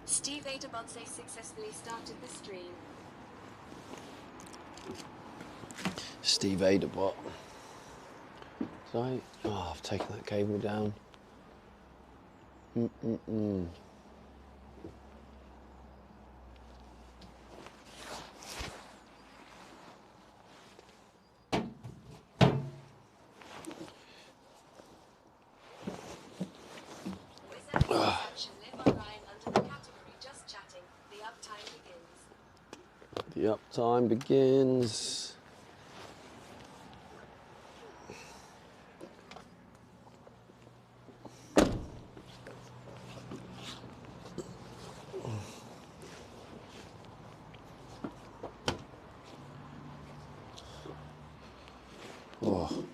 Steve Adabonse successfully started the stream. Steve Adabot. Sorry. Oh, I've taken that cable down. The uptime begins. Oh.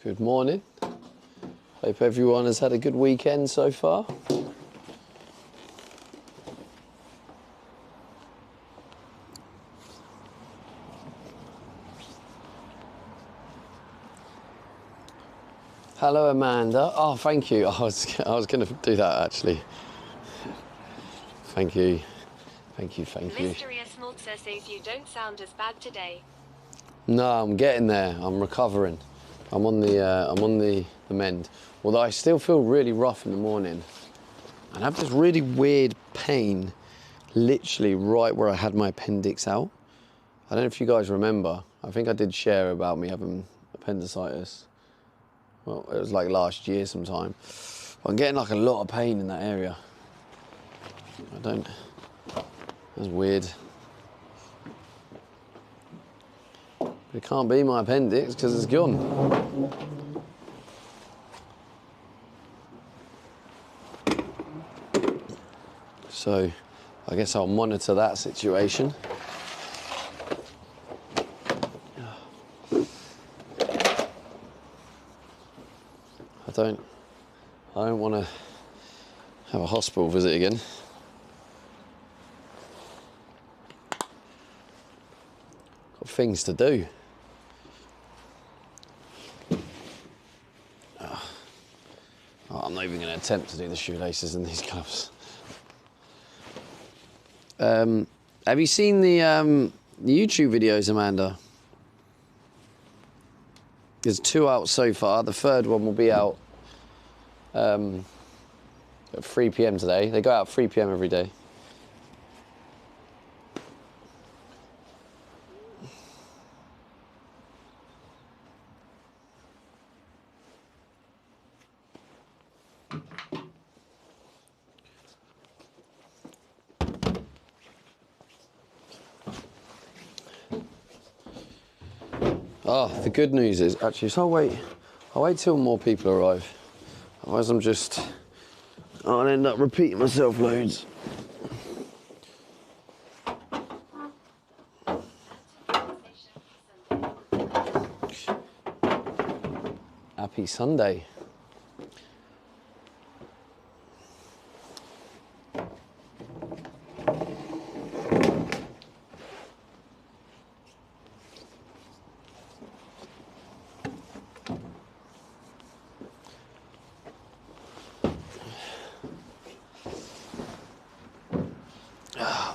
Good morning. Hope everyone has had a good weekend so far. Hello, Amanda. Oh, thank you. I was going to do that actually. Thank you. Thank you. Mysterious Maltzer says you don't sound as bad today. No, I'm getting there. I'm recovering. I'm on the mend. Although I still feel really rough in the morning. And I have this really weird pain literally right where I had my appendix out. I don't know if you guys remember. I think I did share about me having appendicitis. Well, it was like last year sometime. But I'm getting like a lot of pain in that area. That's weird. It can't be my appendix because it's gone. So I guess I'll monitor that situation. I don't want to have a hospital visit again. Got things to do. I'm not even going to attempt to do the shoelaces in these gloves. Have you seen the YouTube videos, Amanda? There's 2 out so far. The third one will be out at 3 p.m. today. They go out at 3 p.m. every day. Oh, the good news is actually, so I'll wait till more people arrive. Otherwise I'll end up repeating myself loads. Happy Sunday.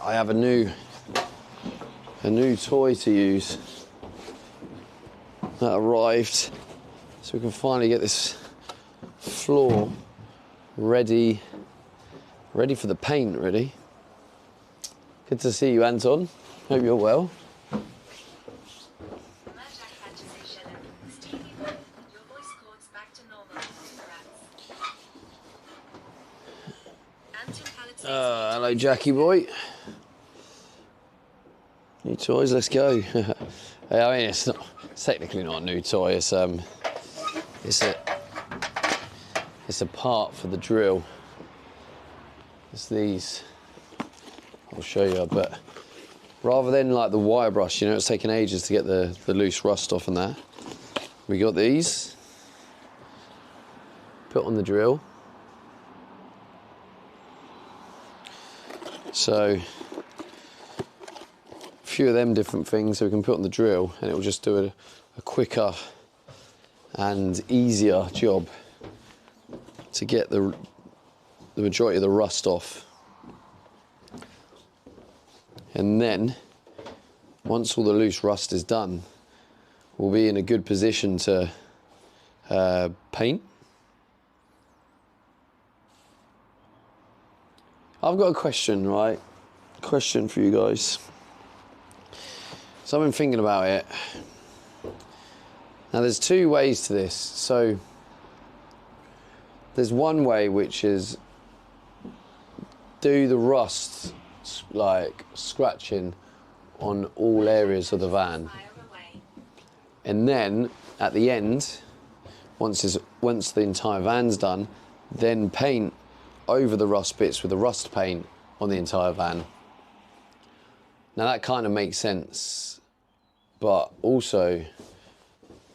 I have a new toy to use that arrived, so we can finally get this floor ready Ready for the paint, really. Good to see you, Anton. Hope you're well. Your voice cords back to normal. Congrats. Hello, Jackie boy. New toys, let's go. I mean, it's technically not a new toy. It's a part for the drill. It's these. I'll show you, but rather than like the wire brush, you know, it's taken ages to get the loose rust off and that. We got these. Put on the drill. So a few of them different things so we can put on the drill, and it will just do a quicker and easier job to get the majority of the rust off. And then once all the loose rust is done, we'll be in a good position to paint. I've got a question, right? Question for you guys. So I've been thinking about it. Now there's two ways to this. So there's one way, which is do the rust like scratching on all areas of the van, and then at the end, once the entire van's done, then paint over the rust bits with the rust paint on the entire van. Now that kind of makes sense, but also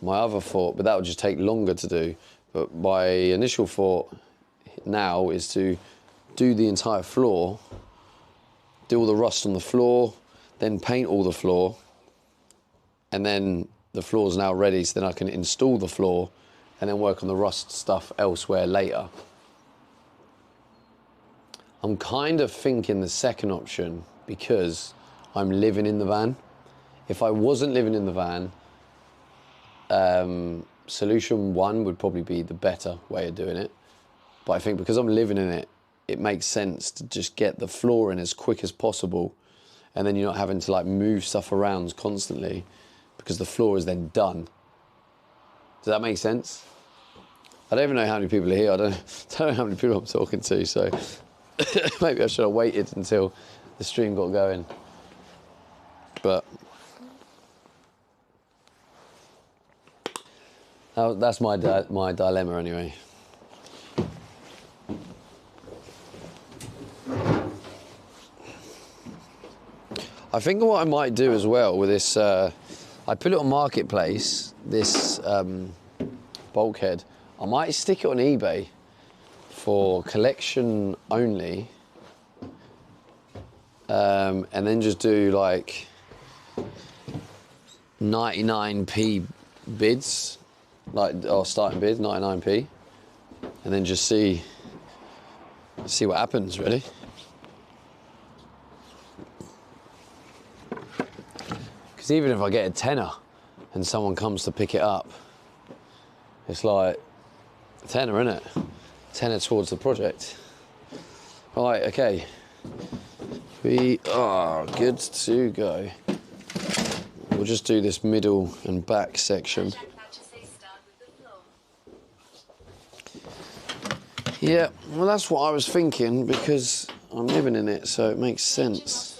my other thought, but that would just take longer to do, but my initial thought now is to do the entire floor, do all the rust on the floor, then paint all the floor, and then the floor's now ready, so then I can install the floor and then work on the rust stuff elsewhere later. I'm kind of thinking the second option because I'm living in the van. If I wasn't living in the van, solution one would probably be the better way of doing it. But I think because I'm living in it, it makes sense to just get the floor in as quick as possible, and then you're not having to like move stuff around constantly because the floor is then done. Does that make sense? I don't even know how many people are here. I don't know how many people I'm talking to, so maybe I should have waited until the stream got going. But that's my dilemma anyway. I think what I might do as well with this, I put it on Marketplace, this bulkhead. I might stick it on eBay for collection only, and then just do like 99p bids, or starting bids, 99p, and then just see what happens, really. Because even if I get a tenner and someone comes to pick it up, it's like a tenner, innit? Tenner towards the project. Right, okay. We are good to go. We'll just do this middle and back section. Yeah, well that's what I was thinking because I'm living in it, so it makes sense.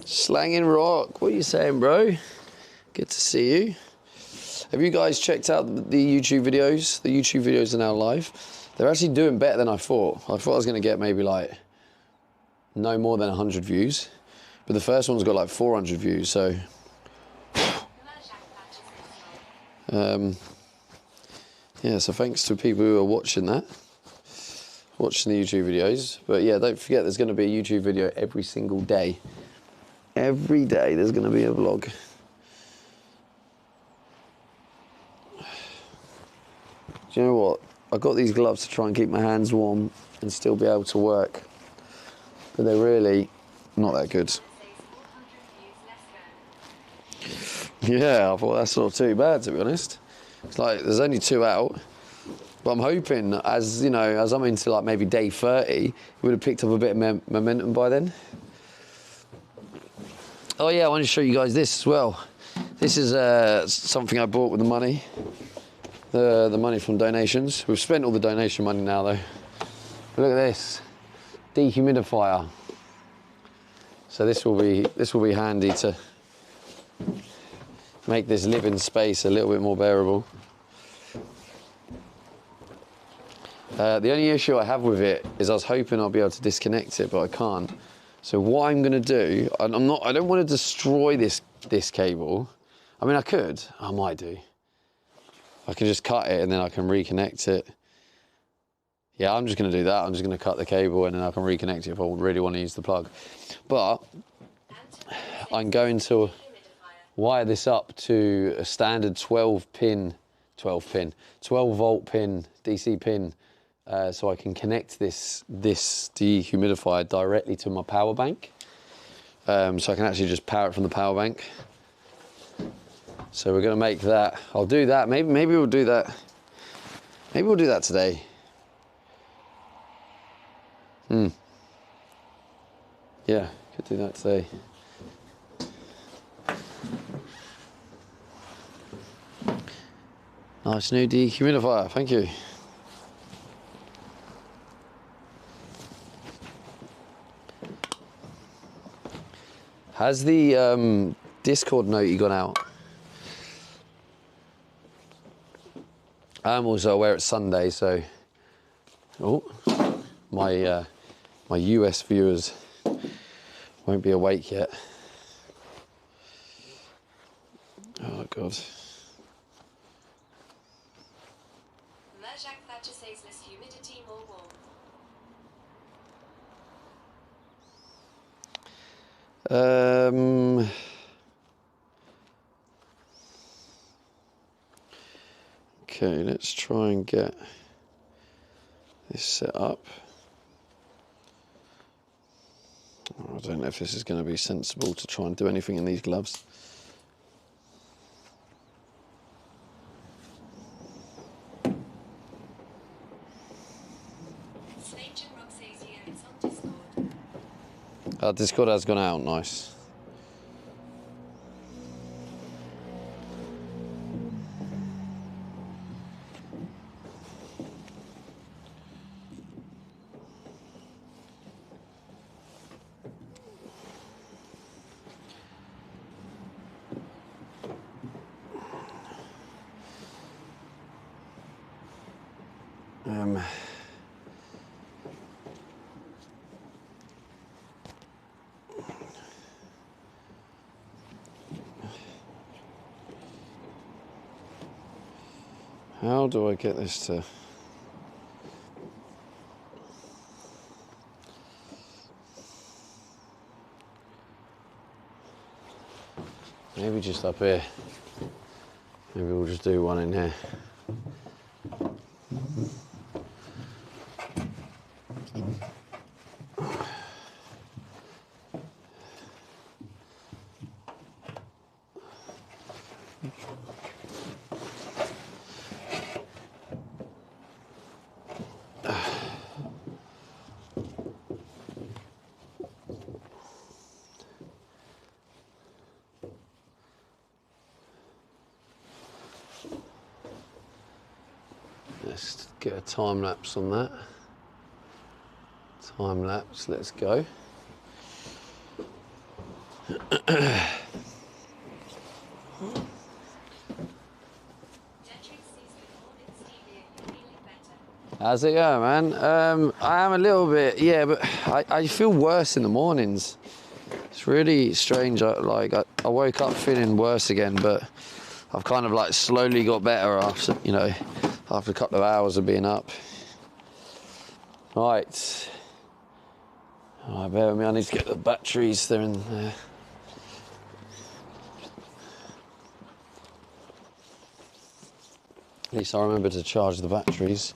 Slanging Rock, what are you saying, bro? Good to see you. Have you guys checked out the YouTube videos? The YouTube videos are now live. They're actually doing better than I thought. I thought I was going to get maybe like no more than 100 views, but the first one's got like 400 views, so yeah, so thanks to people who are watching the YouTube videos. But yeah, don't forget there's going to be a YouTube video every single day. Every day there's going to be a vlog. Do you know what? I got these gloves to try and keep my hands warm and still be able to work, but they're really not that good. Yeah, I thought that's not too bad, to be honest. It's like there's only 2 out, But I'm hoping, as you know, as I'm into like maybe day 30, it would have picked up a bit of momentum by then. Oh yeah, I want to show you guys this as well. This is something I bought with the money, the money from donations. We've spent all the donation money now though. Look at this, dehumidifier. So this will be handy to make this living space a little bit more bearable. The only issue I have with it is I was hoping I'll be able to disconnect it, but I can't. So what I'm going to do, I don't want to destroy this cable. I mean, I could, I might do. I can just cut it and then I can reconnect it. Yeah, I'm just going to do that. I'm just going to cut the cable and then I can reconnect it if I really want to use the plug. But I'm going to wire this up to a standard 12 volt pin, DC pin, so I can connect this dehumidifier directly to my power bank. So I can actually just power it from the power bank. So we're going to make that. I'll do that. Maybe we'll do that. Maybe we'll do that today. Yeah, could do that today. Nice new dehumidifier. Thank you. Has the Discord noti gone out? I'm also aware it's Sunday, so my US viewers won't be awake yet. Oh God. Merjak Thatcher says less humidity, more warm. Okay, let's try and get this set up. I don't know if this is going to be sensible to try and do anything in these gloves. Rock says here it's on Discord. Discord has gone out, nice. How do I get this to... Maybe just up here. Maybe we'll just do one in here. Let's get a time lapse on that. Time lapse, let's go. How's it going, man? I am a little bit, yeah, but I feel worse in the mornings. It's really strange. I woke up feeling worse again, but I've kind of like slowly got better after, you know, after a couple of hours of being up. Right. Oh, bear with me, I need to get the batteries, they're in there. At least I remember to charge the batteries.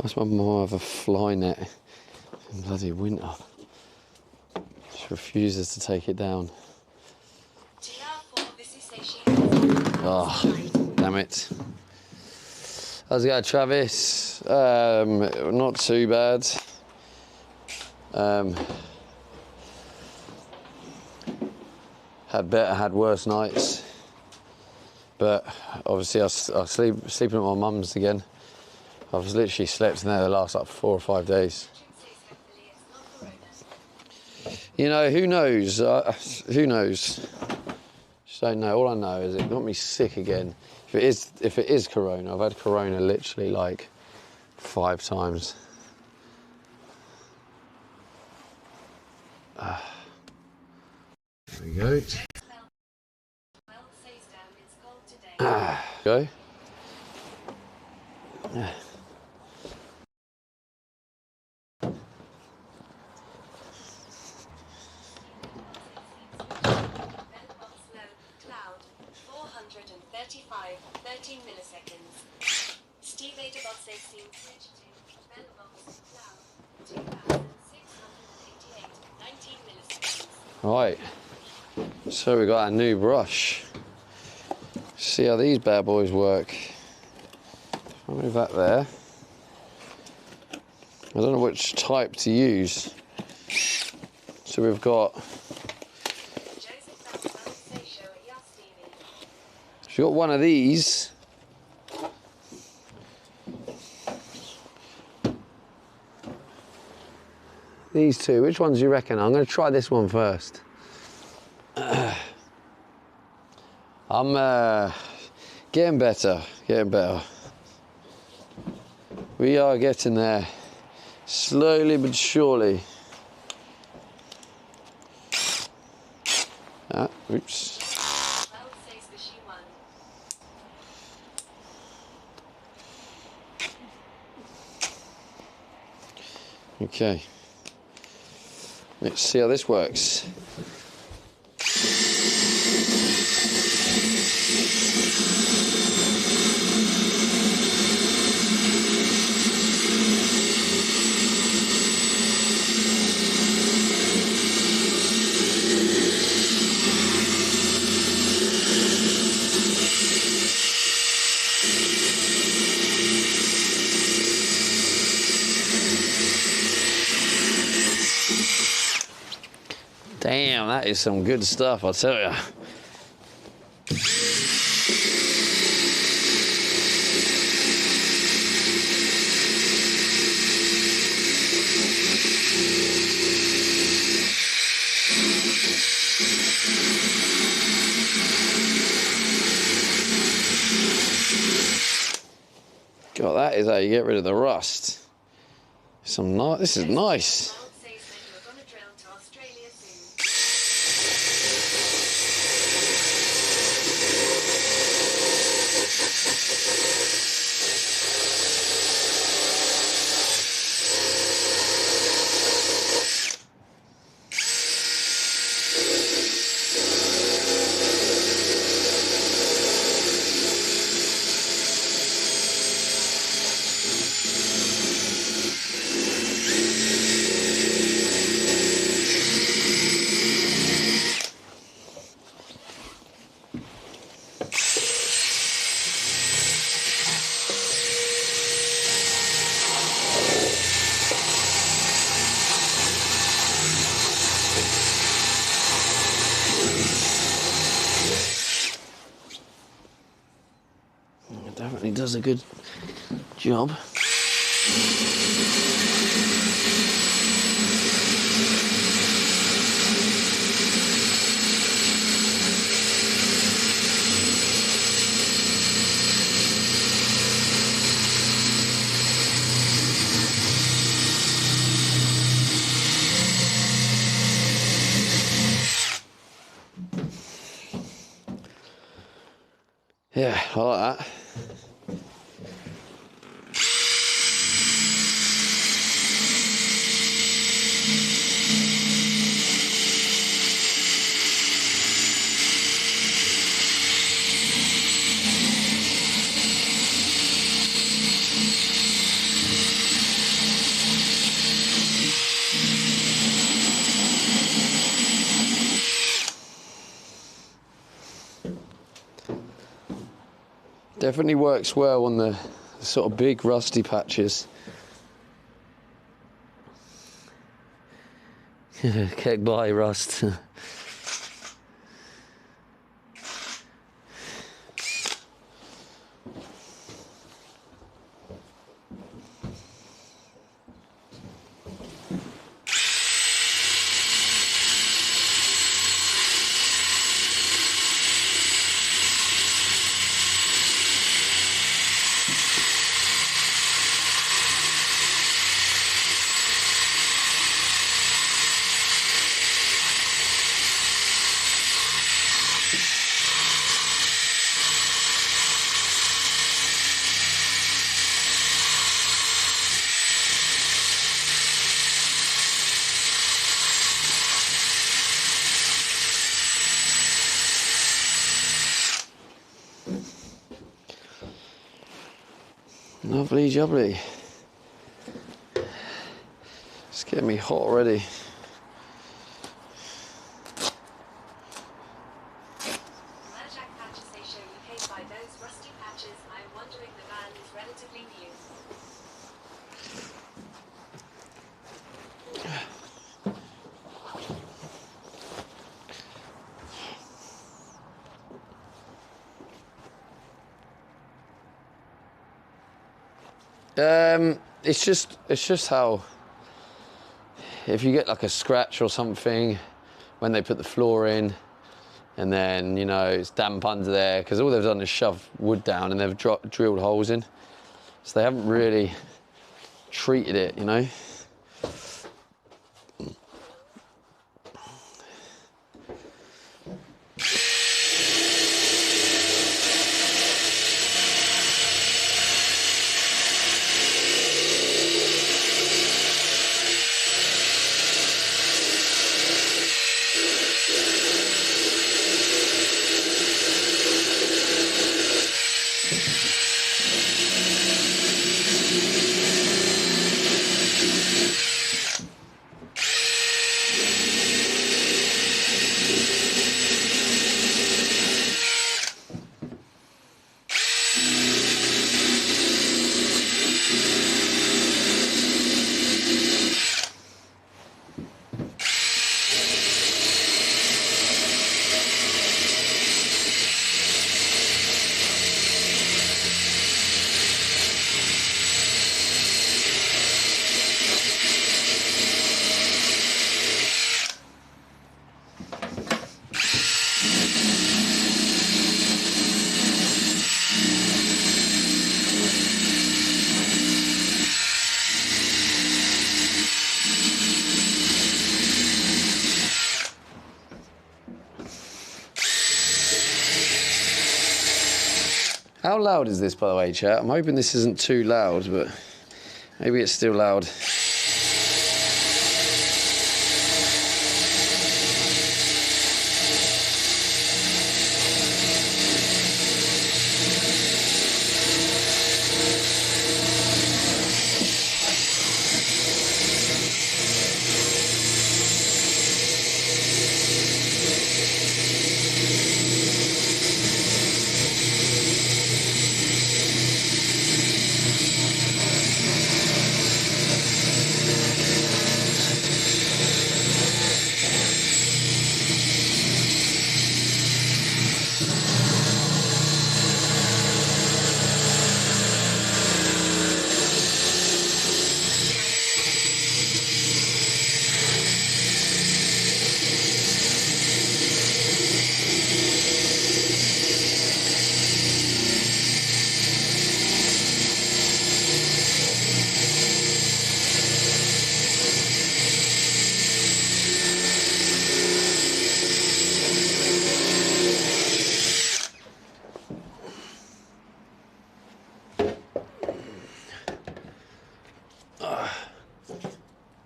That's my mum have a fly net in bloody winter. She refuses to take it down. Oh, damn it. How's it going, Travis? Not too bad. Had better, had worse nights. But obviously I was sleeping at my mum's again. I've literally slept in there the last like 4 or 5 days. You know, who knows? Who knows? Just don't know. All I know is it got me sick again. If it is corona, I've had corona literally like 5 times. There we go. Go. Cloud 435 13 milliseconds. Steve Adabot says scene switch to bell box cloud 2688 19 milliseconds. Right. So we got our new brush. See how these bad boys work. I'll move that there. I don't know which type to use. So we've got. We've got one of these. These two. Which ones do you reckon? I'm going to try this one first. I'm getting better. We are getting there, slowly but surely. Oops. Okay. Let's see how this works. Damn, that is some good stuff, I'll tell you. God, that is how you get rid of the rust. This is nice. Definitely does a good job. Yeah, I like that. Definitely works well on the sort of big rusty patches. Get by, rust. Lovely jubbly. It's getting me hot already. Merjack patches they show you hate by those rusty patches. I'm wondering the van is relatively new. It's just how, if you get like a scratch or something when they put the floor in, and then, you know, it's damp under there, because all they've done is shove wood down and they've drilled holes in, so they haven't really treated it, you know. How loud is this, by the way, chat? I'm hoping this isn't too loud, but maybe it's still loud.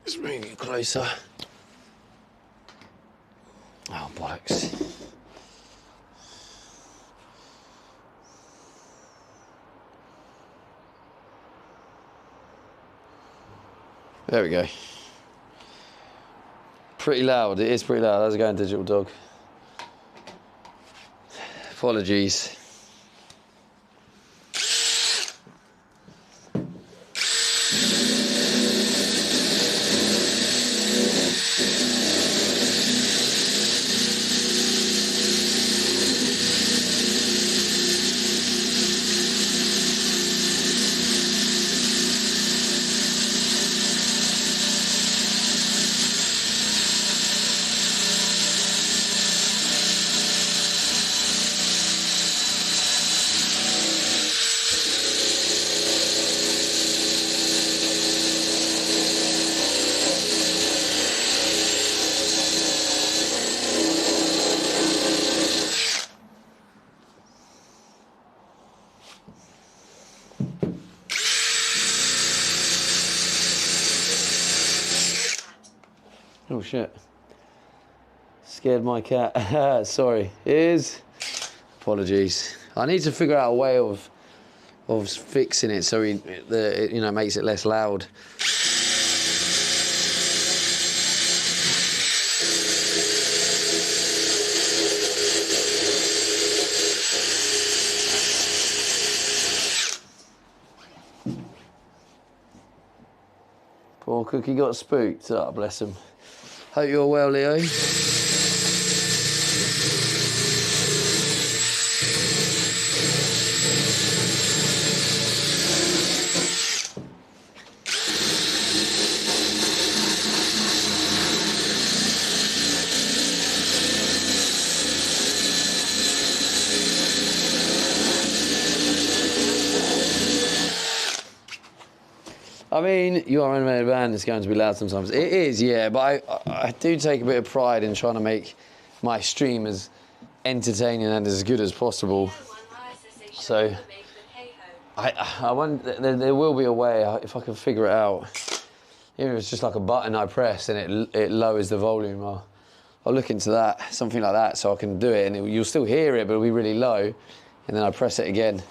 Let's bring it closer. Oh, bollocks. There we go. Pretty loud, it is pretty loud. How's it going, Digital Dog? Apologies. Oh shit. Scared my cat. Sorry. Apologies. I need to figure out a way of fixing it so it you know, makes it less loud. Poor Cookie got spooked. Oh, bless him. Hope you're well, Leo. I mean, you are an animated band, it's going to be loud sometimes. It is, yeah, but I do take a bit of pride in trying to make my stream as entertaining and as good as possible. So, I wonder, there will be a way, if I can figure it out. Even if it's just like a button I press and it lowers the volume, I'll look into that, something like that, so I can do it, and you'll still hear it, but it'll be really low, and then I press it again.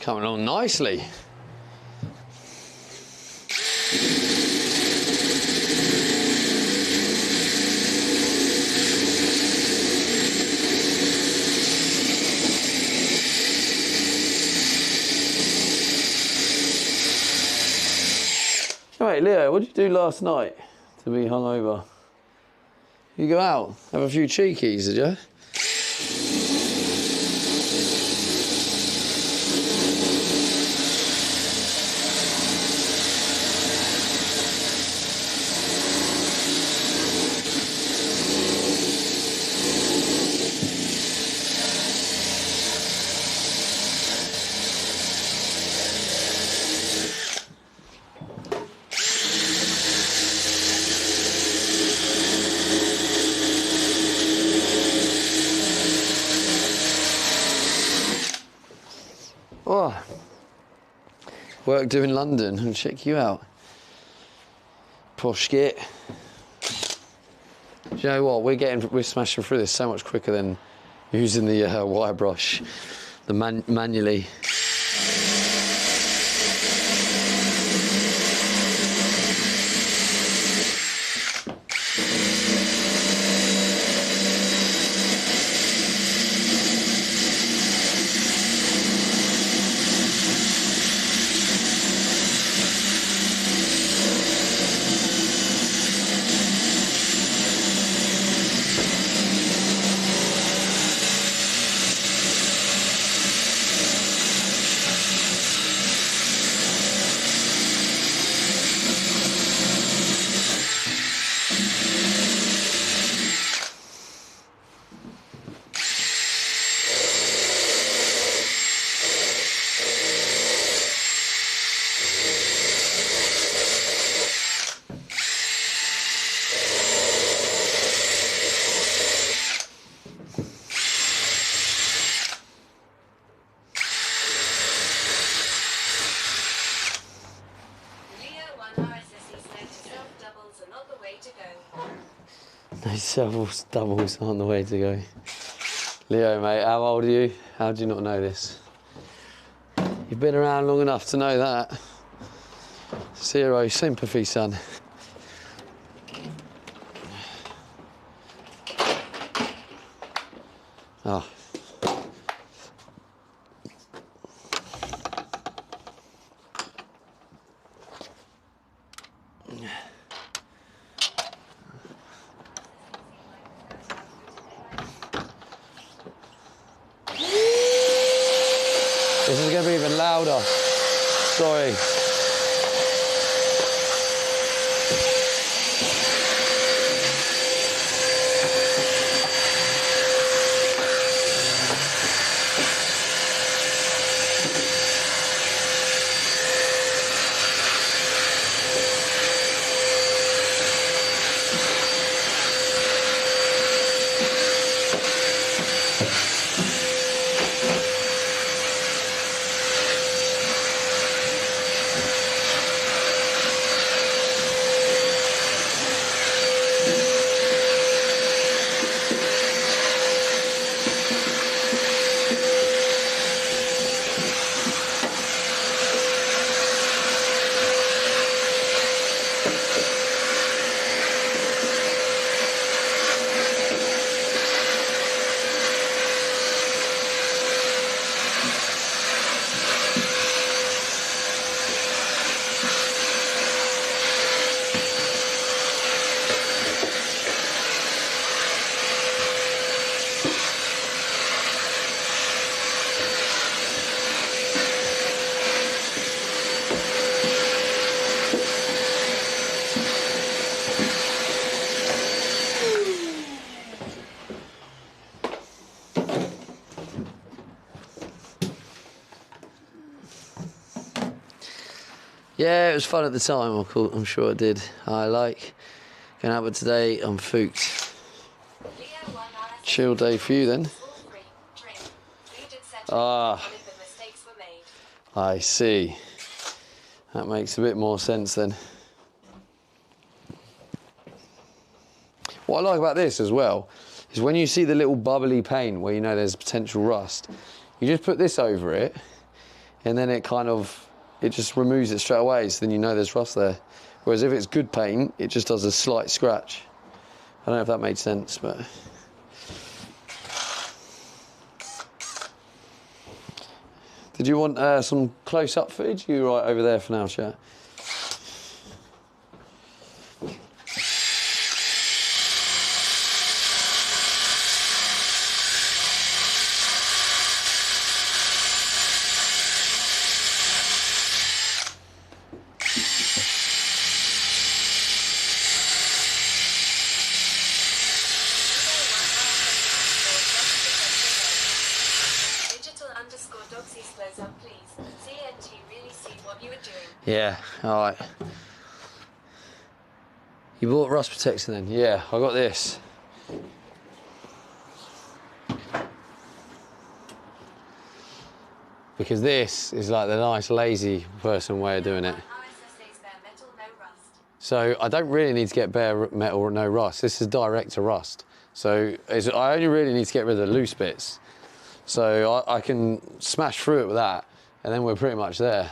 Coming on nicely. All right, Leo, what did you do last night to be hungover? You go out, have a few cheekies, did you? Oh, work doing London, and check you out. Posh git. Do you know what? We're smashing through this so much quicker than using the wire brush, manually. Shovels, doubles on the way to go. Leo, mate, how old are you? How do you not know this? You've been around long enough to know that. Zero sympathy, son. Oh. This is going to be even louder. Sorry. Yeah, it was fun at the time, I'm sure it did. I like going out, but today I'm fooked. Chill day for you then. Ah, I see. That makes a bit more sense then. What I like about this as well is when you see the little bubbly paint where you know there's potential rust, you just put this over it and then it just removes it straight away, so then you know there's rust there. Whereas if it's good paint, it just does a slight scratch. I don't know if that made sense, but... Did you want some close-up footage? You're right over there for now, chat. Yeah, all right. You bought rust protection then? Yeah, I got this. Because this is like the nice, lazy person way of doing it. So I don't really need to get bare metal or no rust. This is direct to rust. So I only really need to get rid of the loose bits. So I can smash through it with that, and then we're pretty much there.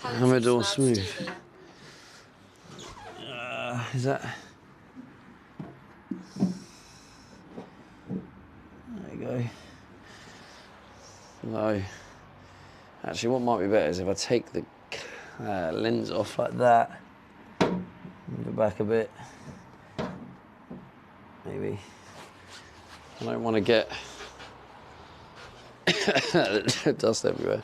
Hammered or smooth? Is that? There you go. No. Actually, what might be better is if I take the lens off like that, move it back a bit. Maybe. I don't want to get dust everywhere.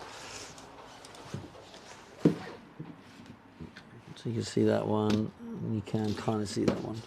So you can see that one, and you can kind of see that one.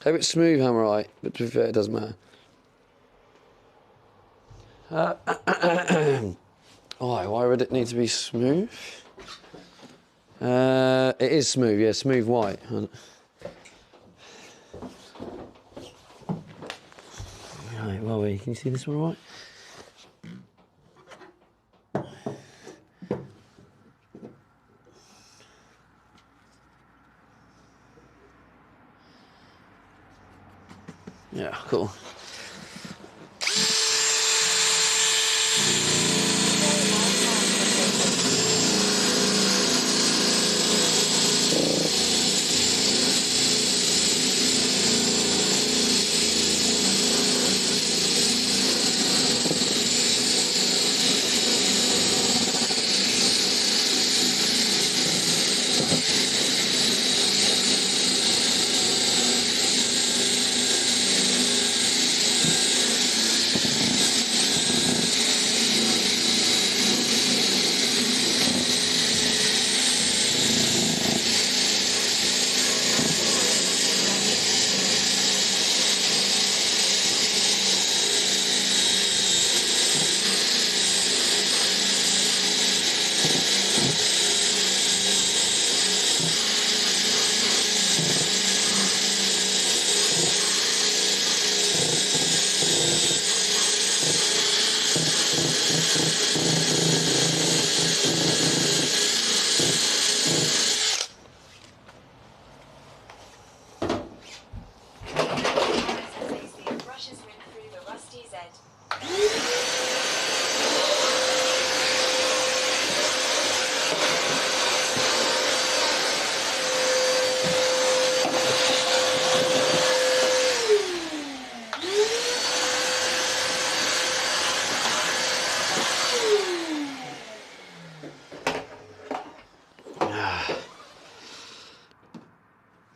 Hope it's smooth Hammerite, but to be fair, it doesn't matter. Why would it need to be smooth? It is smooth, yeah, smooth white. Right, well, can you see this one all right? Yeah, cool.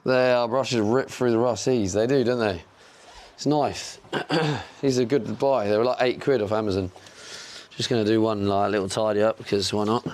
There, our brushes rip through the rusties. They do, don't they? It's nice. These are good to buy. They were like £8 off Amazon. Just going to do one like little tidy up because why not?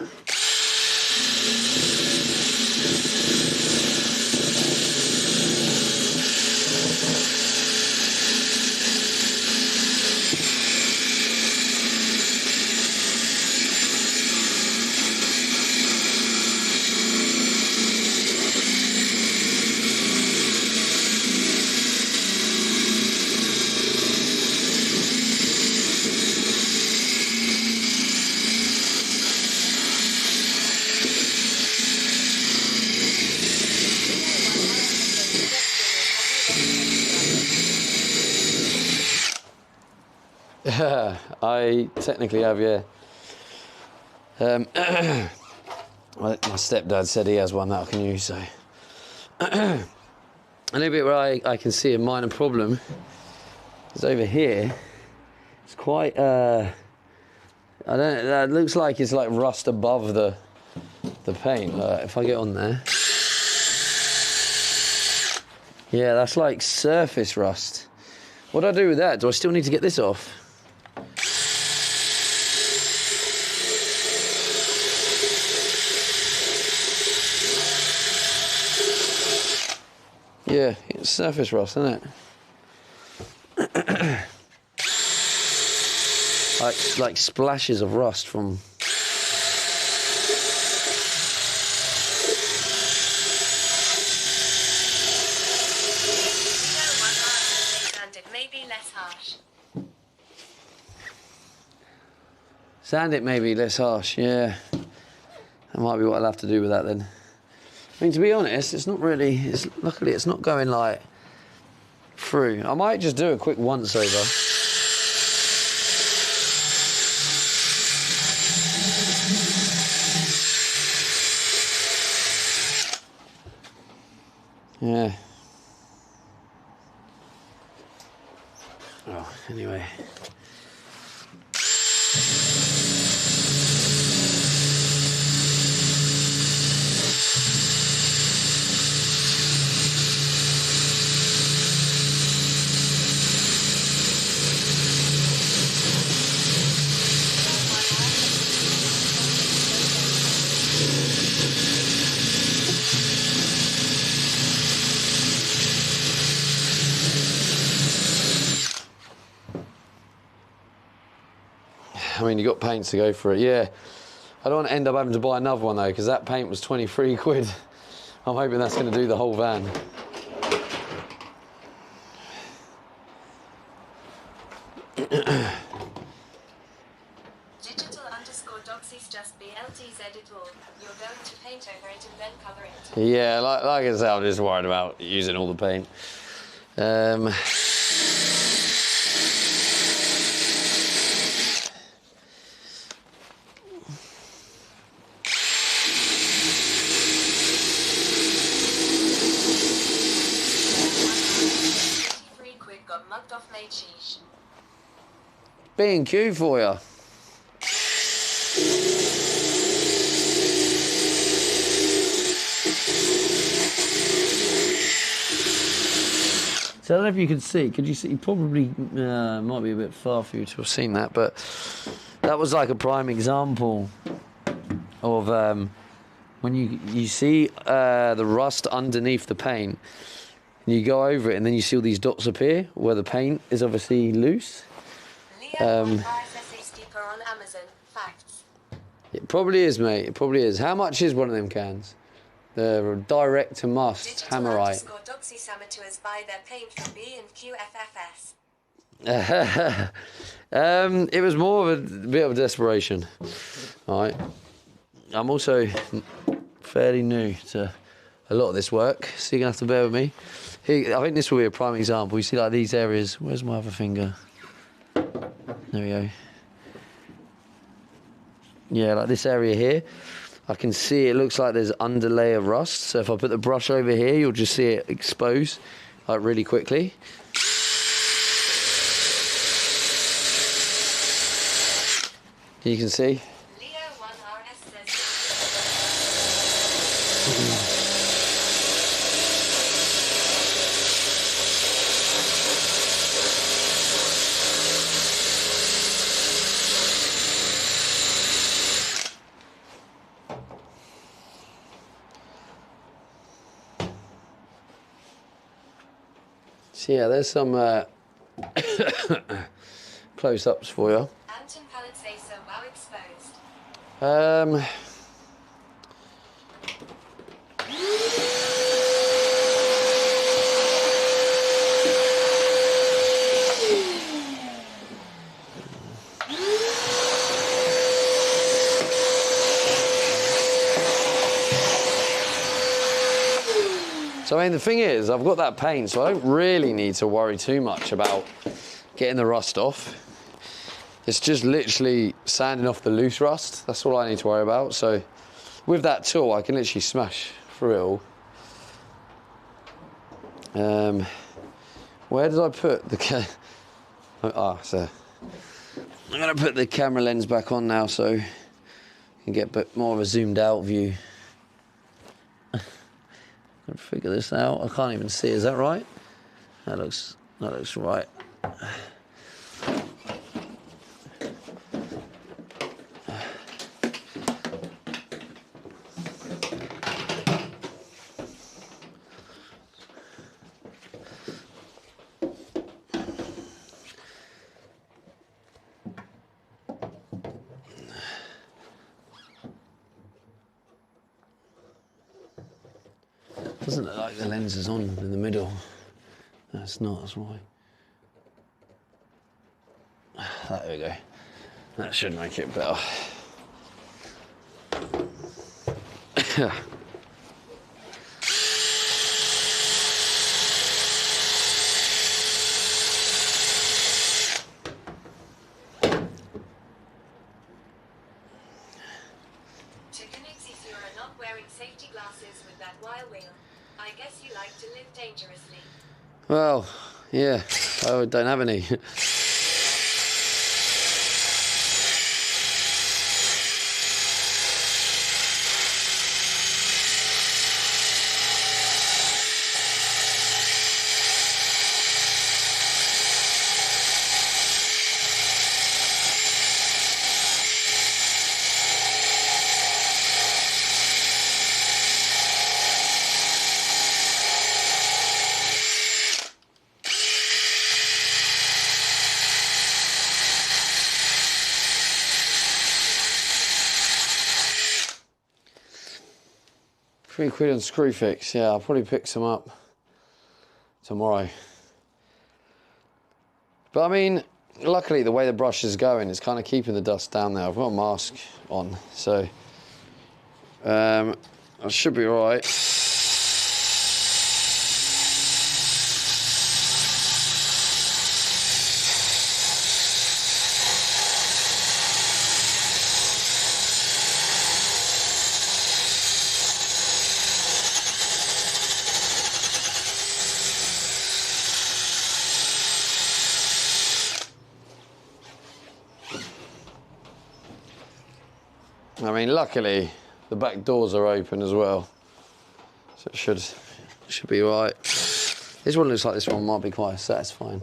I technically have, yeah. My stepdad said he has one that I can use, so. A little bit where I can see a minor problem is over here. It's quite, that looks like it's like rust above the paint. If I get on there. Yeah, that's like surface rust. What do I do with that? Do I still need to get this off? Yeah, it's surface rust, isn't it? like splashes of rust from... Sand it maybe less harsh, yeah. That might be what I'll have to do with that then. I mean, to be honest, it's not really, luckily it's not going like through. I might just do a quick once over. Yeah. Oh, anyway. I mean, you got paints to go for it. Yeah, I don't want to end up having to buy another one though, because that paint was 23 quid. I'm hoping that's going to do the whole van. Digital_doxies just BLTZ it all. You're going to paint over it and then cover it. Yeah, like I said, I'm just worried about using all the paint. £23 got mugged off made sheesh. B&Q for you. So I don't know if you can see. Could you see? You probably might be a bit far for you to have seen that, but that was like a prime example of when you see the rust underneath the paint, and you go over it, and then you see all these dots appear where the paint is obviously loose. Leo RSS sticker on Amazon. Facts. It probably is, mate. It probably is. How much is one of them cans? The direct to must Hammerite. Digital_doxy buy their paint from B&Q FFS. It was more of a bit of desperation. All right. I'm also fairly new to a lot of this work, so you're gonna have to bear with me. Here, I think this will be a prime example. You see, like these areas. Where's my other finger? There we go. Yeah, like this area here. I can see it looks like there's underlay of rust. So if I put the brush over here, you'll just see it expose like really quickly. You can see. Leo 1RS So yeah, there's some close-ups for you. Anton Pallet say so wow exposed. So I mean, the thing is, I've got that paint, so I don't really need to worry too much about getting the rust off. It's just literally sanding off the loose rust. That's all I need to worry about. So with that tool, I can literally smash through it all. Where did I put the so I'm gonna put the camera lens back on now so you can get a bit more of a zoomed out view. Figure this out. I can't even see. Is that right? That looks right. Doesn't look like the lens is on in the middle. No, it's not, that's why. There we go. That should make it better. If you are not wearing safety glasses with that wild wheel, I guess you like to live dangerously. Well, yeah, I don't have any. £3 on Screwfix. Yeah, I'll probably pick some up tomorrow. But I mean, luckily the way the brush is going is kind of keeping the dust down there. I've got a mask on, so I should be all right. I mean, luckily, the back doors are open as well, so it should be all right. This one looks like this one might be quite satisfying.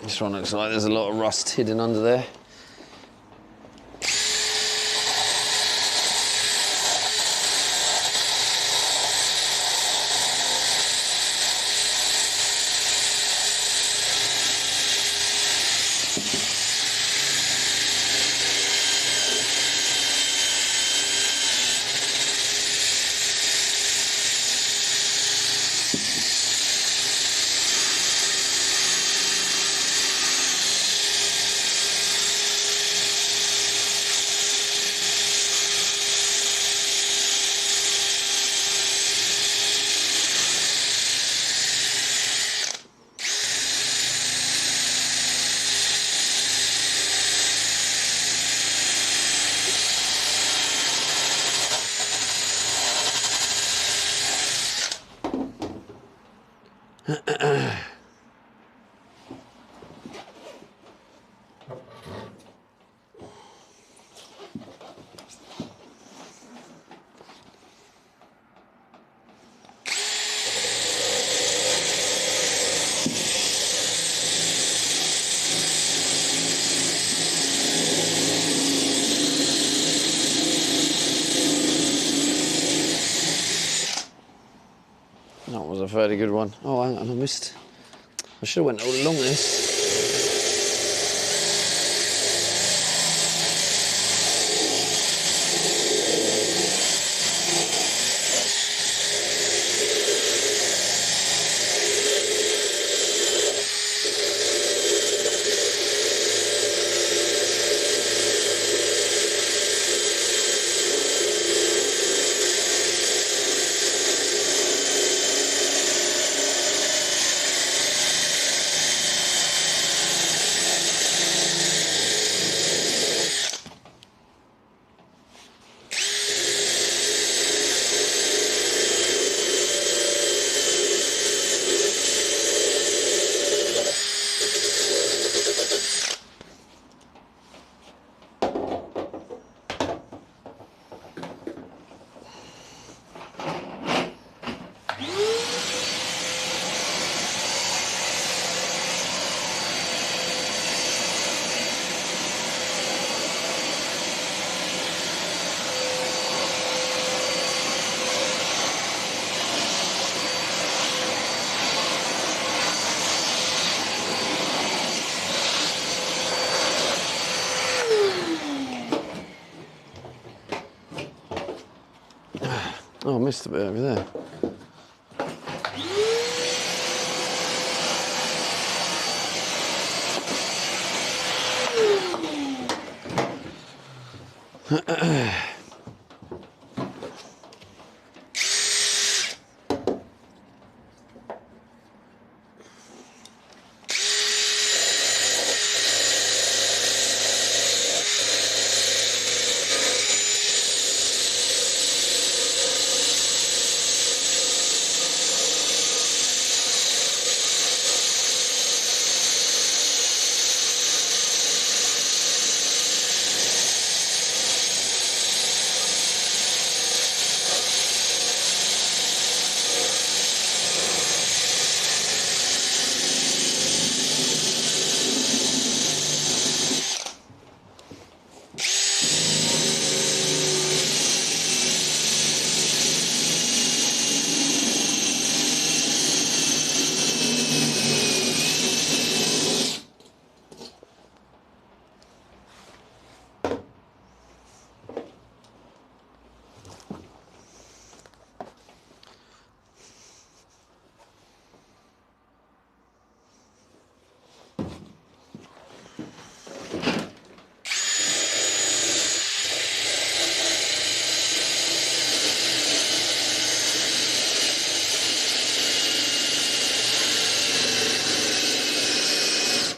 This one looks like there's a lot of rust hidden under there. a fairly good one. Oh, hang on, I missed. I should have went all along this. Oh, I missed a bit over there.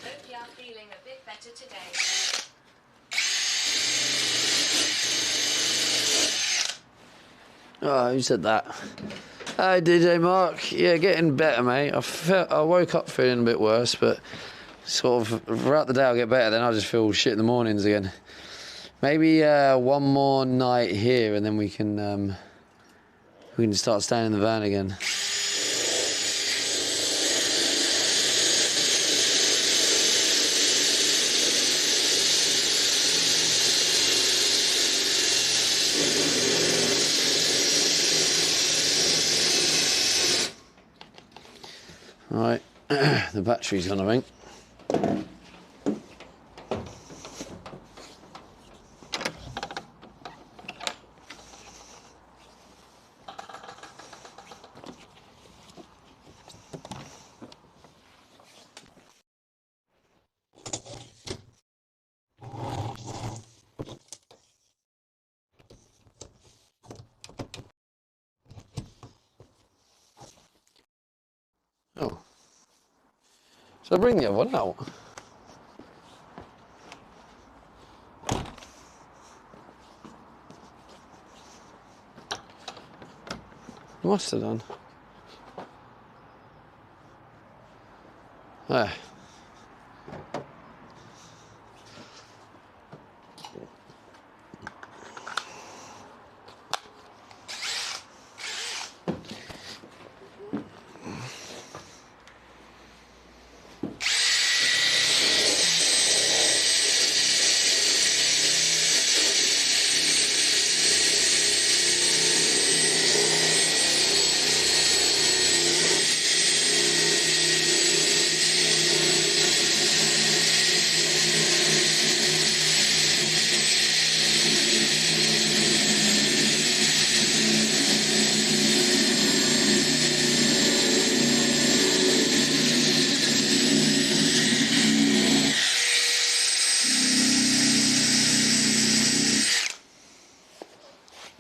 Hope you're feeling a bit better today. Oh, who said that? Hi, DJ Mark. Yeah, getting better, mate. I woke up feeling a bit worse, but sort of throughout the day I'll get better. Then I just feel shit in the mornings again. Maybe one more night here, and then we can start staying in the van again. Right, the battery's gone, I think. Oh. Shall I bring the other one out? You must have done. There.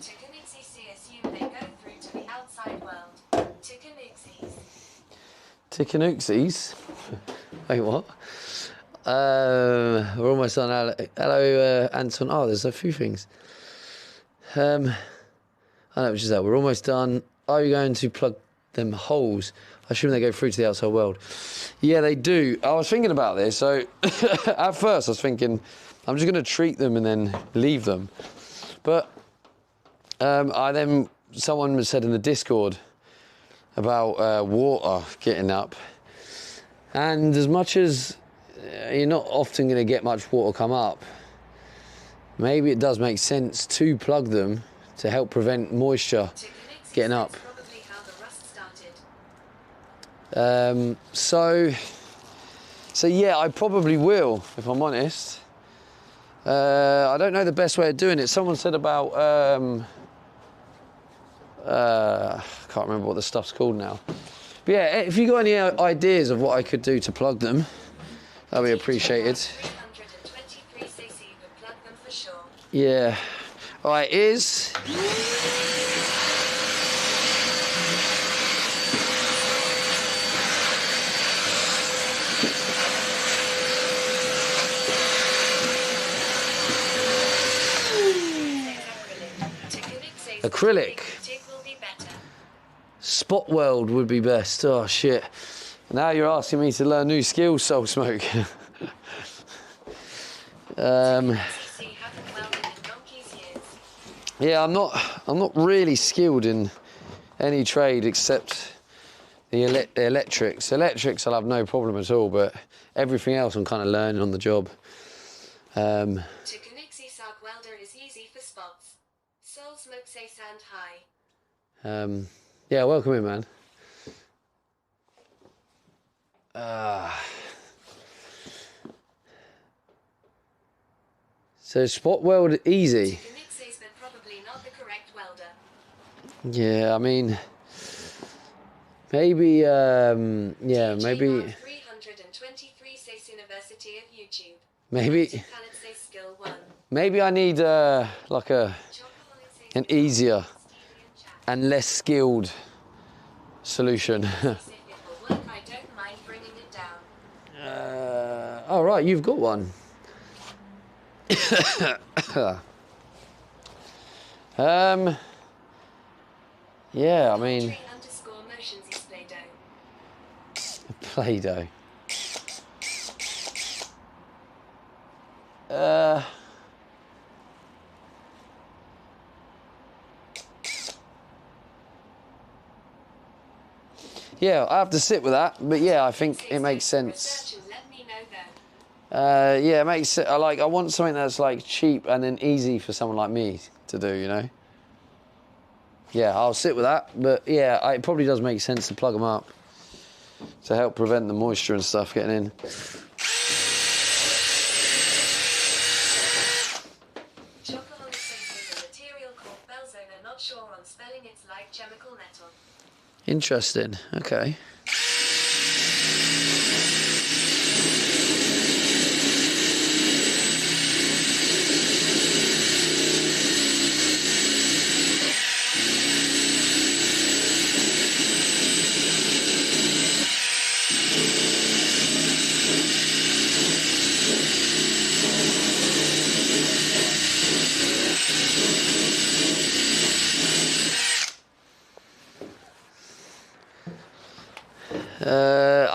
Tikanixi CSU may go through to the outside world. Tikanixis. Tikanooksies. Wait, what? We're almost done. Hello, Anton. Oh, there's a few things. I know which is that. We're almost done. Are you going to plug them holes? I assume they go through to the outside world. Yeah, they do. I was thinking about this. So at first I was thinking I'm just going to treat them and then leave them. But someone said in the Discord about water getting up. And as much as you're not often going to get much water come up, maybe it does make sense to plug them to help prevent moisture getting up. Probably how the rust started. So yeah, I probably will, if I'm honest. I don't know the best way of doing it. Someone said about, I can't remember what the stuff's called now. But yeah, if you got any ideas of what I could do to plug them, that'd be appreciated. 323 cc would plug them for sure. Yeah. All right, is... Acrylic. Spot weld would be best. Oh shit. Now you're asking me to learn new skills, Soul Smoke. Yeah, I'm not really skilled in any trade except the electrics. Electrics I'll have no problem at all, but everything else I'm kind of learning on the job. Tikanixi Sark welder is easy for spots. Soul Smoke say sand high. Yeah, welcome in, man. So spot weld easy. Tikanixis, but probably not the correct welder. Yeah, I mean, maybe, yeah, maybe. 323 says University of YouTube. Maybe. Skill 1. Maybe I need like an easier and less skilled solution. Oh right, you've got one. Yeah, I mean, Play-Doh. Yeah, I have to sit with that, but yeah, I think it makes sense. Yeah, it makes it. I want something that's like cheap and then easy for someone like me to do, you know. Yeah, I'll sit with that, but yeah, it probably does make sense to plug them up to help prevent the moisture and stuff getting in. Chocoholic says a material called Belzone. I'm not sure on spelling. It's like chemical metal. Interesting. Okay.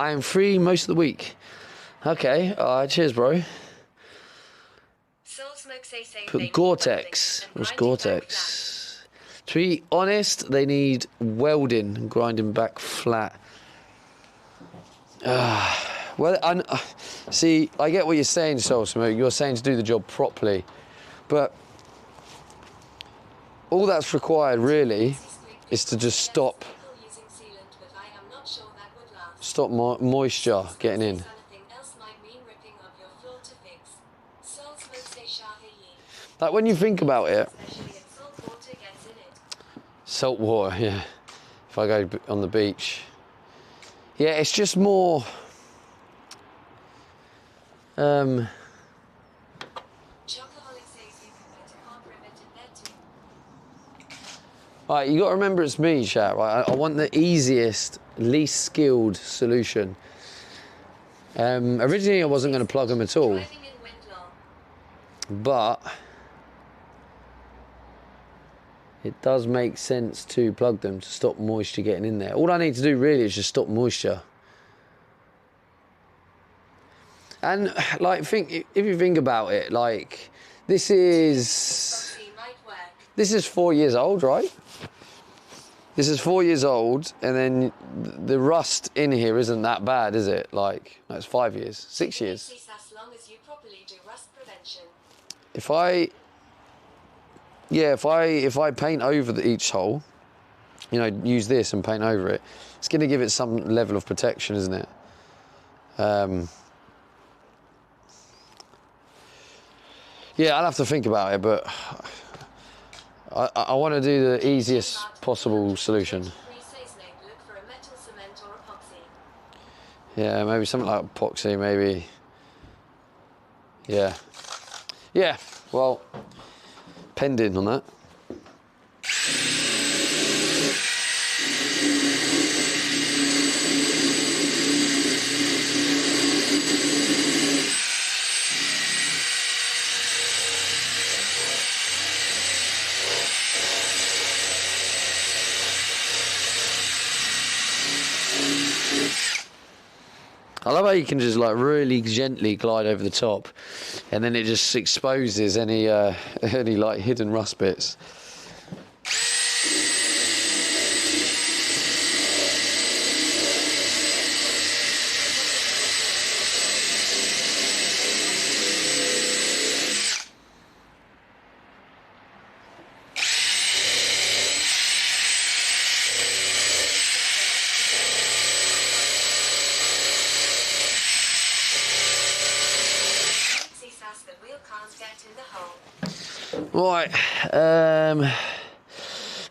I'm free most of the week. Okay, cheers, bro. Soul Smoke say Put Gore-Tex. What's Gore-Tex? To be honest, they need welding and grinding back flat. Well, see, I get what you're saying, Soul Smoke. You're saying to do the job properly, but all that's required really is to just stop moisture getting in. Like when you think about it, salt water, yeah. If I go on the beach, yeah, it's just more. Right, you got to remember it's me, chat. Right, I want the easiest, least skilled solution. Originally, I wasn't going to plug them at all, Driving in Windlaw. but it does make sense to plug them to stop moisture getting in there. All I need to do really is just stop moisture. And like, if you think about it, like this is Proxy might work. 4 years old, right? This is 4 years old, and then the rust in here isn't that bad, is it? Like, no, it's 5 years, 6 years. As long as you properly do rust prevention. If I paint over each hole, you know, use this and paint over it, it's going to give it some level of protection, isn't it? Yeah, I'll have to think about it, but I want to do the easiest possible solution. Look for a metal cement or epoxy. Yeah, maybe something like epoxy, maybe. Yeah. Yeah, well, pending on that. I love how you can just like really gently glide over the top, and then it just exposes any like hidden rust bits. The wheel can't get in the hole. Right,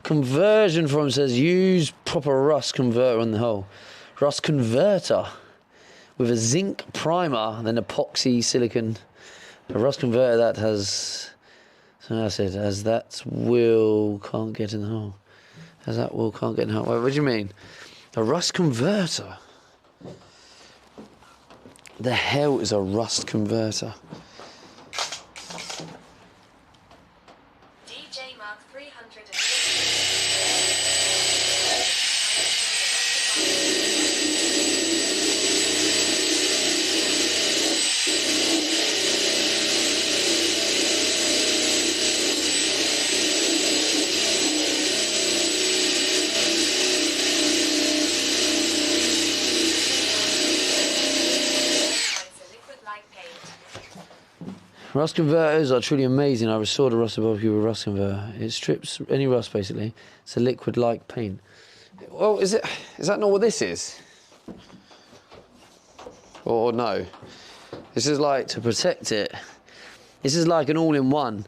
conversion form says use proper rust converter on the hole. Rust converter with a zinc primer, then epoxy silicon. A rust converter that has, so I said, as that wheel can't get in the hole. As that wheel can't get in the hole. Wait, what do you mean? A rust converter? The hell is a rust converter? DJ Mark 300. Rust converters are truly amazing. I restored a rusted barbecue with a rust converter. It strips any rust, basically. It's a liquid-like paint. Well, is that not what this is? Or no? This is like to protect it. This is like an all-in-one.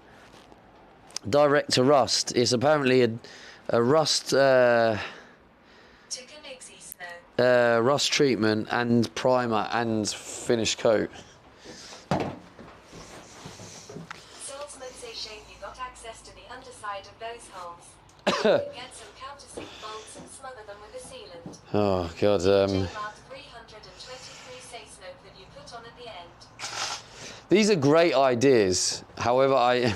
Direct to rust. It's apparently a rust rust treatment and primer and finish coat. You got access to the underside of those holes. Get some countersink bolts and smother them with a sealant. Oh God. J-Mark 323 safe snow that you put on at the end. These are great ideas. However,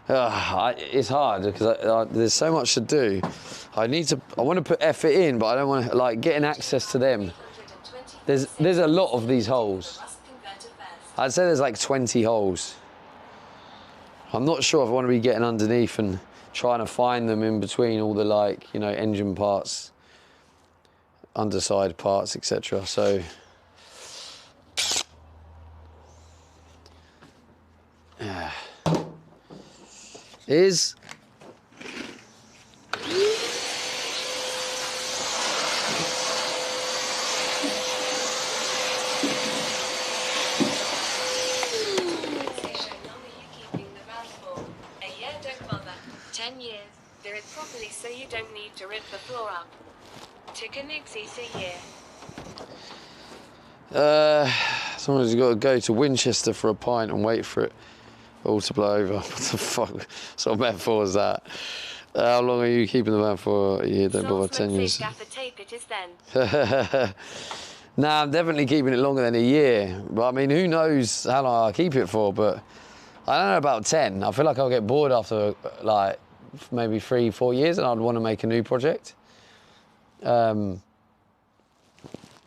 it's hard because there's so much to do. I want to put effort in, but I don't want to like getting access to them. There's a lot of these holes. I'd say there's like 20 holes. I'm not sure if I want to be getting underneath and trying to find them in between all the like, you know, engine parts, underside parts, etc. So, yeah. Is properly so you don't need to rip the floor up. Ticonixis a year. Someone's got to go to Winchester for a pint and wait for it all to blow over. What the fuck sort of metaphor is that? How long are you keeping the van for? You don't bother, 10 years. Gaffer tape it is then. Nah, I'm definitely keeping it longer than a year. But I mean, who knows how long I'll keep it for, but I don't know about 10. I feel like I'll get bored after like maybe 3-4 years and I'd want to make a new project. But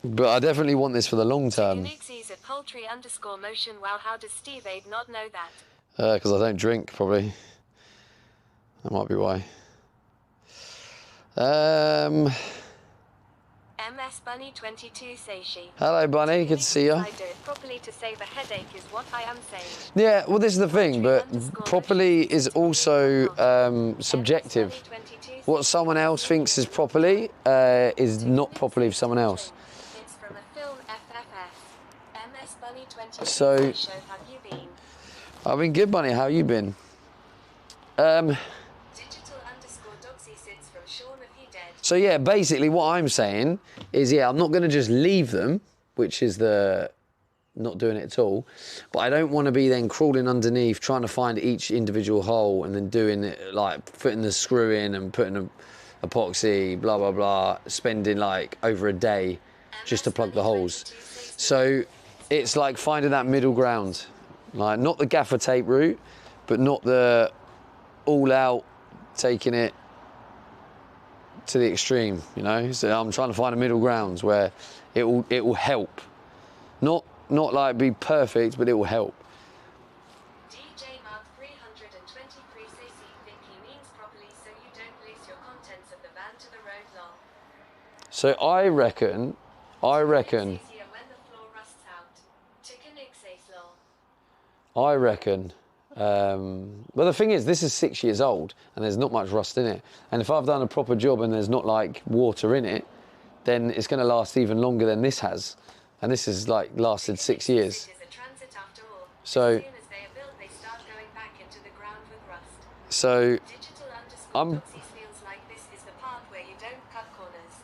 I definitely want this for the long term. Unixes at poultry_motion. Wow, how does Steve Aid not know that? Because I don't drink, probably. That might be why. MS Bunny 22 says she. Hello, Bunny. Good to see you. I do it properly to save a headache is what I am saying. Yeah, well, this is the thing, but properly is also subjective. What someone else thinks is properly is not properly for someone else. It's from a film FFF. MS Bunny 22 So- says, "Show, have you been? I've been good, Bunny. How you been? Digital_Doxy sits from Shaun of He Dead. So yeah, basically what I'm saying is, yeah, I'm not going to just leave them, which is the not doing it at all, but I don't want to be then crawling underneath trying to find each individual hole and then doing it, like putting the screw in and putting a epoxy, blah, blah, blah, spending like over a day just to plug the holes. So it's like finding that middle ground, like not the gaffer tape route, but not the all out taking it to the extreme, you know. So I'm trying to find a middle ground where it will help, not like be perfect, but it will help. DJ Mark 323 says he think he means properly so you don't place your contents of the van to the road long. So I reckon. It's easier when the floor rusts out. Chicken says law. I reckon. Well, the thing is, this is 6 years old and there's not much rust in it. And if I've done a proper job and there's not like water in it, then it's going to last even longer than this has. And this has like lasted 6 years. It is a transit after all. So- As soon as they are built, they start going back into the ground with rust. So I'm- Digital_Doxy feels like this is the part where you don't cut corners.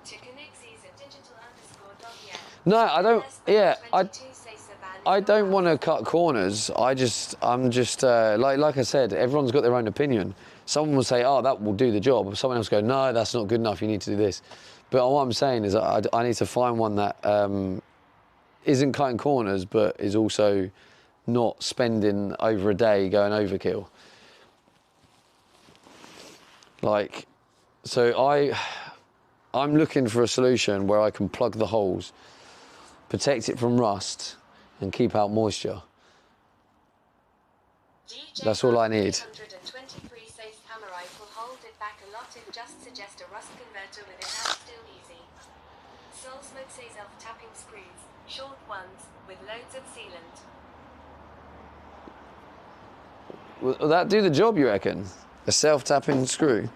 Chicken and digital_dog, yeah. no, I don't. Yeah, 22 says Savannah. I don't want to cut corners. I'm just like I said, everyone's got their own opinion. Someone will say, "Oh, that will do the job." Someone else go, "No, that's not good enough. You need to do this." But what I'm saying is, I need to find one that isn't cutting corners, but is also not spending over a day going overkill. Like, so I'm looking for a solution where I can plug the holes, protect it from rust, and keep out moisture. That's all I need. 123 says Hammerite will hold it back a lot and just suggest a rust converter with it out still easy. Soul Smoke says tapping screws, short ones, with loads of sealant. Will that do the job, you reckon? A self-tapping screw?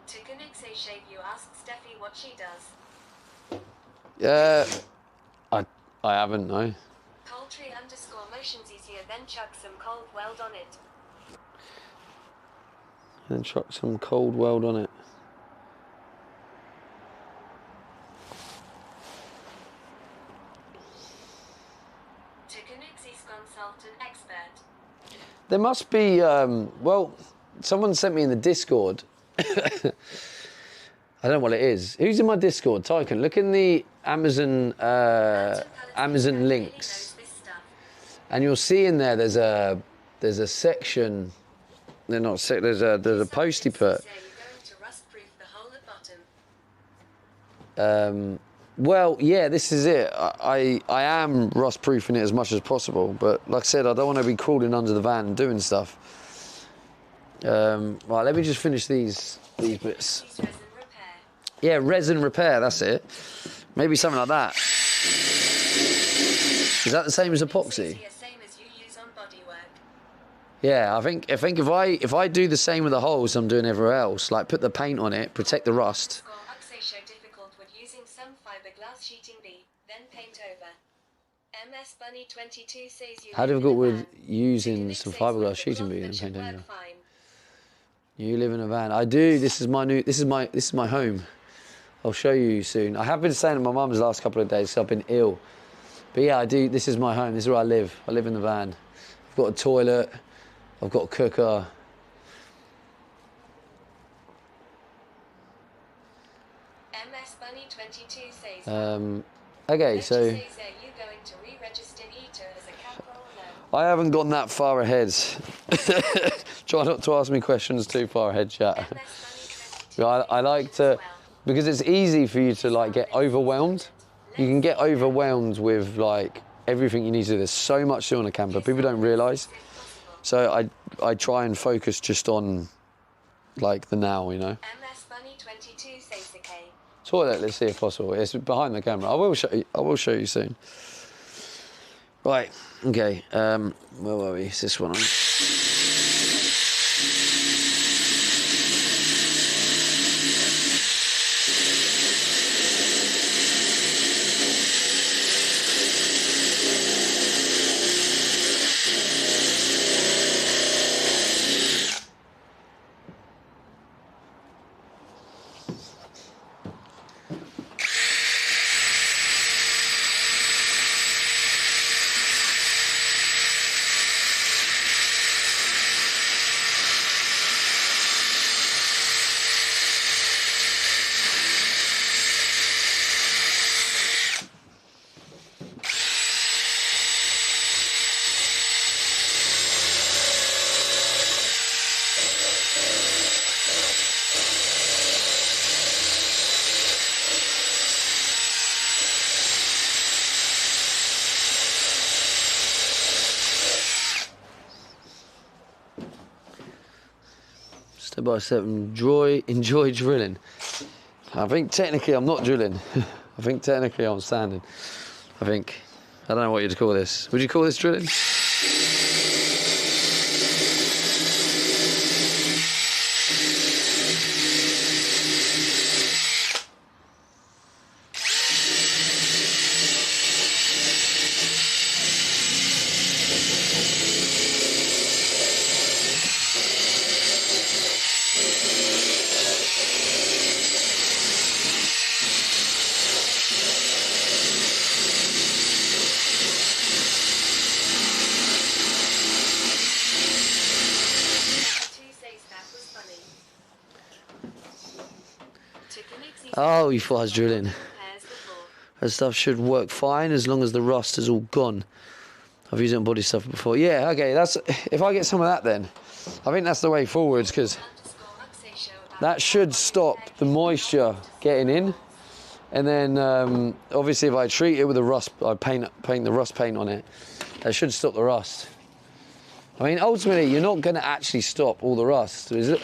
To connect say shave you ask Steffi what she does. I haven't, no. Poultry_motion's easier then chuck some cold weld on it. Then chuck some cold weld on it. To connect this consultant expert. There must be, well, someone sent me in the Discord. I don't know what it is. Who's in my Discord? Tycoon. Look in the Amazon links, and you'll see in there there's a section. They're not sick. There's a post he put. Well, yeah, this is it. I am rust proofing it as much as possible, but like I said, I don't want to be crawling under the van and doing stuff. Right, let me just finish these bits. Yeah, resin repair, that's it. Maybe something like that. Is that the same as epoxy? Yeah, I think if I do the same with the holes I'm doing everywhere else, like put the paint on it, protect the rust. Difficult with using some fiberglass sheeting B, then paint over. MS Bunny 22 says you How difficult with using some fiberglass sheeting B and paint over? You live in a van. I do. This is my home. I'll show you soon. I have been staying at my mum's the last couple of days, so I've been ill. But yeah, I do. This is my home. This is where I live. I live in the van. I've got a toilet. I've got a cooker. MS Bunny 22 says. Okay, so Says, are you going to re-register Ito as a camper or no? I haven't gone that far ahead. Try not to ask me questions too far ahead, chat. MS Bunny 22 I like to, because it's easy for you to like get overwhelmed. You can get overwhelmed with like everything you need to do. There's so much to do on a camper. People don't realise. So I try and focus just on like the now, you know. MS Bunny 22 says okay. Toilet, let's see if possible. It's behind the camera. I will show you soon. Right, okay. Where were we? Is this one on? Step by step, enjoy drilling. I think technically I'm not drilling. I think technically I'm standing. I don't know what you'd call this. Would you call this drilling? Oh, you thought I was drilling. That stuff should work fine as long as the rust is all gone. I've used it on body stuff before. Yeah, okay, if I get some of that then, I think that's the way forwards, because that should stop the moisture getting in. And then obviously if I treat it with a rust, I paint the rust paint on it, that should stop the rust. I mean, ultimately, you're not going to actually stop all the rust, is it?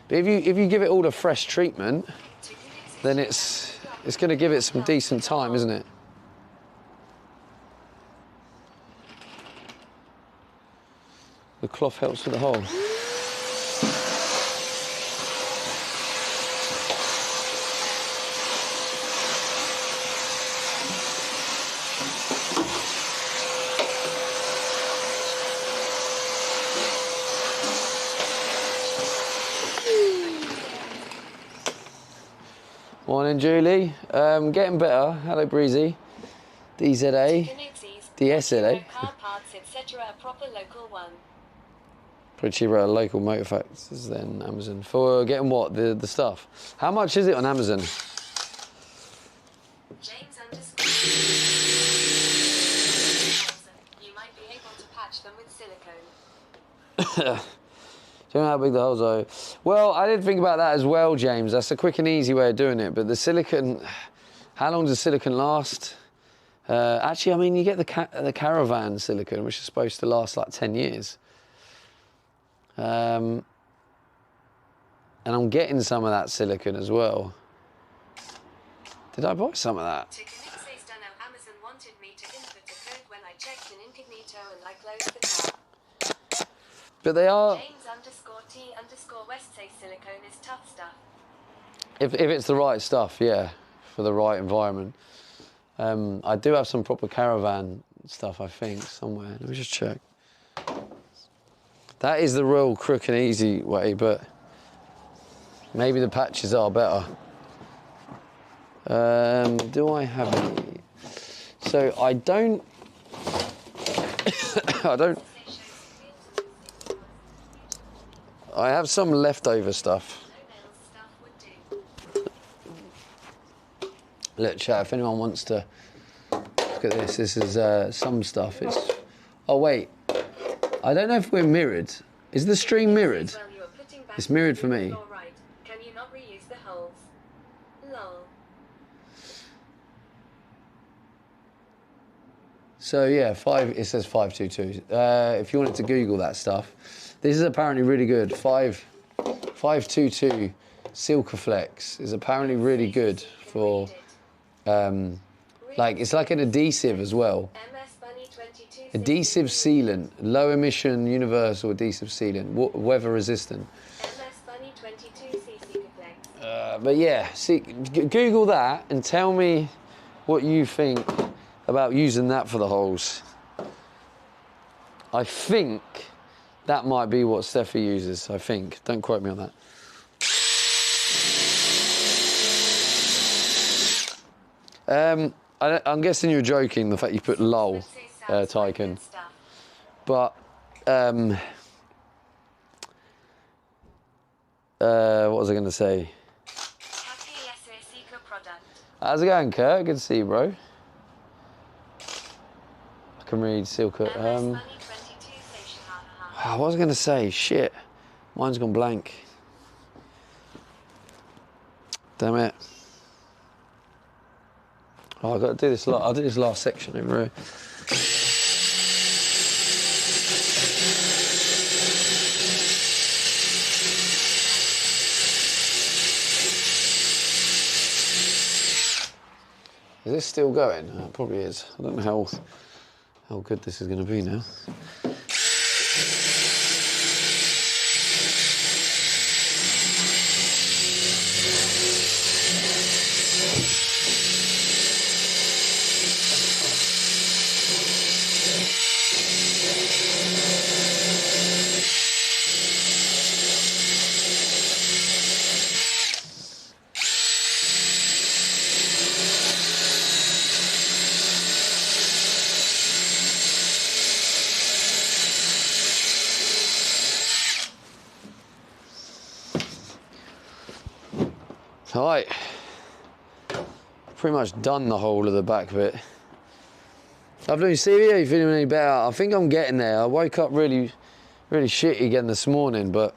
But if you give it all a fresh treatment, then it's going to give it some decent time, isn't it? The cloth helps with the hole. Morning, Julie. Getting better. Hello, Breezy. DZA. DSLA. Car parts, etc. A proper local one. Pretty cheaper at local motor factors than Amazon. For getting what? The stuff. How much is it on Amazon? James _ You might be able to patch them with silicone. Do you know how big the holes are? Well, I did think about that as well, James. That's a quick and easy way of doing it. But the silicone, how long does silicone last? Actually, I mean, you get the Caravan silicone, which is supposed to last like 10 years. And I'm getting some of that silicone as well. Did I buy some of that? Amazon wanted me to input a code when I checked in incognito and I closed the tab. But they are... James _T_West says silicone is tough stuff. If it's the right stuff, yeah, for the right environment. I do have some proper Caravan stuff, I think, somewhere. Let me just check. That is the real quick and easy way, but Maybe the patches are better. Do I have any? So I don't. I don't. I have some leftover stuff. Look, chat, if anyone wants to look at this, this is some stuff. It's. Oh wait, I don't know if we're mirrored. Is the stream mirrored? It's mirrored for me. Can you not reuse the holes? Lol. So yeah, it says 522. If you wanted to Google that stuff, this is apparently really good. 522 Silkaflex is apparently really good for, like, it's like an adhesive as well. Adhesive sealant, low emission universal adhesive sealant, weather resistant. But yeah, see, Google that and tell me what you think about using that for the holes. I think that might be what Steffi uses, I think. Don't quote me on that. I'm guessing you're joking, the fact you put lol, Tycoon. But, what was I going to say? How's it going, Kurt? Good to see you, bro. I can read Silka. What was I going to say? Shit. Mine's gone blank. Damn it. Oh, I've got to do this. I'll do this last section over here. Is this still going? It probably is. I don't know how good this is going to be now. Alright, pretty much done the whole of the back bit. Afternoon, Stevie, are you feeling any better? I think I'm getting there. I woke up really shitty again this morning, but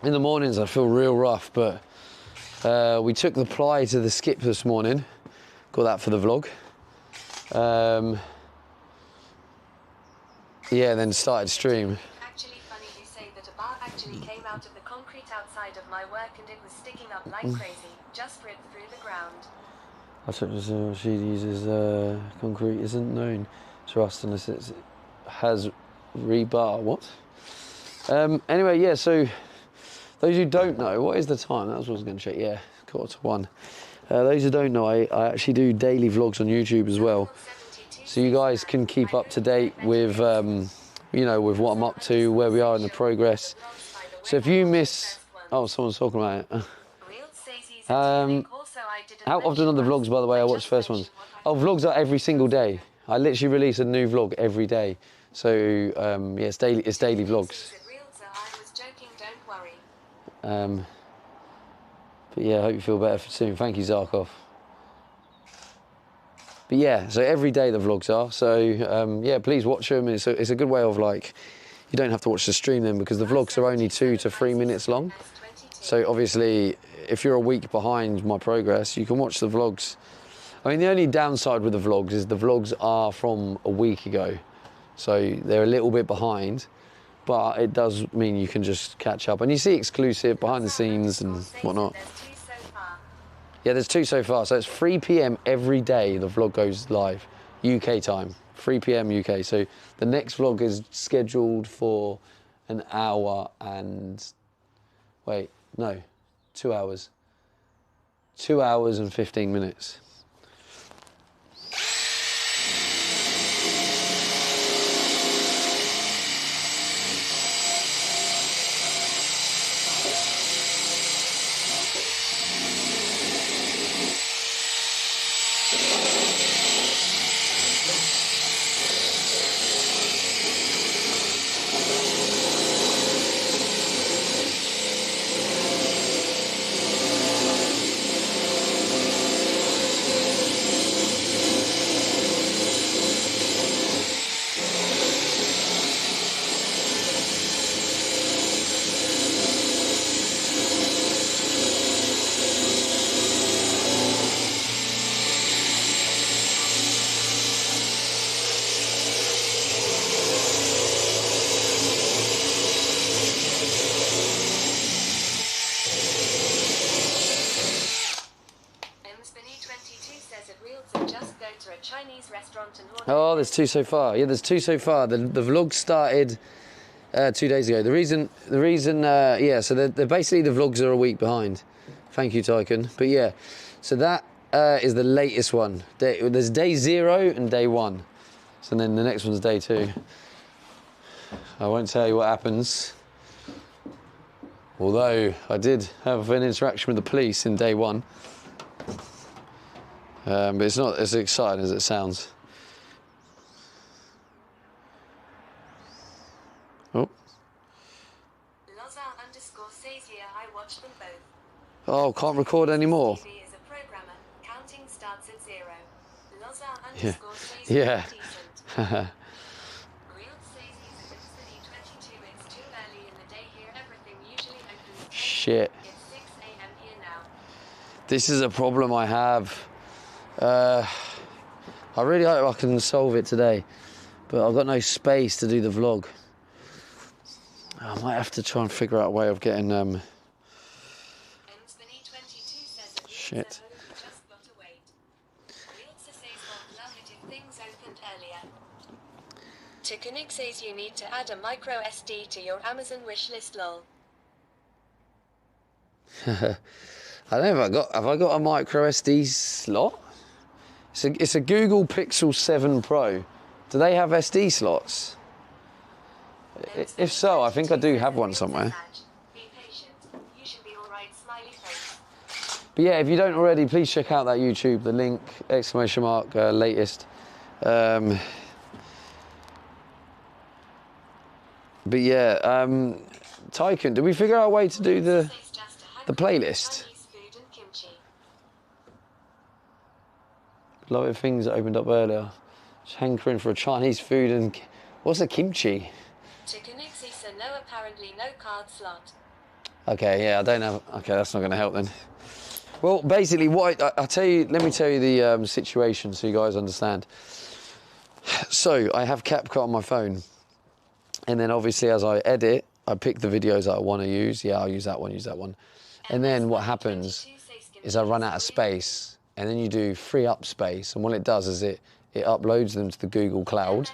in the mornings I feel real rough. But we took the ply to the skip this morning, got that for the vlog. Yeah, then started stream. Actually funny you say that a bar actually came out of the concrete outside of my work and it was sticking up like crazy. Just ripped through the ground. I took this, she uses concrete isn't known to us unless it has rebar. What? Anyway, yeah, so those who don't know, what is the time? That was what I was going to check. Yeah, 1:45. Those who don't know, I actually do daily vlogs on YouTube as well. So you guys can keep up to date with, you know, with what I'm up to, where we are in the progress. So if you miss... Oh, someone's talking about it. How often on the vlogs, by the way, I watch the first ones? Oh, vlogs are every single day. I literally release a new vlog every day. So, yeah, it's daily vlogs. But yeah, I hope you feel better soon. Thank you, Zarkov. But yeah, so every day the vlogs are. So, yeah, please watch them. It's a good way of, like, you don't have to watch the stream then because the vlogs are only 2 to 3 minutes long. So obviously, if you're a week behind my progress, you can watch the vlogs. I mean, the only downside with the vlogs is the vlogs are from a week ago. So they're a little bit behind, but it does mean you can just catch up. And you see exclusive behind the scenes and whatnot. Yeah, there's 2 so far. So it's 3 p.m. every day the vlog goes live, UK time, 3 p.m. UK. So the next vlog is scheduled for an hour and, wait, no, 2 hours. 2 hours and 15 minutes. to a Chinese restaurant and order. Oh, there's 2 so far. Yeah, there's 2 so far. The vlog started 2 days ago. The reason, yeah. So they're basically the vlogs are a week behind. Thank you, Tycoon. But yeah, so that is the latest one. There's day 0 and day 1. So then the next one's day 2. I won't tell you what happens. Although I did have an interaction with the police in day 1. But it's not as exciting as it sounds. Oh. Lazar_ says here I watched them both. Oh, can't record anymore. TV is a programmer. Counting starts at 0. Lazar_ Yeah. says Yeah. decent. Real says he's a City 22. It's too early in the day here. Everything usually opens 10. Shit. It's 6 a.m. here now. This is a problem I have. I really hope I can solve it today, but I've got no space to do the vlog. I might have to try and figure out a way of getting shit. Just got to wait. Realtor says won't love it if things opened earlier. Tikunik says you need to add a micro SD to your Amazon wishlist lol. I don't know have I got a micro SD slot? It's a Google Pixel 7 Pro. Do they have SD slots? If so, I think I do have one somewhere. Be patient. You should be alright, smiley face. But yeah, if you don't already, please check out that YouTube. The link, !, latest. But yeah, Tycoon, did we figure out a way to do the playlist? Chinese food and kimchi. A lot of things that opened up earlier. Just hankering for a Chinese food and... What's a kimchi? Tikunik says no, apparently no card slot. Okay, yeah, I don't know. Okay, that's not going to help then. Well, basically, what I tell you, let me tell you the situation so you guys understand. So, I have CapCut on my phone. And then obviously as I edit, I pick the videos that I want to use. Yeah, I'll use that one. And then what happens is I run out of space. And then you do free up space. And what it does is it uploads them to the Google Cloud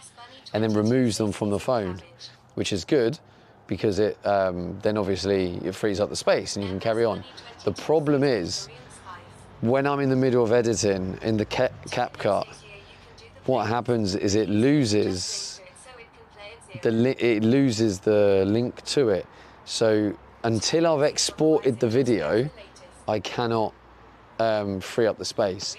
and then removes them from the phone, which is good because it then obviously it frees up the space and you can carry on. The problem is when I'm in the middle of editing in the CapCut, what happens is it loses the link to it. So until I've exported the video, I cannot free up the space.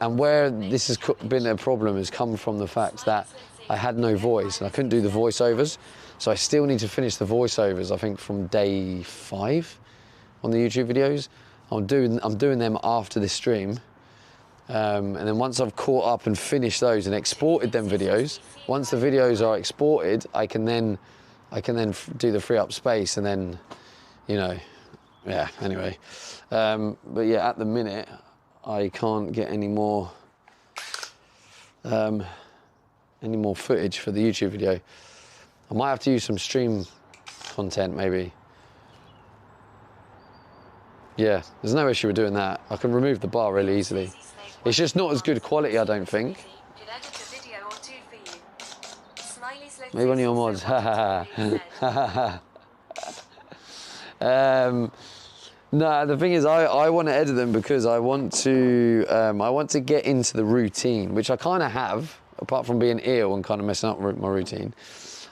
And where this has been a problem has come from the fact that I had no voice and I couldn't do the voiceovers. So I still need to finish the voiceovers, I think, from day 5 on the YouTube videos. I'm doing them after this stream. And then once I've caught up and finished those and exported them videos, once the videos are exported, I can then do the free up space and then, you know, yeah, anyway. But yeah, at the minute, I can't get any more footage for the YouTube video. I might have to use some stream content maybe. Yeah, there's no issue with doing that. I can remove the bar really easily. It's just not as good quality, I don't think. Maybe one of your mods. No, the thing is, I want to edit them because I want to get into the routine, which I kind of have, apart from being ill and kind of messing up my routine.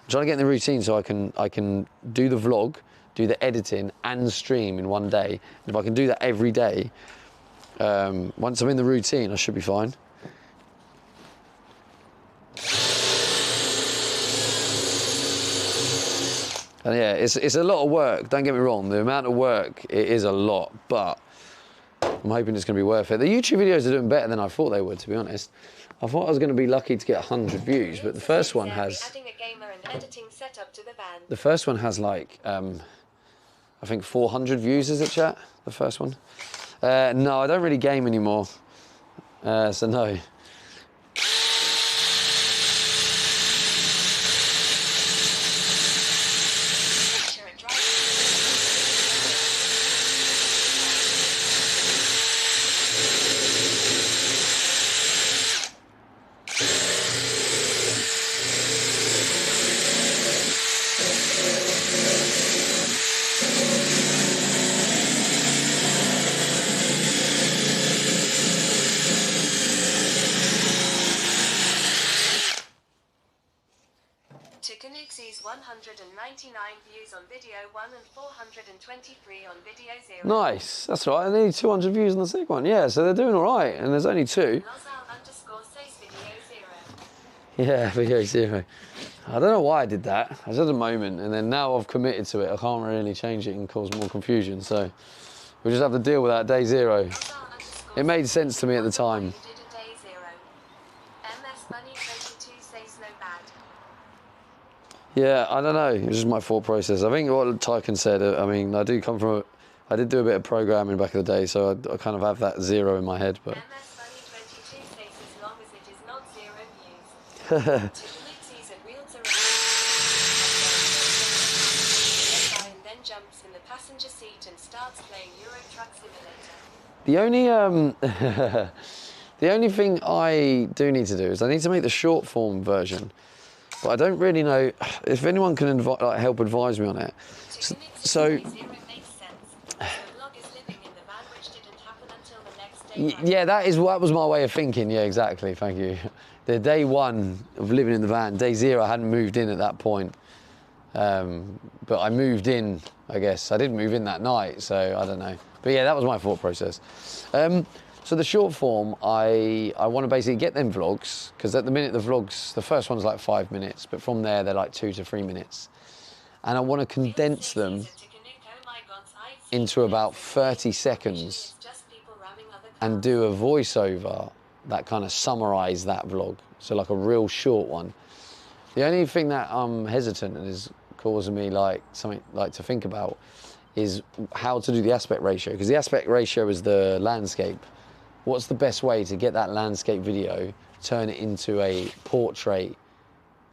I'm trying to get in the routine so I can do the vlog, do the editing, and stream in one day. And if I can do that every day, once I'm in the routine, I should be fine. And yeah, it's a lot of work, don't get me wrong. The amount of work, it is a lot, but I'm hoping it's going to be worth it. The YouTube videos are doing better than I thought they would, to be honest. I thought I was going to be lucky to get 100 views, but the first one has... The first one has like, I think 400 views, is it, chat? The first one? No, I don't really game anymore, so no. 99 views on video 1 and 423 on video 0. Nice, that's right. And nearly 200 views on the second one. Yeah, so they're doing all right. And there's only 2. Lozal _ says video 0. Yeah, video 0. I don't know why I did that. I was at a moment, and then now I've committed to it. I can't really change it and cause more confusion. So we'll just have to deal with that day 0. It made sense to me at the time. You did a day 0. MS Bunny 22 says no bad. Yeah, I don't know. It was just my thought process. I think what Tyken said, I mean, I did do a bit of programming back in the day, so I kind of have that 0 in my head. But MS Bunny 22 says as long as it is not 0 views. Sees a realtor and then jumps in the passenger seat and starts playing Euro Truck Simulator. the only the only thing I do need to do is I need to make the short form version. But I don't really know if anyone can help advise me on it. So yeah, that was my way of thinking. Yeah, exactly. Thank you. The day 1 of living in the van, day 0, I hadn't moved in at that point. But I moved in, I guess. I didn't move in that night, so I don't know. But yeah, that was my thought process. So the short form, I want to basically get them vlogs, because at the minute the vlogs, the first one's like 5 minutes, but from there they're like 2 to 3 minutes. And I want to condense them into about 30 seconds and do a voiceover that kind of summarize that vlog. So like a real short one. The only thing that I'm hesitant and is causing me like something like to think about is how to do the aspect ratio, because the aspect ratio is the landscape. What's the best way to get that landscape video, turn it into a portrait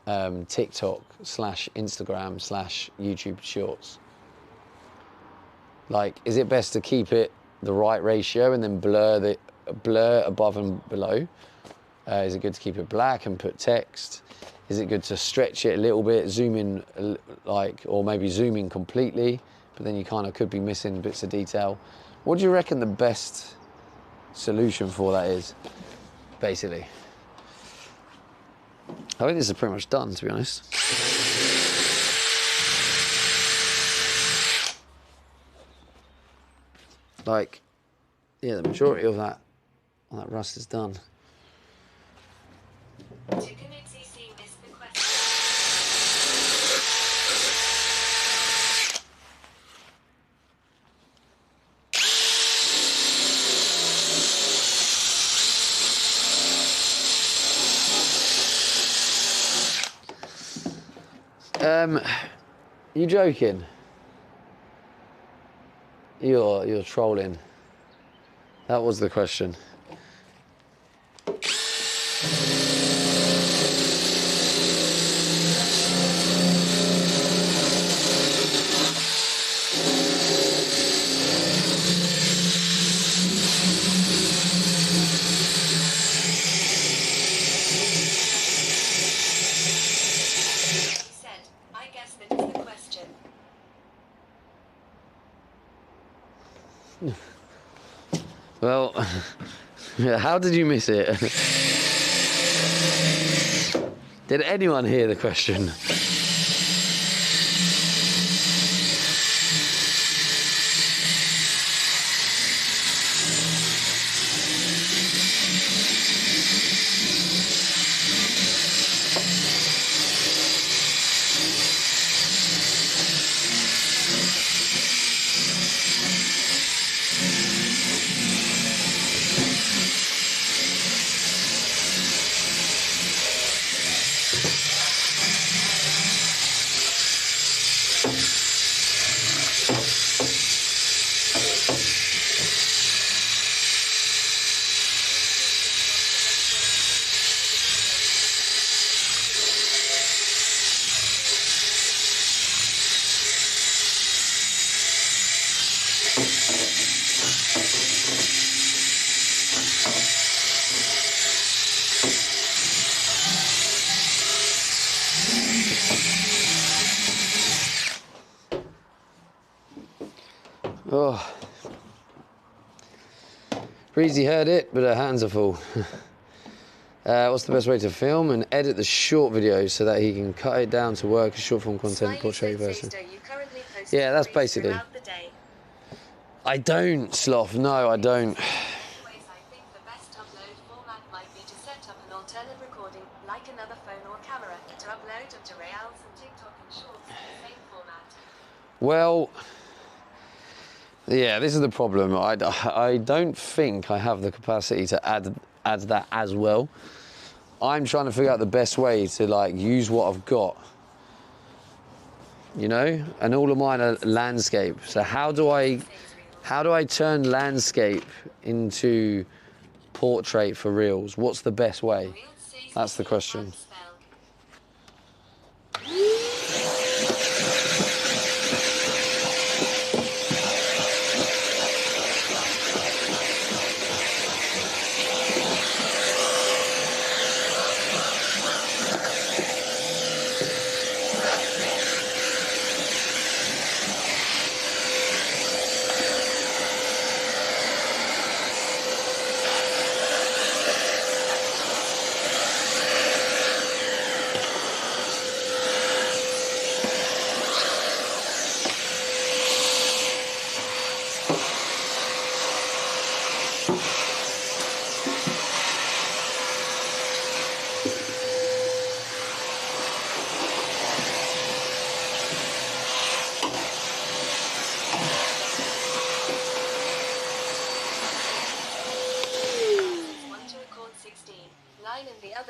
TikTok / Instagram / YouTube shorts? Like, is it best to keep it the right ratio and then blur above and below? Is it good to keep it black and put text? Is it good to stretch it a little bit, zoom in or maybe zoom in completely, but then you kind of could be missing bits of detail? What do you reckon the best solution for that is, basically? I think this is pretty much done, to be honest. Like, yeah, the majority of that rust is done. You joking? You're trolling. That was the question. Well, how did you miss it? Did anyone hear the question? Oh, Breezy heard it, but her hands are full. What's the best way to film and edit the short videos so that he can cut it down to work as short form content, portrait person? Yeah, that's basically. I don't, Sloth. No, I don't. Anyways, I think the best upload format might be to set up an alternate recording, like another phone or camera, to upload onto Reels and TikTok and Shorts in the same format. Well, yeah, this is the problem. I don't think I have the capacity to add that as well. I'm trying to figure out the best way to like use what I've got, you know, and all of mine are landscape. So how do I turn landscape into portrait for Reels? What's the best way? That's the question.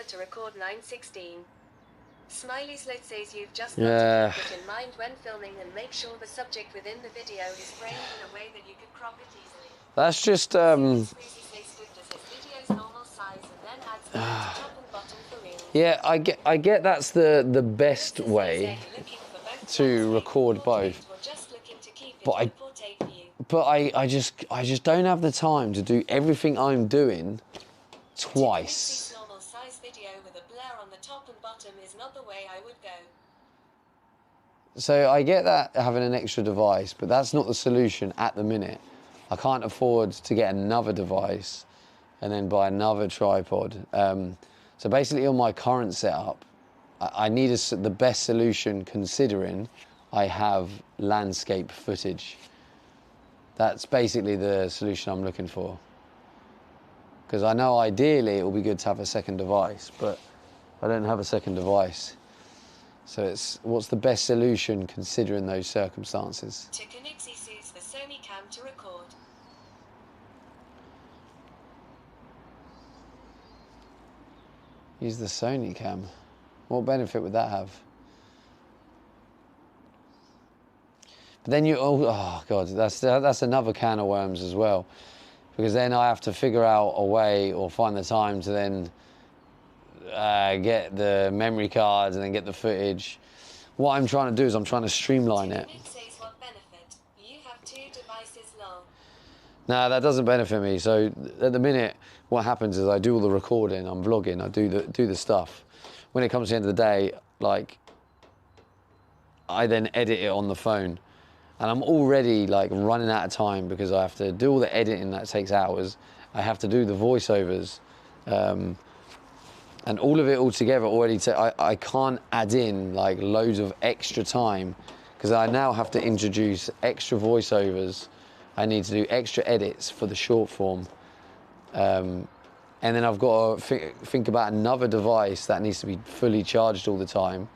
To record 9:16. Smiley Sloth says you've just got to keep it in mind when filming and make sure the subject within the video is framed in a way that you can crop it easily. That's just yeah, I get that's the best way to record both. But I just don't have the time to do everything I'm doing twice. So I get that having an extra device, but that's not the solution at the minute. I can't afford to get another device and then buy another tripod. So basically on my current setup, I need the best solution considering I have landscape footage. That's basically the solution I'm looking for. Because I know ideally it will be good to have a second device, but I don't have a second device. So it's what's the best solution considering those circumstances? Tikanixi sues the Sony Cam to record. Use the Sony Cam. What benefit would that have? But then oh God, that's another can of worms as well. Because then I have to figure out a way or find the time to then get the memory cards and then get the footage. What I'm trying to do is I'm trying to streamline it. No, that doesn't benefit me. So at the minute, what happens is I do all the recording, I'm vlogging, I do the stuff. When it comes to the end of the day, like, I then edit it on the phone. And I'm already like running out of time because I have to do all the editing that takes hours. I have to do the voiceovers. And all of it all together already, I can't add in like loads of extra time because I now have to introduce extra voiceovers. I need to do extra edits for the short form. And then I've got to think about another device that needs to be fully charged all the time.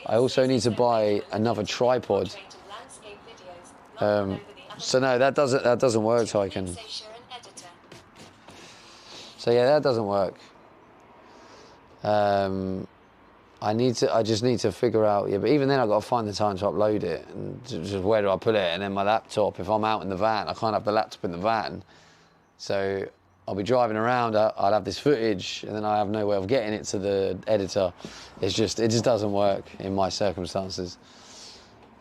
I also need to buy another tripod. So no, that doesn't work, Tyken. So yeah, that doesn't work. I just need to figure out, yeah, but even then I've got to find the time to upload it and just where do I put it? And then my laptop, if I'm out in the van, I can't have the laptop in the van. So I'll be driving around, I'll have this footage and then I have no way of getting it to the editor. It just doesn't work in my circumstances.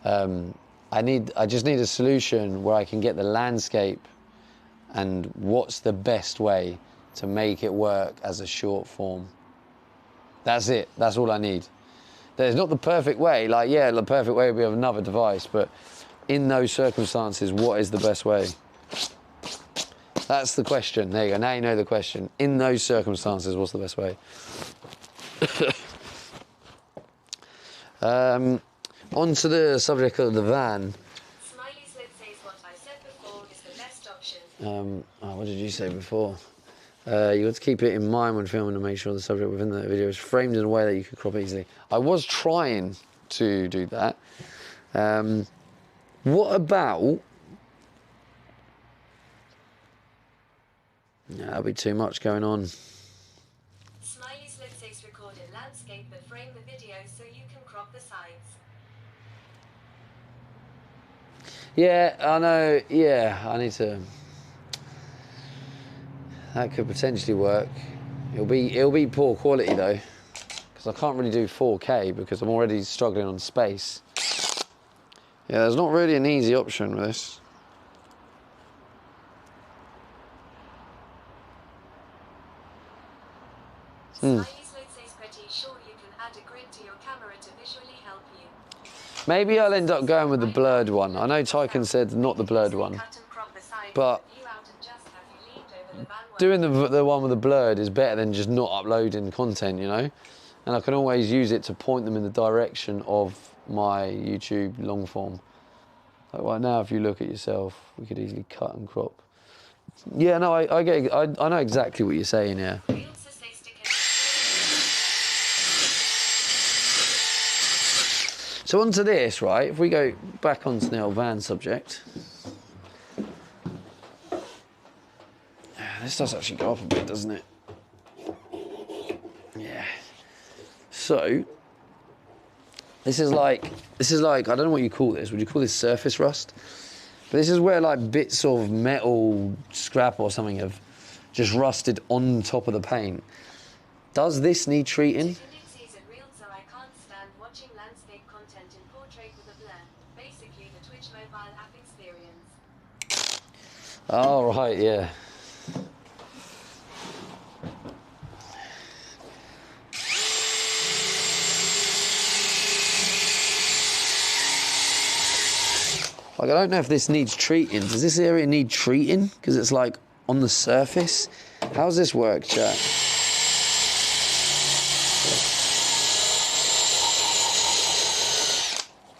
I just need a solution where I can get the landscape and what's the best way to make it work as a short form. That's it. That's all I need. There's not the perfect way. Like, yeah, the perfect way would be with another device, but in those circumstances, what is the best way? That's the question. There you go. Now you know the question. In those circumstances, what's the best way? Onto the subject of the van. Smiley Slit says what I said before is the best option. What did you say before? You got to keep it in mind when filming to make sure the subject within the video is framed in a way that you can crop easily. I was trying to do that. What about... Yeah, that'll be too much going on. Smiley Slit says record in landscape but frame the video so you can crop the sides. Yeah, I know. Yeah, I need to... That could potentially work. It'll be poor quality though, because I can't really do 4K because I'm already struggling on space. Yeah, there's not really an easy option with this. Smiley Slit says pretty sure you can add a grid to your camera to visually help you. Maybe I'll end up going with the blurred one. I know Tyken said not the blurred one, but doing the one with the blurred is better than just not uploading content, you know? And I can always use it to point them in the direction of my YouTube long form. Like right now, if you look at yourself, we could easily cut and crop. Yeah, no, I know exactly what you're saying, yeah. So onto this, right? If we go back onto the old van subject. This does actually go up a bit, doesn't it? Yeah. So, this is like, I don't know what you call this. Would you call this surface rust? But this is where like bits of metal scrap or something have just rusted on top of the paint. Does this need treating? Oh, right, yeah. Like, I don't know if this needs treating. Does this area need treating? Because it's like on the surface. How's this work, chat?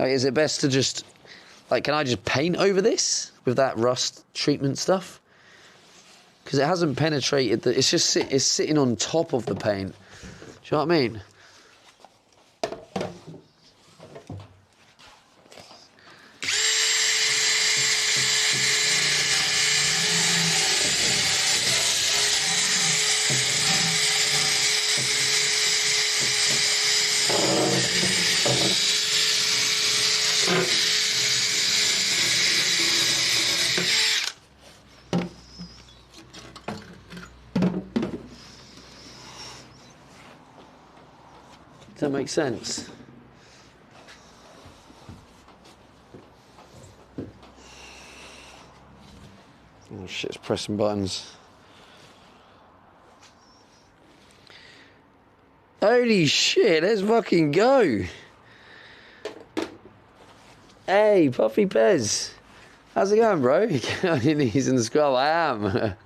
Like, is it best to just, like, can I just paint over this with that rust treatment stuff? Because it hasn't penetrated the, it's just it's sitting on top of the paint. Do you know what I mean? Does that make sense? Oh shit, it's pressing buttons. Holy shit, let's fucking go. Hey, Puffy Pez. How's it going, bro? You get on your knees in the scrub. I am.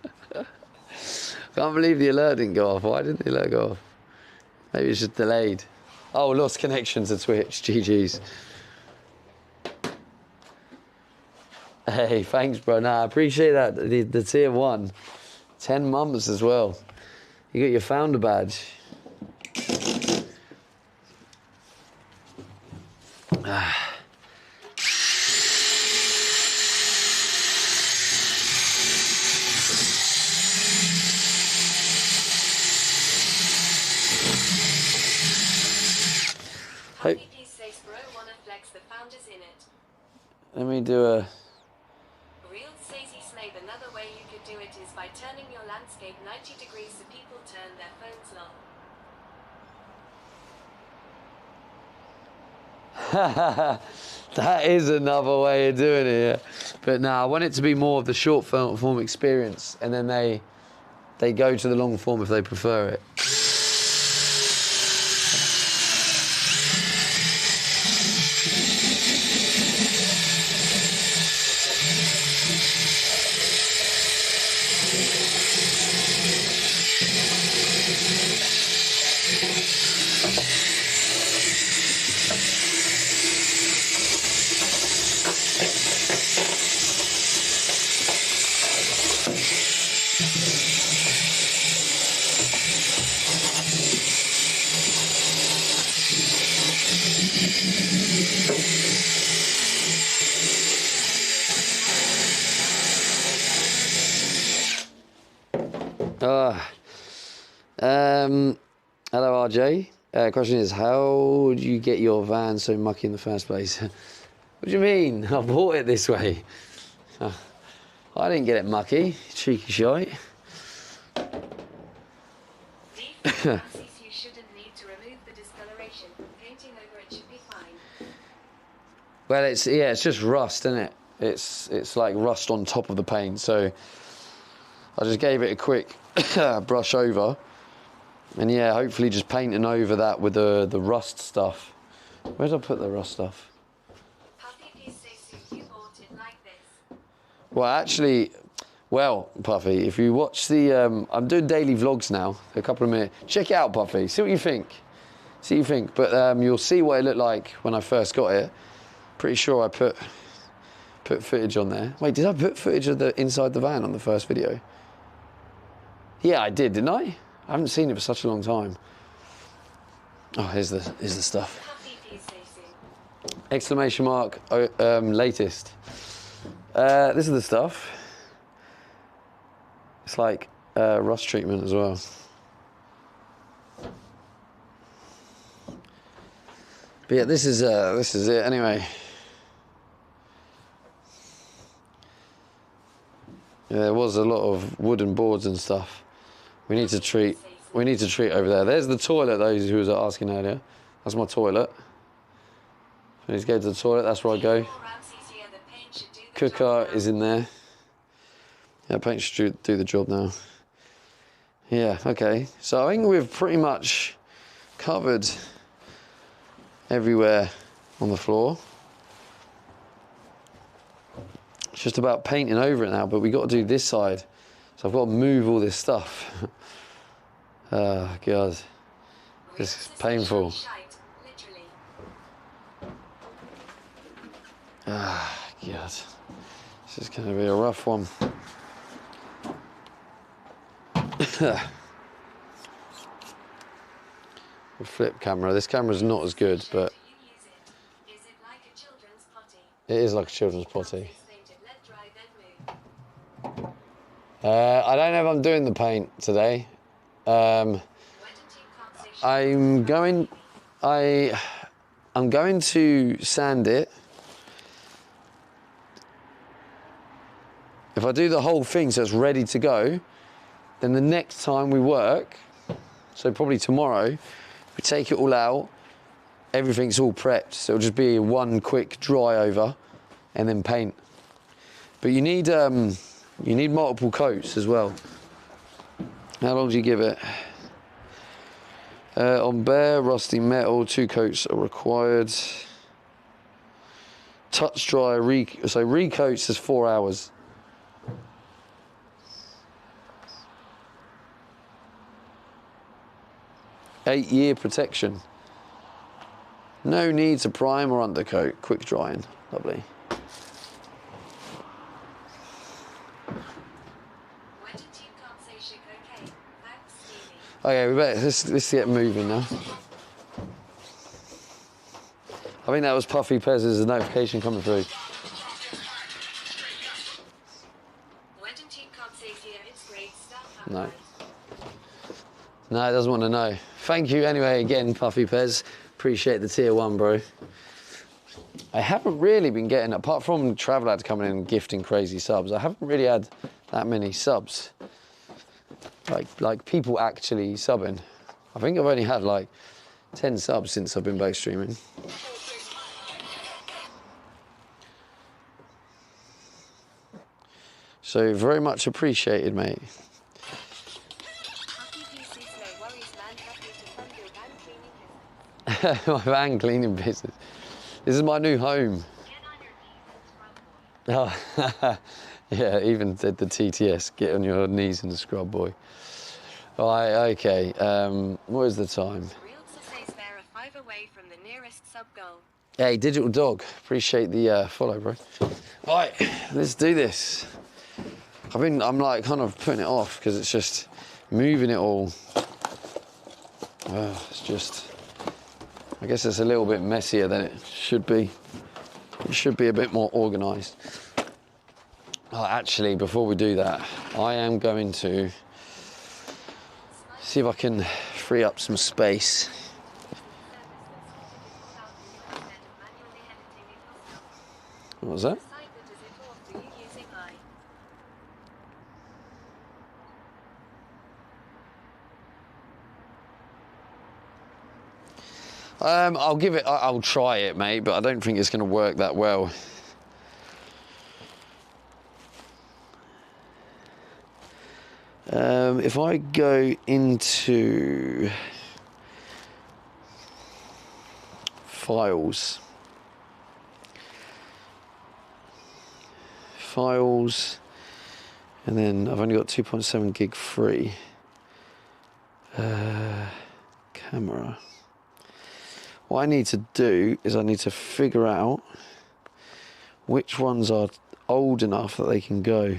Can't believe the alert didn't go off. Why didn't the alert go off? Maybe it's just delayed. Oh, lost connection to Twitch. GG's. Hey, thanks, bro. Nah, I appreciate that. The tier 1. 10 months as well. You got your founder badge. Let me do a... Real says he Snape, another way you could do it is by turning your landscape 90 degrees so people turn their phones long. That is another way of doing it, yeah. But nah, I want it to be more of the short form experience, and then they go to the long form if they prefer it. Hello RJ. Question is, how do you get your van so mucky in the first place? What do you mean? I bought it this way. I didn't get it mucky, cheeky shite. You shouldn't need to remove the discoloration. Painting over it should be fine. Well, it's just rust, isn't it? It's like rust on top of the paint. So I just gave it a quick brush over, and yeah, hopefully just painting over that with the rust stuff. Where did I put the rust stuff? Puffy, please say so you bought it like this. Well, actually, Puffy, if you watch the, I'm doing daily vlogs now, a couple of minutes. Check it out, Puffy. See what you think. See what you think. But you'll see what it looked like when I first got it. Pretty sure I put footage on there. Wait, did I put footage of the inside the van on the first video? Yeah, I did, didn't I? I haven't seen it for such a long time. Oh, here's the stuff. Puffy, please say so. Exclamation mark, latest. This is the stuff. It's like rust treatment as well. But yeah, this is it anyway. Yeah, there was a lot of wooden boards and stuff. We need to treat over there. There's the toilet, those who was asking earlier. That's my toilet. I need to go to the toilet, that's where I go. Cooker is in there. Yeah, paint should do the job now. Yeah, okay. So I think we've pretty much covered everywhere on the floor. It's just about painting over it now, but we got to do this side. So I've got to move all this stuff. Oh, God. This is painful. Ah, God. This is going to be a rough one. The flip camera. This camera's not as good, but it is like a children's potty. I don't know if I'm doing the paint today. I'm going to sand it. If I do the whole thing so it's ready to go, then the next time we work, so probably tomorrow, we take it all out, everything's all prepped, so it'll just be one quick dry over and then paint. But you need multiple coats as well. How long do you give it? On bare, rusty metal, 2 coats are required. Touch dry, so recoats is 4 hours. Eight-year protection. No need to prime or undercoat. Quick drying. Lovely. Okay, we better let's get moving now. I think that was Puffy Pez's notification coming through. No. No, it doesn't want to know. Thank you anyway again, Puffy Pez. Appreciate the tier 1, bro. I haven't really been getting, apart from Travel Lads coming in and gifting crazy subs, I haven't really had that many subs. Like people actually subbing. I think I've only had like 10 subs since I've been back streaming. So very much appreciated, mate. My van cleaning business. This is my new home. Oh, yeah, even did the TTS, get on your knees in the scrub, boy. All right, okay, what is the time? Hey, Digital Dog, appreciate the follow, bro. All right, let's do this. I'm like kind of putting it off because it's just moving it all. It's just, I guess it's a little bit messier than it should be. It should be a bit more organised. Oh, actually, before we do that, I am going to see if I can free up some space. What was that? I'll give it, I'll try it, mate, but I don't think it's going to work that well. If I go into files, and then I've only got 2.7 gig free. Camera. What I need to do is I need to figure out which ones are old enough that they can go.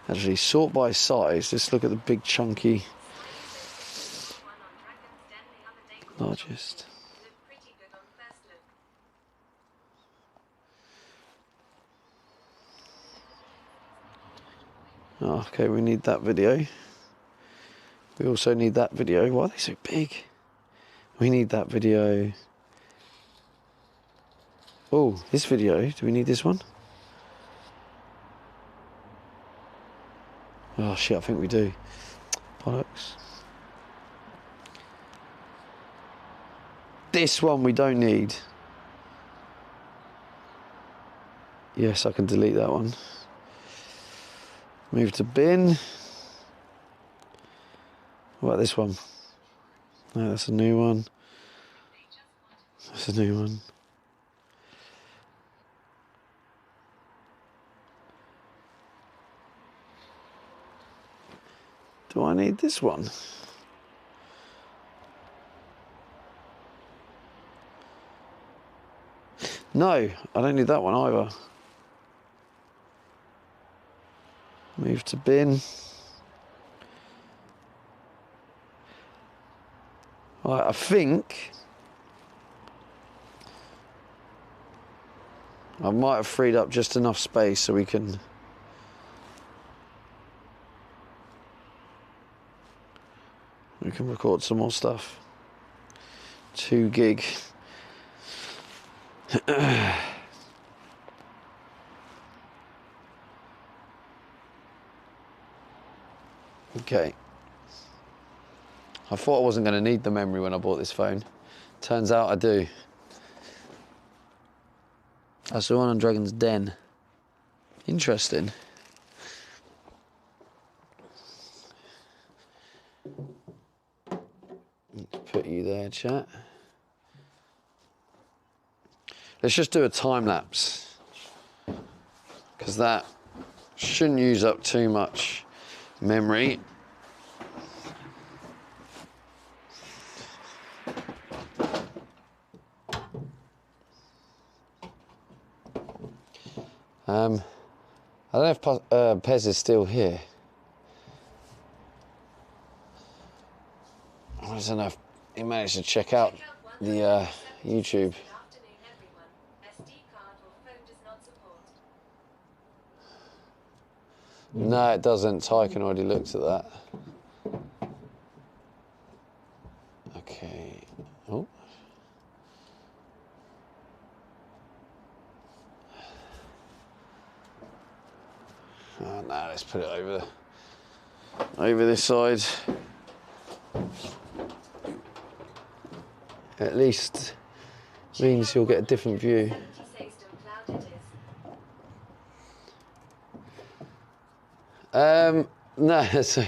Actually, sort by size. Let's look at the big chunky largest. Oh, okay, we need that video. We also need that video. Why are they so big? We need that video. Oh, this video. Do we need this one? Oh shit, I think we do. Bollocks. This one we don't need. Yes, I can delete that one. Move to bin. What about this one? No, that's a new one. That's a new one. Do I need this one? No, I don't need that one either. Move to bin. Right, I think I might have freed up just enough space so we can record some more stuff. 2 gig. Okay. I thought I wasn't going to need the memory when I bought this phone. Turns out I do. That's the one on Dragon's Den. Interesting. Put you there, chat. Let's just do a time lapse, because that shouldn't use up too much memory. I don't know if Pez is still here. I don't know if he managed to check out the YouTube. No, it doesn't. Tyken already looked at that. Okay. Oh. Oh, no, let's put it over this side. At least means you'll get a different view. No, so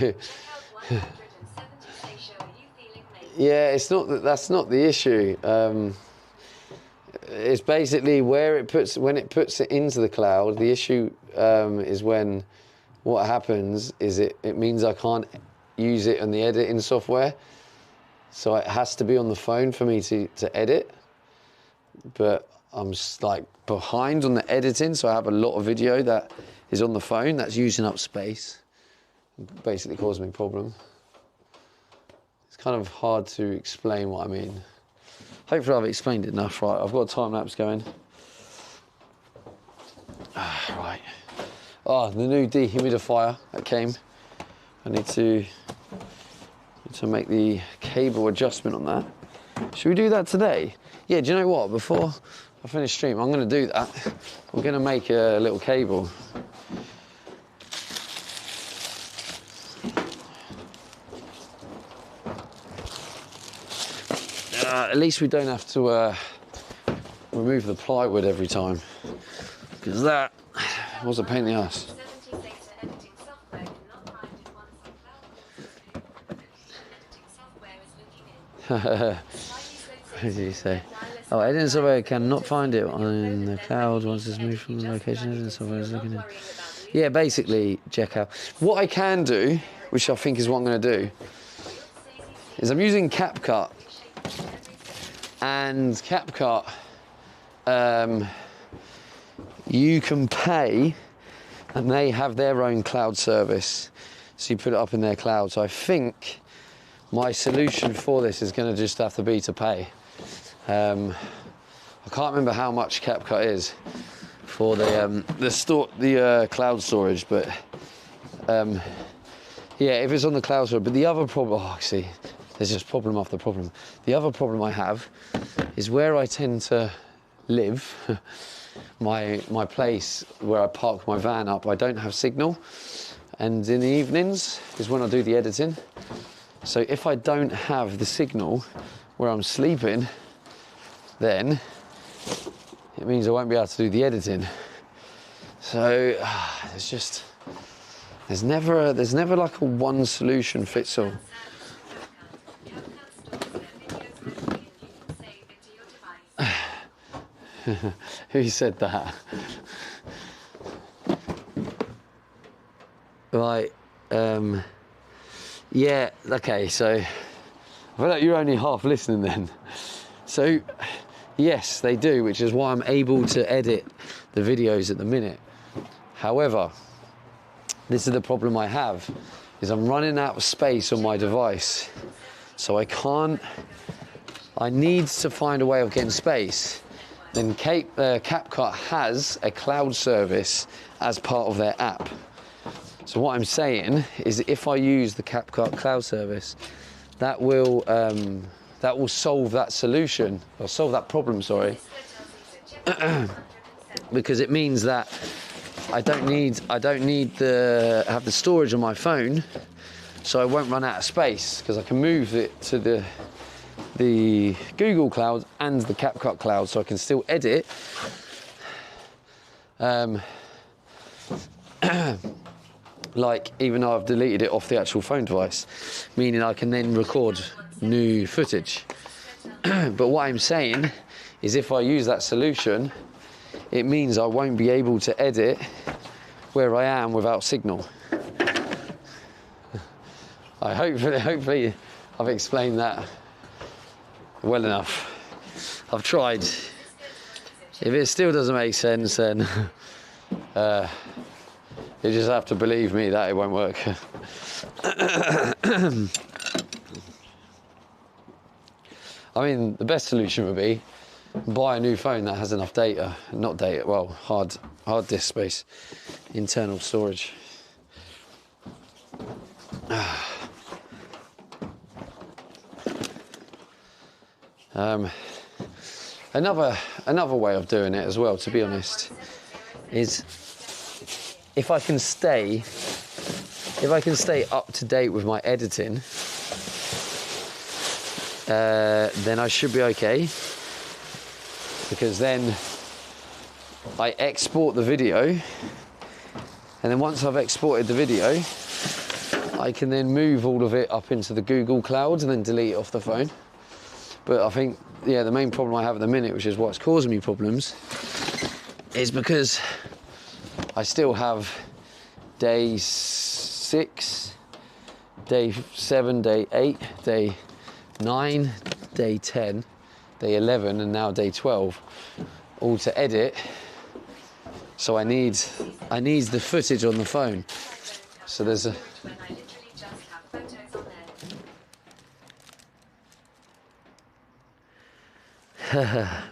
yeah, it's not that. That's not the issue. It's basically when it puts it into the cloud. The issue is when what happens is it means I can't use it on the editing software. So it has to be on the phone for me to edit. But I'm like behind on the editing, so I have a lot of video that is on the phone that's using up space. Basically causing me a problem. It's kind of hard to explain what I mean. Hopefully I've explained it enough. Right, I've got a time lapse going. Right. Oh, the new dehumidifier that came. I need to make the cable adjustment on that. Should we do that today? Yeah, do you know what? Before I finish stream, I'm going to do that. I'm going to make a little cable. At least we don't have to remove the plywood every time, because that was a pain in the ass. What did you say? Oh, editing software cannot find it on the cloud once it's moved from the location. Editing software is looking in. Yeah, basically, check out. What I can do, which I think is what I'm going to do, is I'm using CapCut. And CapCut, you can pay, and they have their own cloud service. So you put it up in their cloud. So I think my solution for this is going to just have to be to pay. I can't remember how much CapCut is for the cloud storage, but yeah, if it's on the cloud storage. But the other problem, actually, there's just problem after problem. The other problem I have is where I tend to live, my place where I park my van up, I don't have signal. And in the evenings is when I do the editing. So if I don't have the signal where I'm sleeping, then it means I won't be able to do the editing. So there's never like a one solution fits all. Who said that? Right, yeah, okay, so I feel like you're only half listening then. So, yes, they do, which is why I'm able to edit the videos at the minute. However, this is the problem I have, is I'm running out of space on my device. So I need to find a way of getting space. Then CapCut has a cloud service as part of their app. So what I'm saying is that if I use the CapCut cloud service, that will solve that solution, or solve that problem, sorry. Because it means that I don't need have the storage on my phone, so I won't run out of space, because I can move it to the Google Cloud and the CapCut Cloud, so I can still edit. Like, even though I've deleted it off the actual phone device, meaning I can then record new footage. But what I'm saying is, if I use that solution, it means I won't be able to edit where I am without signal. Hopefully I've explained that well enough. I've tried. If it still doesn't make sense, then you just have to believe me that it won't work. I mean, the best solution would be buy a new phone that has enough data, not data, well, hard disk space, internal storage. Another way of doing it as well, to be honest, is if I can stay up to date with my editing, then I should be okay, because then I export the video, and then once I've exported the video, I can then move all of it up into the Google Cloud and then delete it off the phone. But I think, yeah, the main problem I have at the minute, which is what's causing me problems, is because I still have day 6 day 7, day 8, day 9, day 10, day 11, and now day 12, all to edit. So I need the footage on the phone. So there's a... When I literally just have photos on there.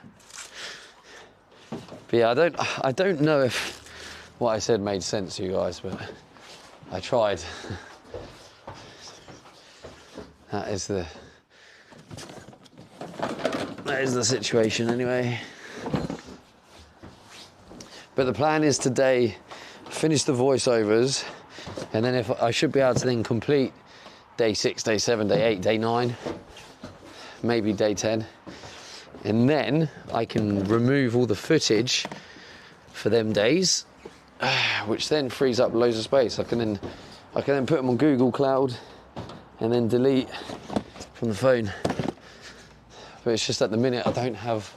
But yeah, I don't know if what I said made sense to you guys, but I tried. That is the situation anyway. But the plan is today, finish the voiceovers, and then if I should be able to then complete day 6, day 7, day 8, day 9, maybe day 10. And then I can remove all the footage for them days, which then frees up loads of space. I can then put them on Google Cloud and then delete from the phone. But it's just at the minute I don't have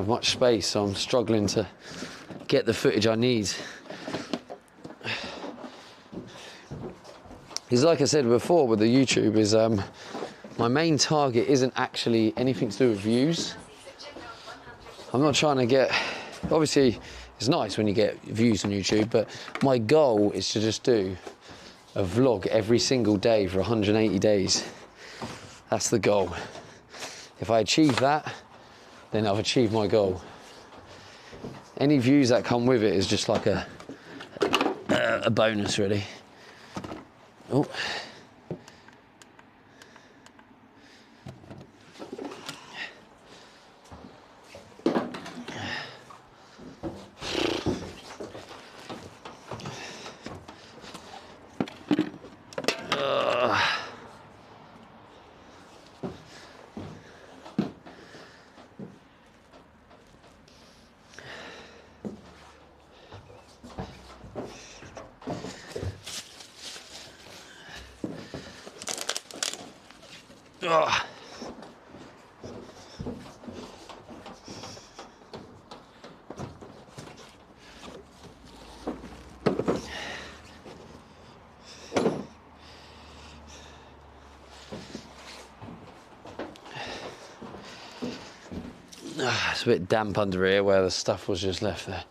much space, so I'm struggling to get the footage I need. Because like I said before with the YouTube is my main target isn't actually anything to do with views. I'm not trying to get... Obviously, it's nice when you get views on YouTube, but my goal is to just do a vlog every single day for 180 days. That's the goal. If I achieve that, then I've achieved my goal. Any views that come with it is just like a bonus, really. Oh. Oh. It's a bit damp under here where the stuff was just left there.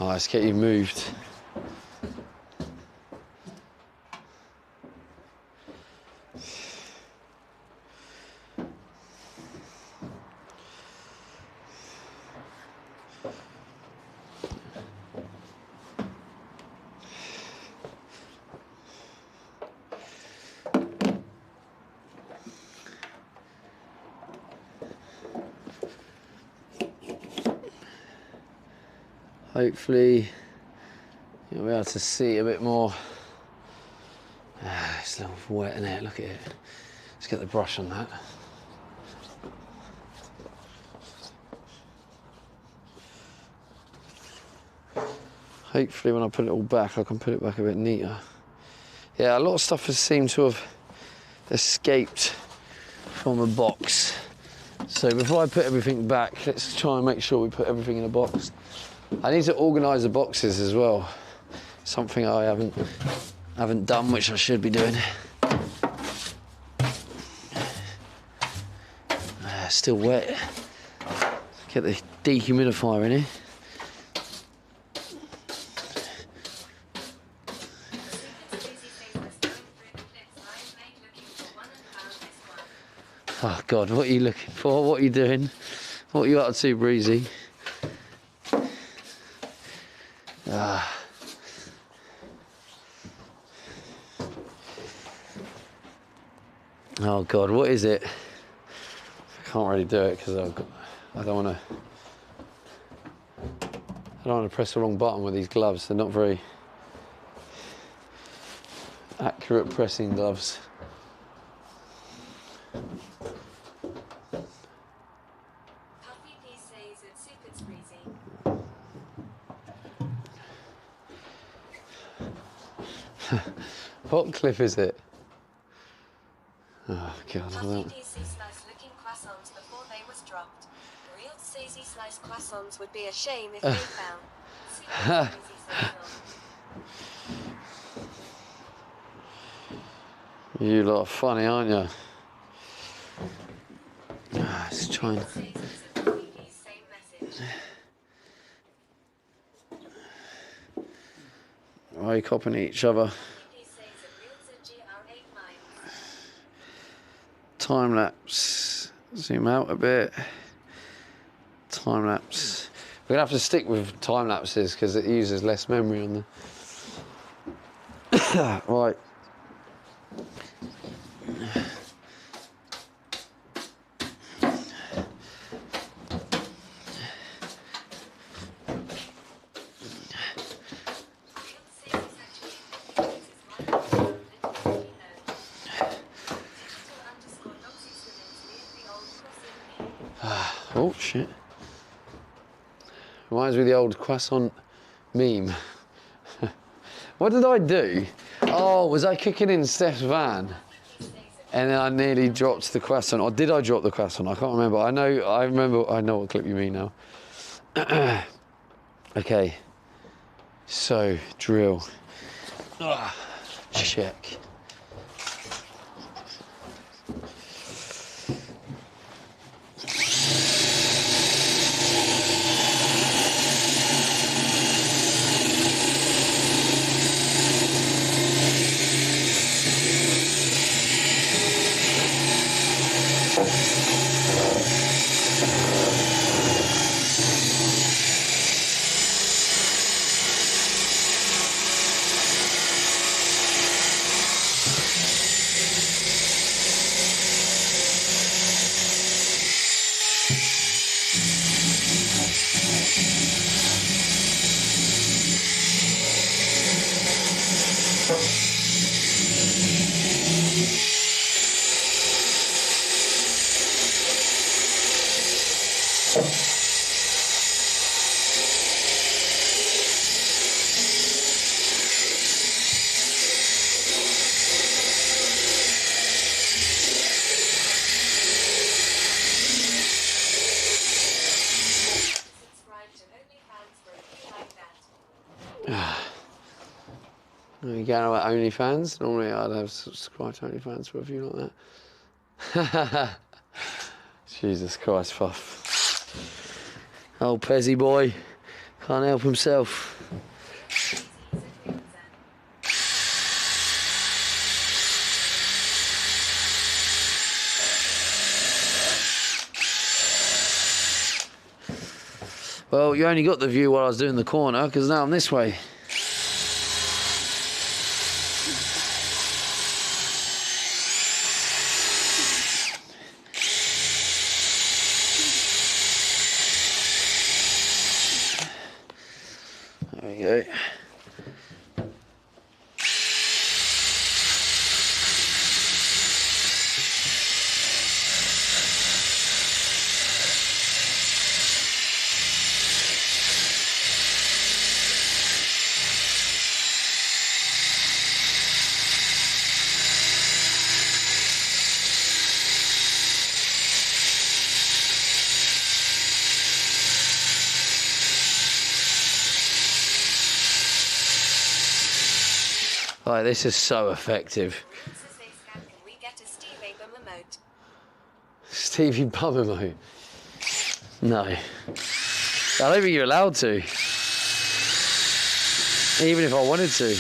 Oh, let's get you moved. Hopefully you'll be able to see a bit more. It's a little wet in it, look at it. Let's get the brush on that. Hopefully when I put it all back, I can put it back a bit neater. Yeah, a lot of stuff has seemed to have escaped from the box. So before I put everything back, let's try and make sure we put everything in a box. I need to organise the boxes as well. Something I haven't done, which I should be doing. Still wet. Get the dehumidifier in here. Oh God, what are you looking for? What are you doing? What are you up to, Breezy? Oh God, what is it? I can't really do it because I don't want to press the wrong button with these gloves. They're not very accurate pressing gloves. Coffee pieces at Super Breezy. What clip is it? Oh God, I Coffee don't... pieces nice looking croissants before they was dropped. Real says he sliced croissants would be a shame if they fell. See what Susie says on. You lot are funny, aren't you? Let's try and... Says it's a completely same message. Why are you copying each other? He says it reels a GR8 miles. Time lapse. Zoom out a bit. Time lapse. We're gonna have to stick with time lapses because it uses less memory on the. Right. Oh shit. Reminds me of the old croissant meme. What did I do? Oh, was I kicking in Steph's van? And then I nearly dropped the croissant. Or did I drop the croissant? I can't remember. I know what clip you mean now. Okay. So, drill. Check. You going about OnlyFans? Normally I'd have subscribed to OnlyFans for a view like that. Jesus Christ, Puff. Old Pezzy boy. Can't help himself. Well, you only got the view while I was doing the corner, because now I'm this way. There we go. Right, this is so effective. Can we get a Stevie Bum emote? Stevie Bum emote? No. I don't think you're allowed to. Even if I wanted to.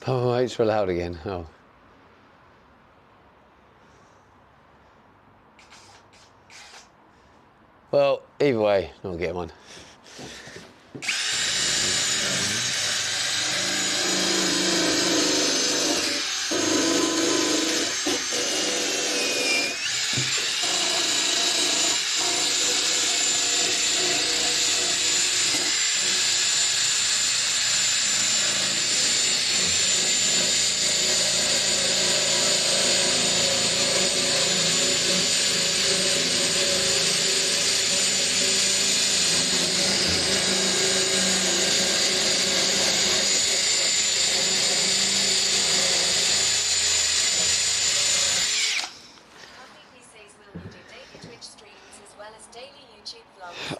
My mates were loud again. Oh. Well, either way, I'll get one.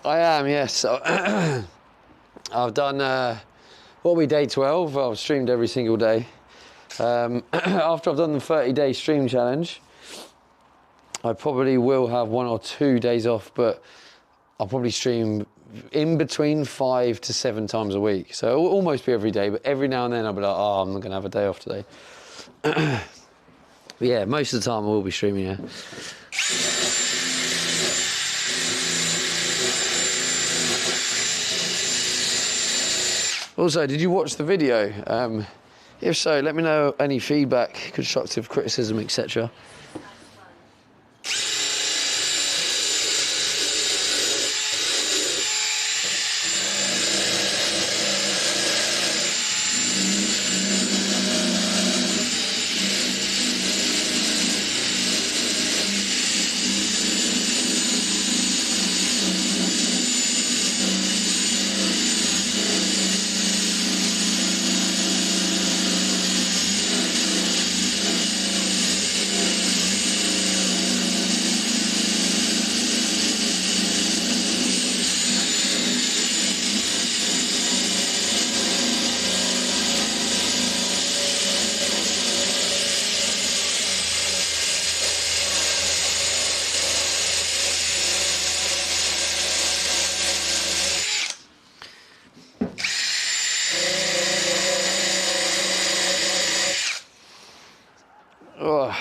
I am, yes. I've done, what are we, day 12? I've streamed every single day. After I've done the 30-day stream challenge, I probably will have 1 or 2 days off, but I'll probably stream in between 5 to 7 times a week. So it'll almost be every day, but every now and then I'll be like, oh, I'm not going to have a day off today. But yeah, most of the time I will be streaming, yeah. Also, did you watch the video? If so, let me know any feedback, constructive criticism, etc. Oh,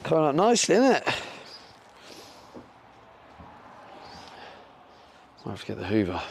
coming up nicely, isn't it? Might have to get the Hoover.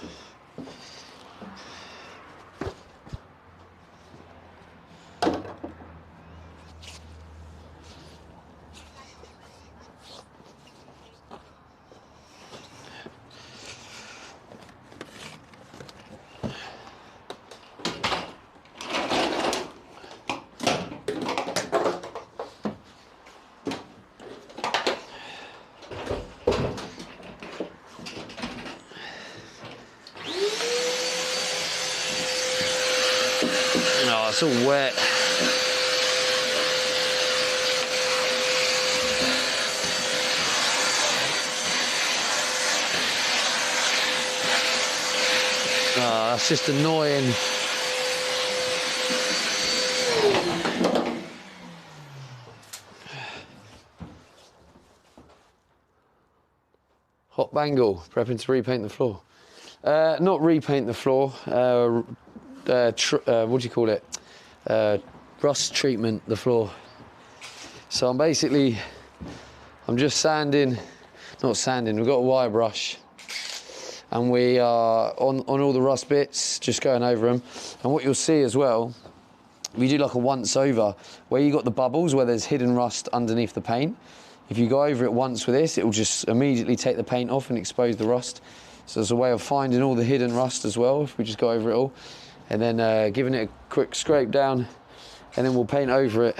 Oh, it's all wet. Oh, that's just annoying. Hot Bangle, prepping to repaint the floor. Not repaint the floor, what do you call it? Rust treatment the floor. So I'm just sanding, not sanding, we've got a wire brush and we are on all the rust bits, just going over them. And what you'll see as well, we do like a once over, where you got the bubbles where there's hidden rust underneath the paint. If you go over it once with this, it will just immediately take the paint off and expose the rust. So there's a way of finding all the hidden rust as well, if we just go over it all. And then giving it a quick scrape down, and then we'll paint over it.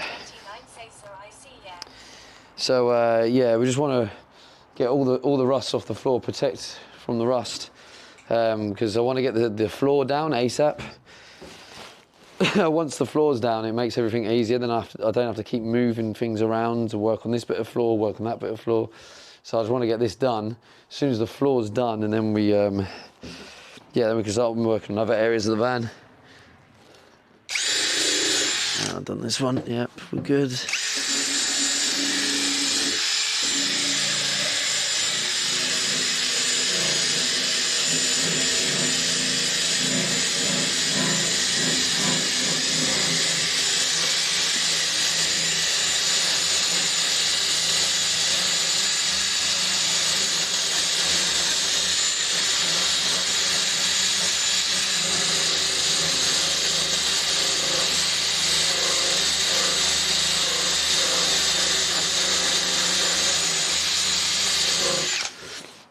So yeah, we just want to get all the rust off the floor, protect from the rust, because I want to get the floor down ASAP. Once the floor's down, it makes everything easier. Then I don't have to keep moving things around to work on this bit of floor, work on that bit of floor. So I just want to get this done as soon as the floor's done, and then we then we can start working on other areas of the van. I've done this one. Yep, we're good.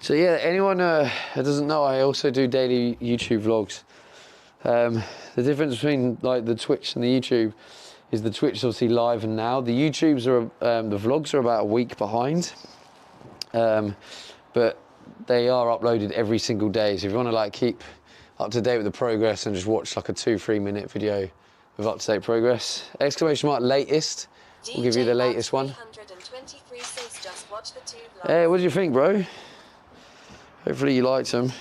So yeah, anyone that doesn't know, I also do daily YouTube vlogs. The difference between like the Twitch and the YouTube is the Twitch is obviously live and now. The YouTubes are, the vlogs are about a week behind. But they are uploaded every single day. So if you want to like keep up to date with the progress and just watch like a 2-3 minute video with up to date progress, exclamation mark latest, we'll give you the latest one. 323 says just watch the 2 vlogs. Hey, what do you think, bro? Hopefully you liked them.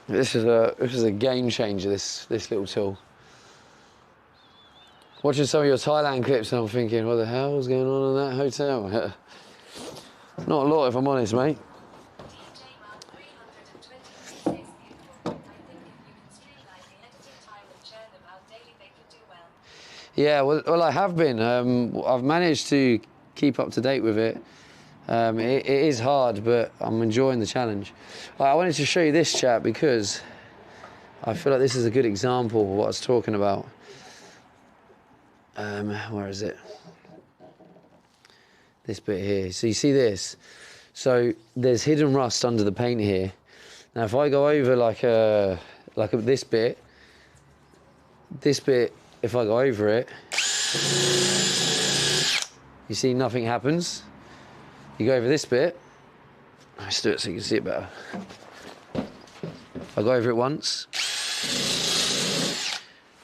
This is a game changer, this little tool. Watching some of your Thailand clips and I'm thinking, what the hell is going on in that hotel? Not a lot, if I'm honest, mate. DJ Mark 323 says beautiful. I think if you can streamline the editing time and churn them out daily, they could do well. Yeah, well I have been. I've managed to keep up to date with it. It is hard, but I'm enjoying the challenge. I wanted to show you this chat because I feel like this is a good example of what I was talking about. Where is it? This bit here. So you see this? So there's hidden rust under the paint here. Now if I go over this bit, if I go over it, you see nothing happens. You go over this bit, let's do it so you can see it better. I go over it once,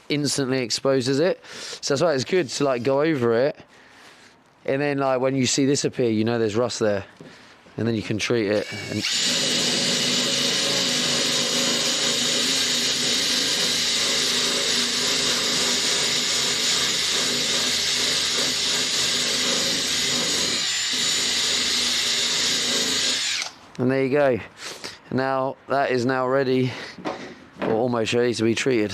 instantly exposes it. So that's why it's good to like go over it, and then like when you see this appear, you know there's rust there, and then you can treat it. And there you go. Now that is now ready, or almost ready to be treated.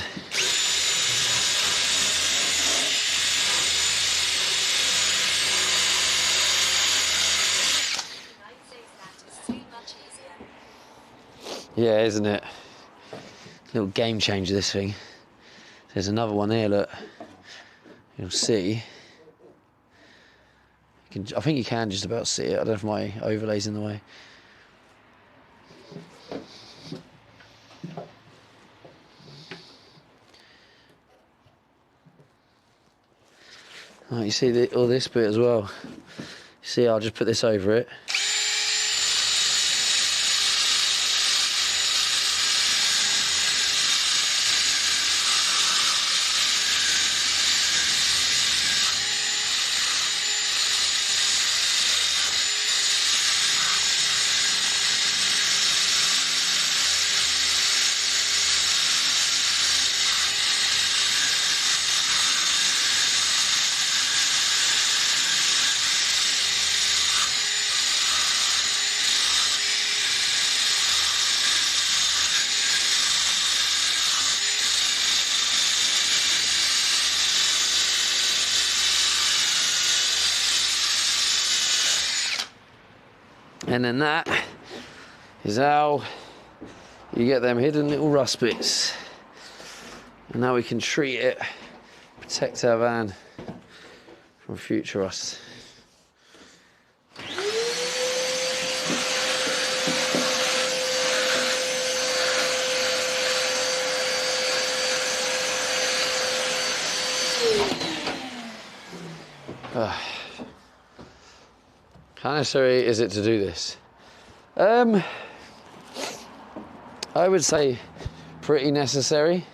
Yeah, isn't it? Little game changer, this thing. There's another one here, look. You'll see. I think you can just about see it. I don't know if my overlay's in the way. Oh, you see all this bit as well. You see, I'll just put this over it. And then that is how you get them hidden little rust bits. And now we can treat it, protect our van from future rust. How necessary is it to do this? I would say pretty necessary.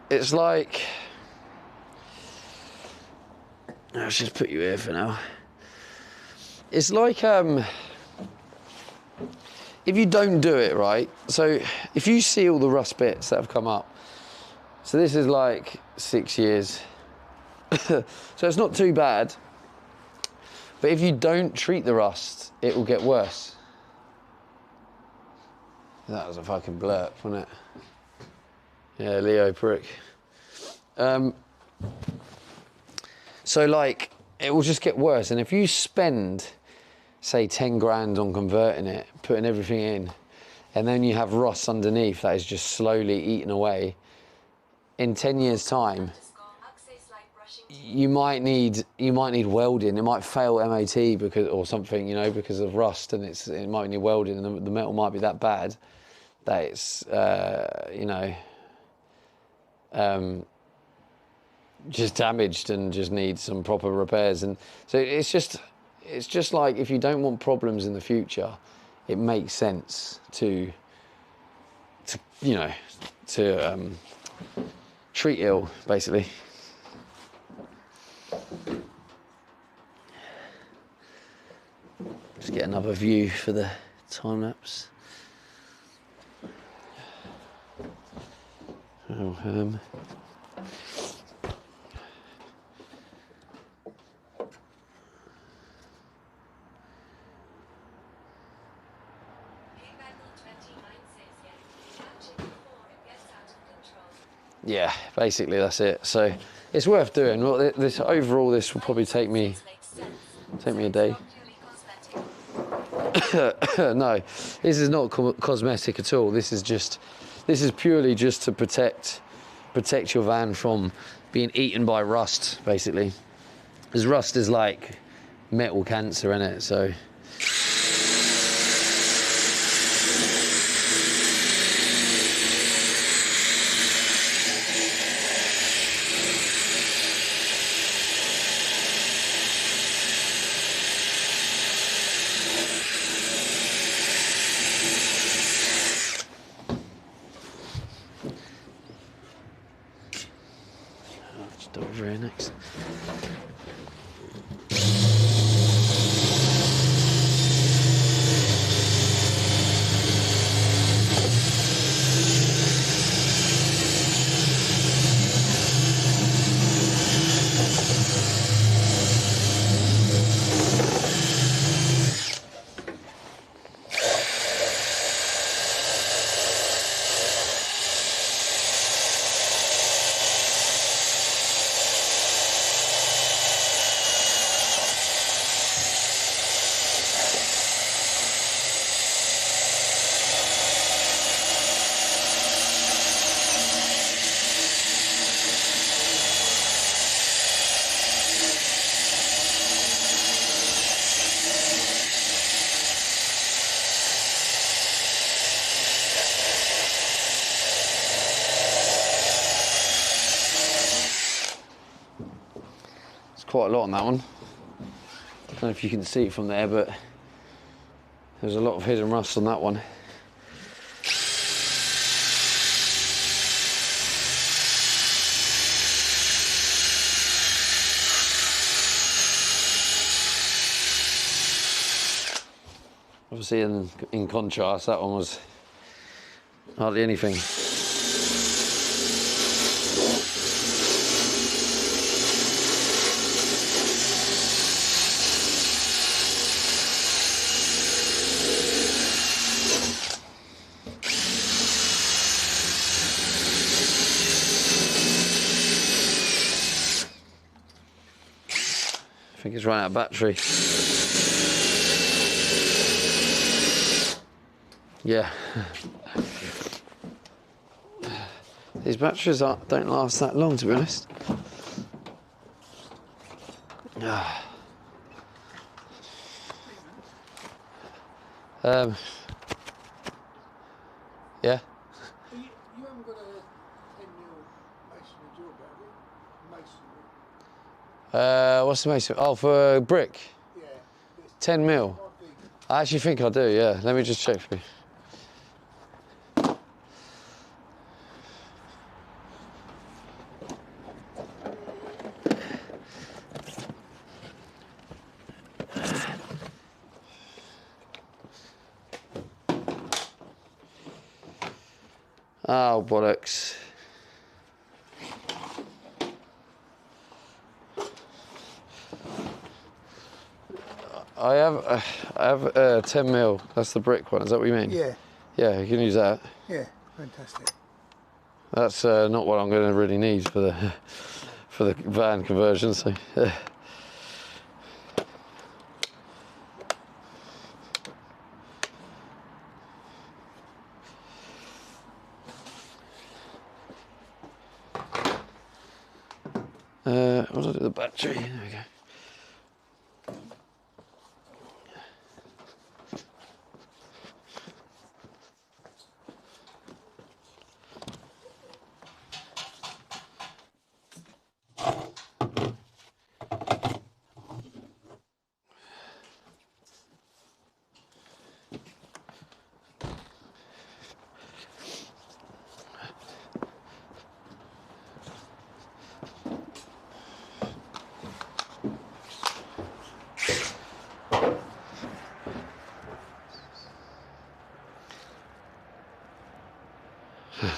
It's like, let's just put you here for now. It's like if you don't do it right, so if you see all the rust bits that have come up, so this is like 6 years. So it's not too bad. But if you don't treat the rust, it will get worse. That was a fucking blurb, wasn't it? Yeah, Leo prick. So like, it will just get worse. And if you spend, say 10 grand on converting it, putting everything in, and then you have rust underneath that is just slowly eaten away, in 10 years time, you might need welding. It might fail MOT because, or something, you know, because of rust, and it might need welding, and the metal might be that bad that it's, you know, just damaged and just needs some proper repairs. And so it's just like, if you don't want problems in the future, it makes sense to you know, to treat ill, basically. Just get another view for the time lapse. Oh, yeah, basically that's it. So it's worth doing. Well, this overall, this will probably take me a day. No, this is not cosmetic at all. This is purely just to protect your van from being eaten by rust, basically. Because rust is like metal cancer, in it. So. Over here next. Quite a lot on that one. I don't know if you can see it from there, but there's a lot of hidden rust on that one. Obviously, in contrast, that one was hardly anything. I think it's run out of battery. Yeah. These batteries don't last that long, to be honest. Yeah. You haven't got a 10mm masonry job, have you? Masonry. What's the mason? Oh, for brick? Yeah. 10 mil. Quite big. I actually think I do, yeah. Let me just check for you. Oh, bollocks. I have 10 mil. That's the brick one. Is that what you mean? Yeah, Yeah, you can use that. yeah, fantastic. That's not what I'm going to really need for the van conversion. So. What did I do with the battery? There we go.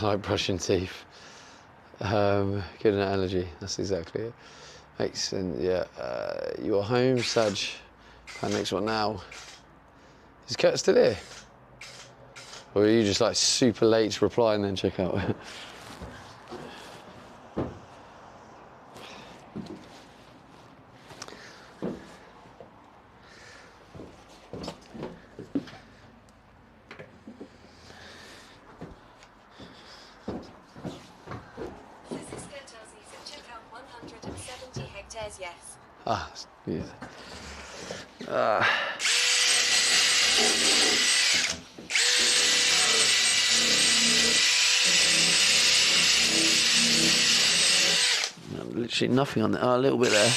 Like brushing teeth. Good analogy. That's exactly it. Makes sense. Yeah. You are home, Saj. Our next one now. Is Kurt still here? Or are you just like super late to reply and then check out? Francisco tells you to check out 170 hectares, yes. Ah, yeah. Literally nothing on there. Oh, a little bit there.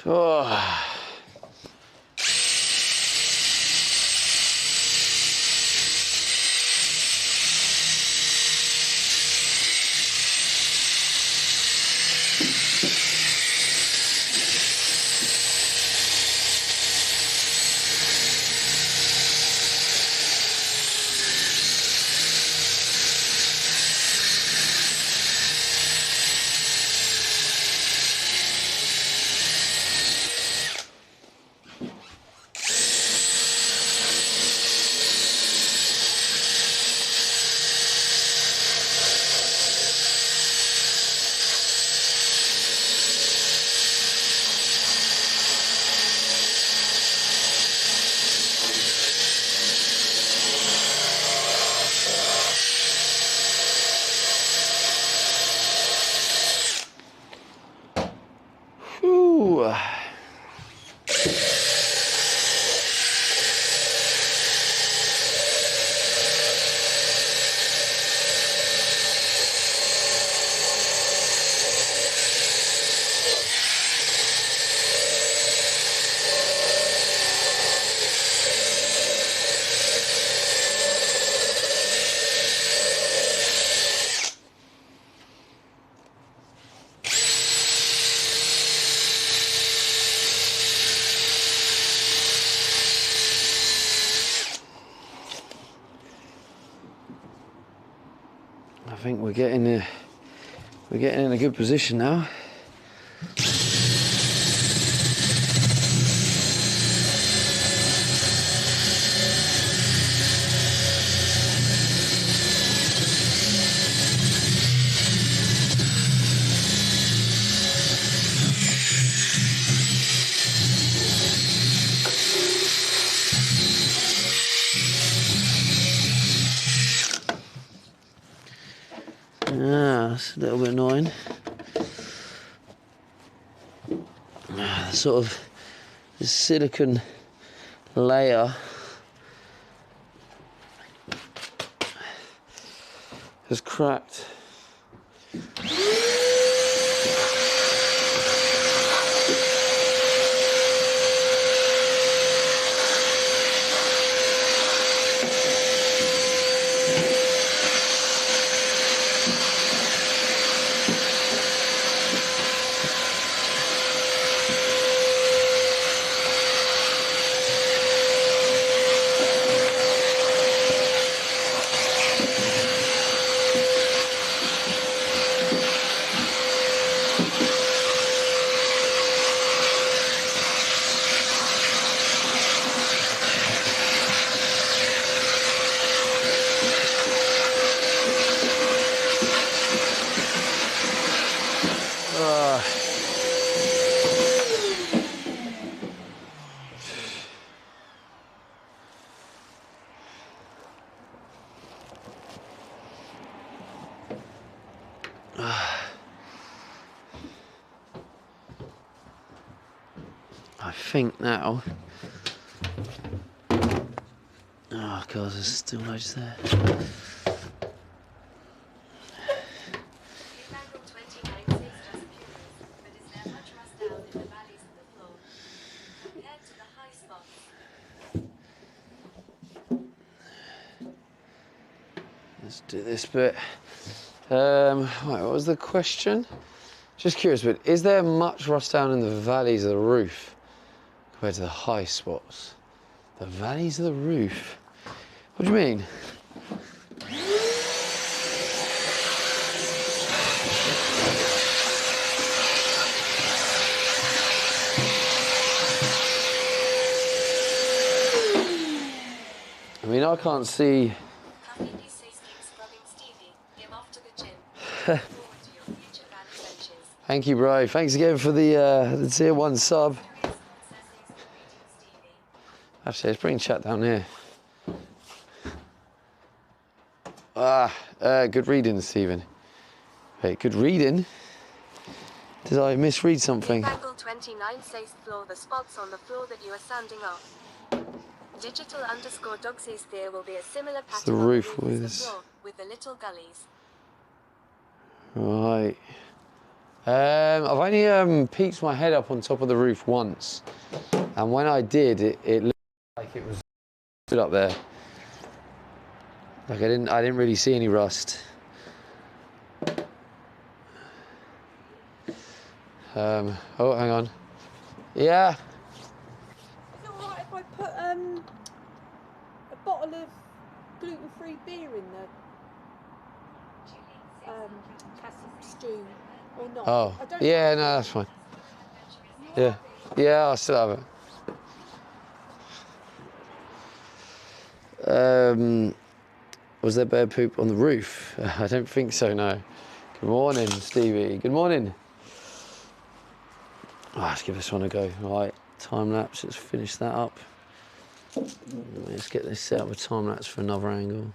Oh. I think we're getting in a good position now. That's a little bit annoying. The sort of the silicone layer has cracked. I think now. Oh god, there's still loads there. Let's do this bit. Right, what was the question? Just curious, but is there much rust down in the valleys of the roof compared to the high spots? The valleys of the roof? What do you mean? I mean, I can't see. Thank you, bro. Thanks again for the tier 1 sub. Actually, let's bring chat down here. Good reading, Stephen. Wait, good reading? Did I misread something? Angle 29 says floor the spots on the floor that you are sanding off. Digital_dog says there will be a similar pattern the on roof the roof with- as the floor, with the little gullies. Right. I've only peeked my head up on top of the roof once, and when I did, it looked like it was stood up there. Like I didn't really see any rust. Oh, hang on. Yeah. Is it alright if I put a bottle of gluten-free beer in the stew or not? Oh, I don't yeah. No, that's fine. Yeah. Yeah, I'll still have it. Was there bird poop on the roof? I don't think so, no. Good morning, Stevie. Good morning. Oh, let's give this one a go. Right, time lapse, let's finish that up. Let's get this set up with time lapse for another angle.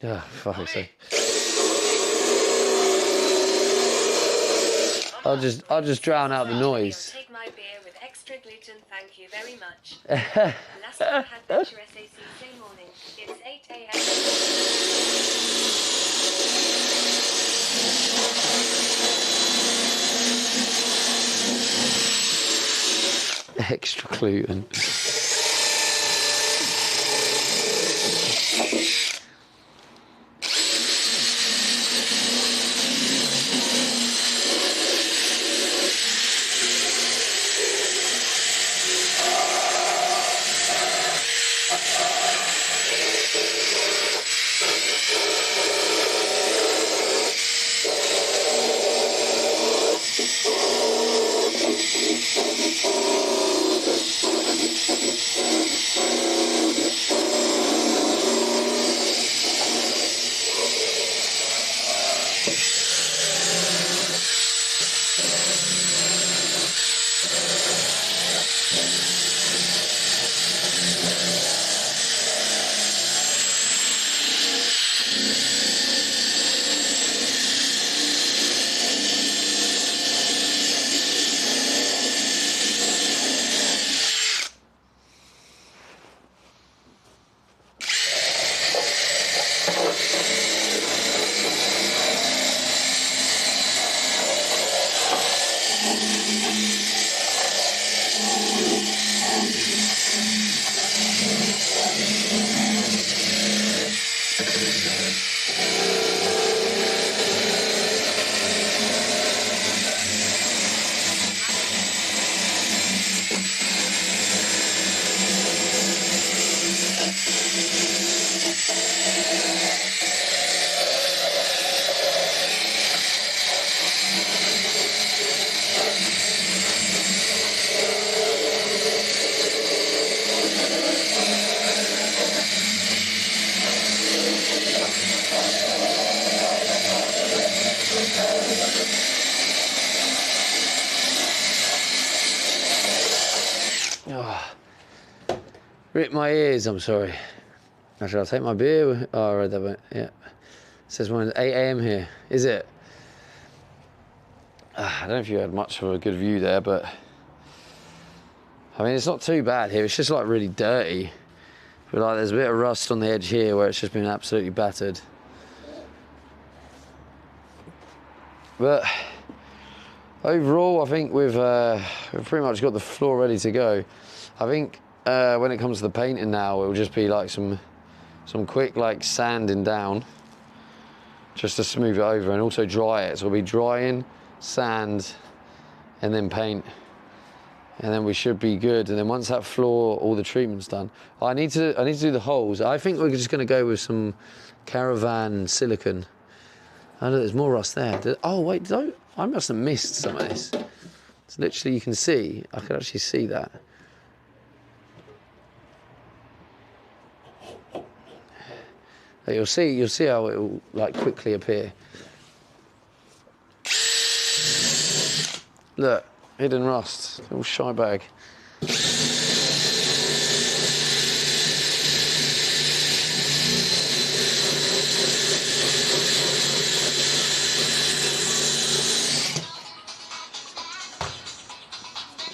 Oh, fuck's sake. I'll just drown out the noise. Take my beer with extra gluten, thank you very much. Last time I had Venture SAC same morning. It's 8 a.m. Extra gluten. Oh, rip my ears, I'm sorry. Actually, I'll take my beer. Oh, I read that bit. Yeah. It says we're 8 a.m. here. Is it? I don't know if you had much of a good view there, but I mean, it's not too bad here. It's just like really dirty. But like, there's a bit of rust on the edge here where it's just been absolutely battered. But overall, I think we've pretty much got the floor ready to go. I think when it comes to the painting now, it'll just be like some quick like sanding down, just to smooth it over and also dry it. So we'll be drying, sand, and then paint, and then we should be good. And then once that floor, all the treatment's done, I need to do the holes. I think we're just going to go with some Caravan silicone. Oh, look, there's more rust there. Oh wait, I must have missed some of this. It's literally, you can see, I can actually see that. You'll see how it will like quickly appear. Look, hidden rust, little shy bag.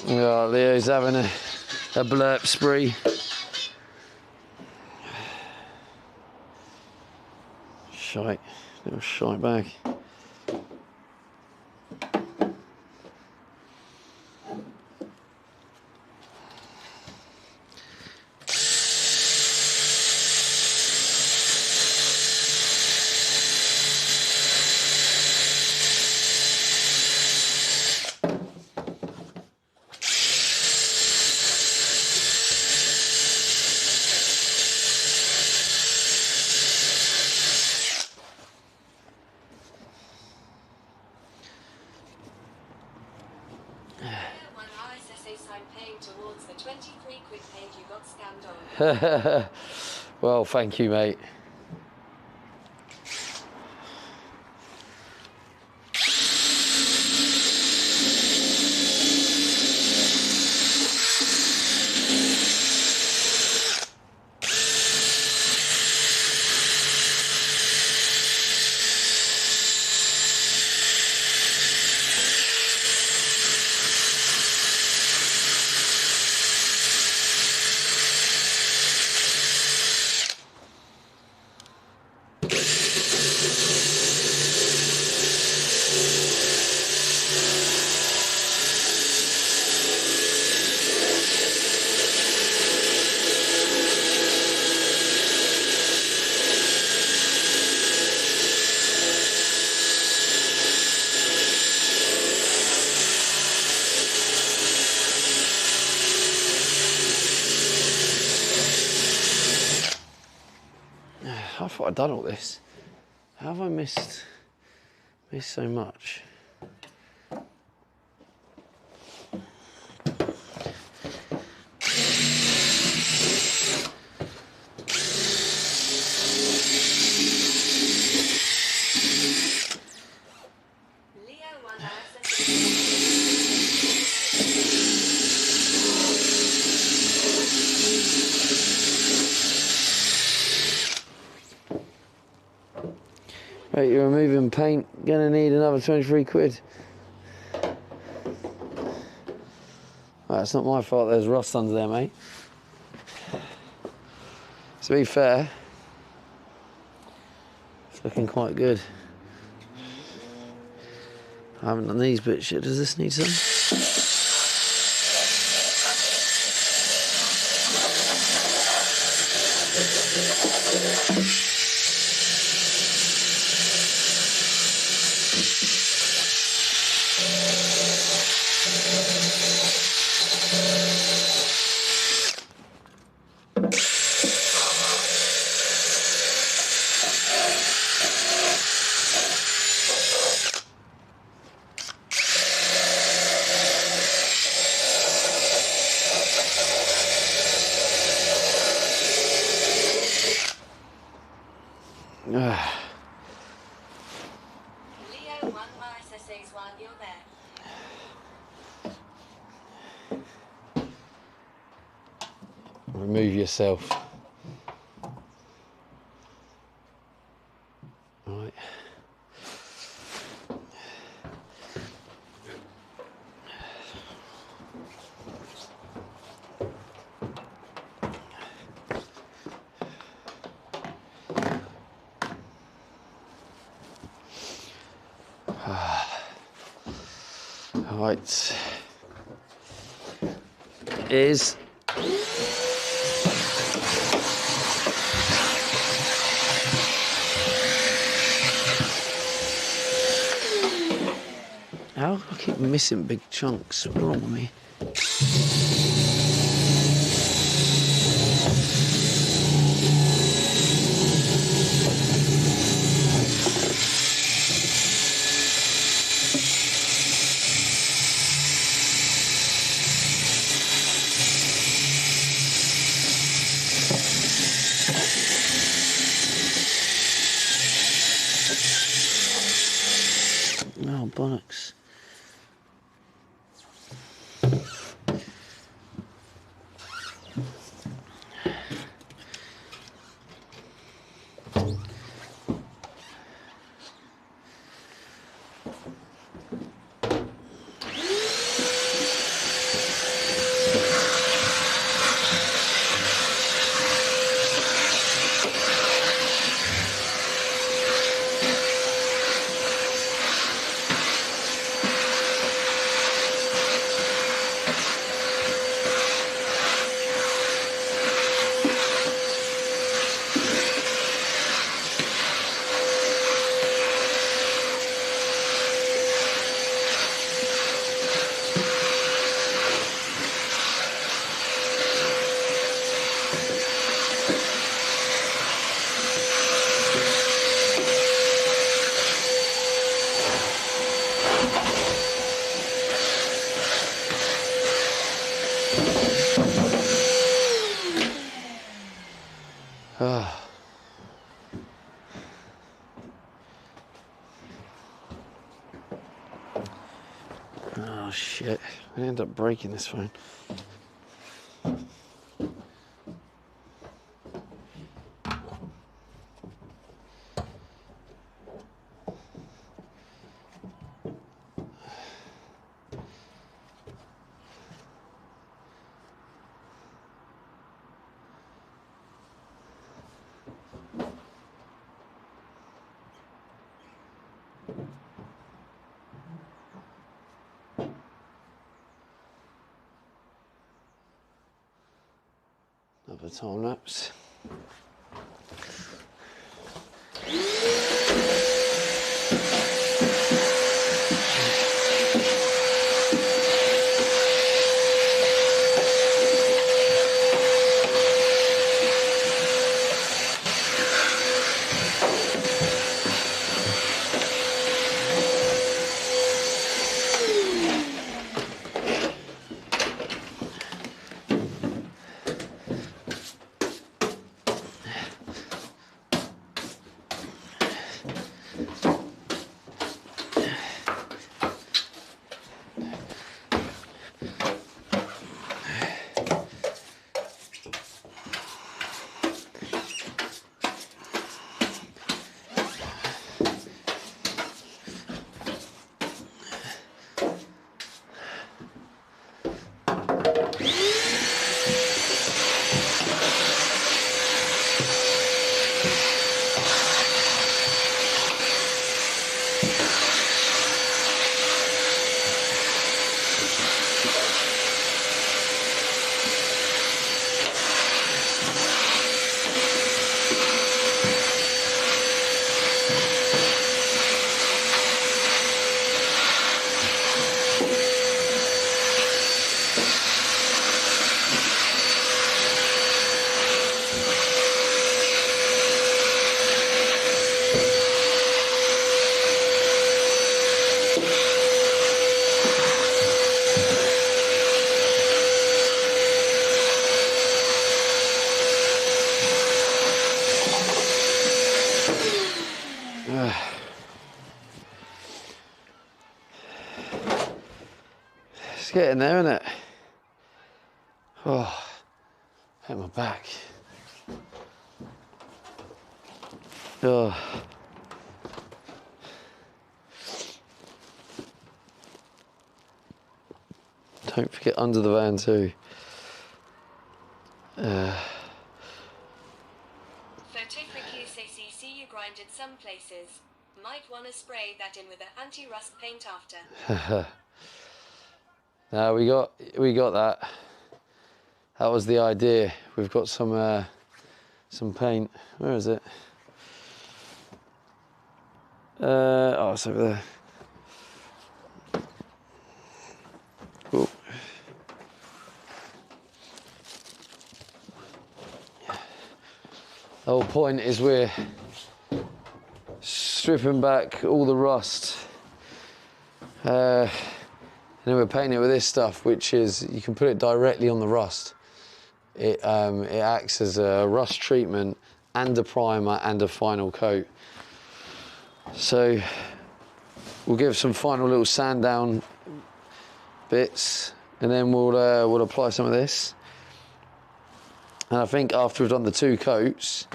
Yeah, Leo's having a blurp spree. Shite, little shite bag. Towards the 23 quid paid you got scammed on. Well, thank you, mate. I thought I'd done all this. How have I missed so much? Right, you're removing paint, gonna need another 23 quid. Right, it's not my fault there's rust under there, mate. To be fair, it's looking quite good. I haven't done these bits yet. Does this need some? Leo 1 RSS Remove yourself. Right. Right. Is how do I keep missing big chunks? What's wrong with me? Oh, bollocks. Oh shit, I end up breaking this phone. Another time lapse. It's getting there, isn't it? Oh, Hit my back. Oh. Don't forget under the van too. Photo for QCC. See you grinded some places. Might wanna spray that in with an anti-rust paint after. No, we got that. That was the idea. We've got some paint. Where is it? Oh, it's over there. Ooh. The whole point is we're stripping back all the rust. And then we're painting it with this stuff, which is, you can put it directly on the rust. It acts as a rust treatment and a primer and a final coat. So we'll give some final little sand down bits, and then we'll apply some of this. And I think after we've done the 2 coats,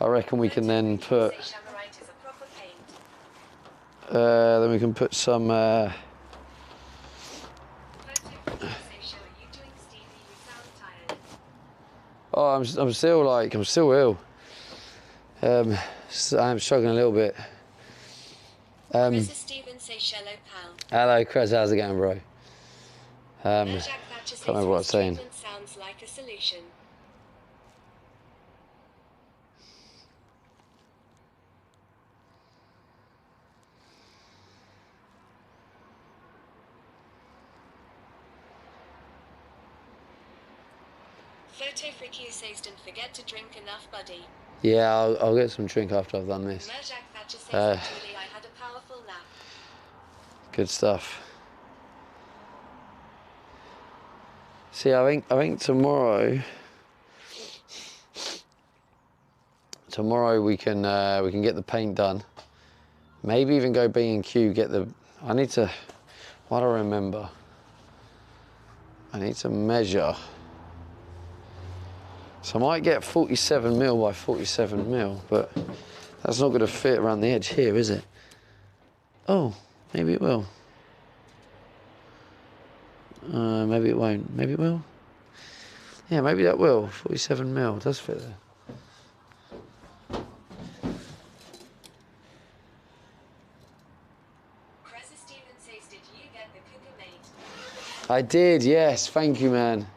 I reckon we can then put. Chamarite is a proper paint. Then we can put some. Photo for QC show. Are you doing, Stevie? You sound tired. Oh, I'm still ill. I'm struggling a little bit. Mrs. Stevens say shallow pal. Hello, Chris. How's it going, bro? Jack Thatcher says remember what I was saying. treatment sounds like a solution. Photo Fricky says don't forget to drink enough, buddy. Yeah, I'll get some drink after I've done this. Jack Thatcher says actually I had a powerful nap. Good stuff. See, I think tomorrow we can get the paint done. Maybe even go B&Q, get the. I need to. What do I remember? I need to measure. So I might get 47mm by 47mm, but that's not going to fit around the edge here, is it? Oh, maybe it will. Maybe it won't. Maybe it will. Yeah, maybe that will. 47mm does fit there. Cressy Stevens says, did you get the cooker made? I did, yes. Thank you, man.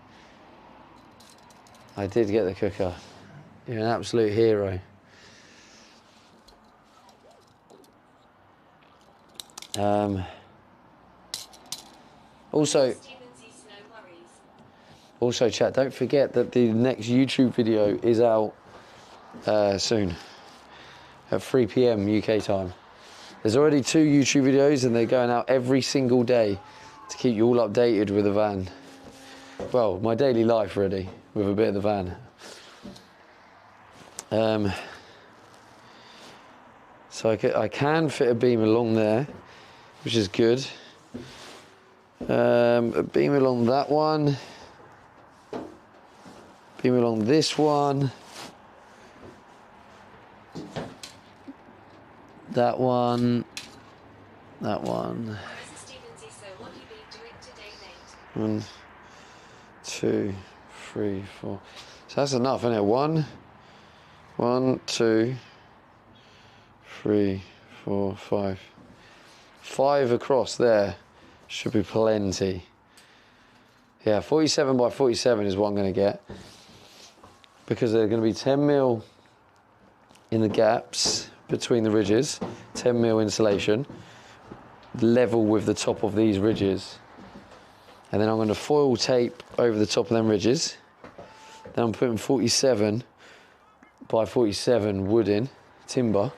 I did get the cooker. You're an absolute hero. Also, chat, don't forget that the next YouTube video is out soon at 3 PM UK time. There's already 2 YouTube videos and they're going out every single day to keep you all updated with the van. Well, my daily life really, with a bit of the van. So I can fit a beam along there, which is good. A beam along that one. Beam along this one. That one. That one. Cressy Stevens, so what have you been doing today, mate? 1, 2, 3, 4. So that's enough, isn't it? 1, 2, 3, 4, 5. 5 across there should be plenty. Yeah, 47 by 47 is what I'm going to get, because they're going to be 10mm in the gaps between the ridges, 10mm insulation, level with the top of these ridges. And then I'm going to foil tape over the top of them ridges. Then I'm putting 47 by 47 wood in, timber,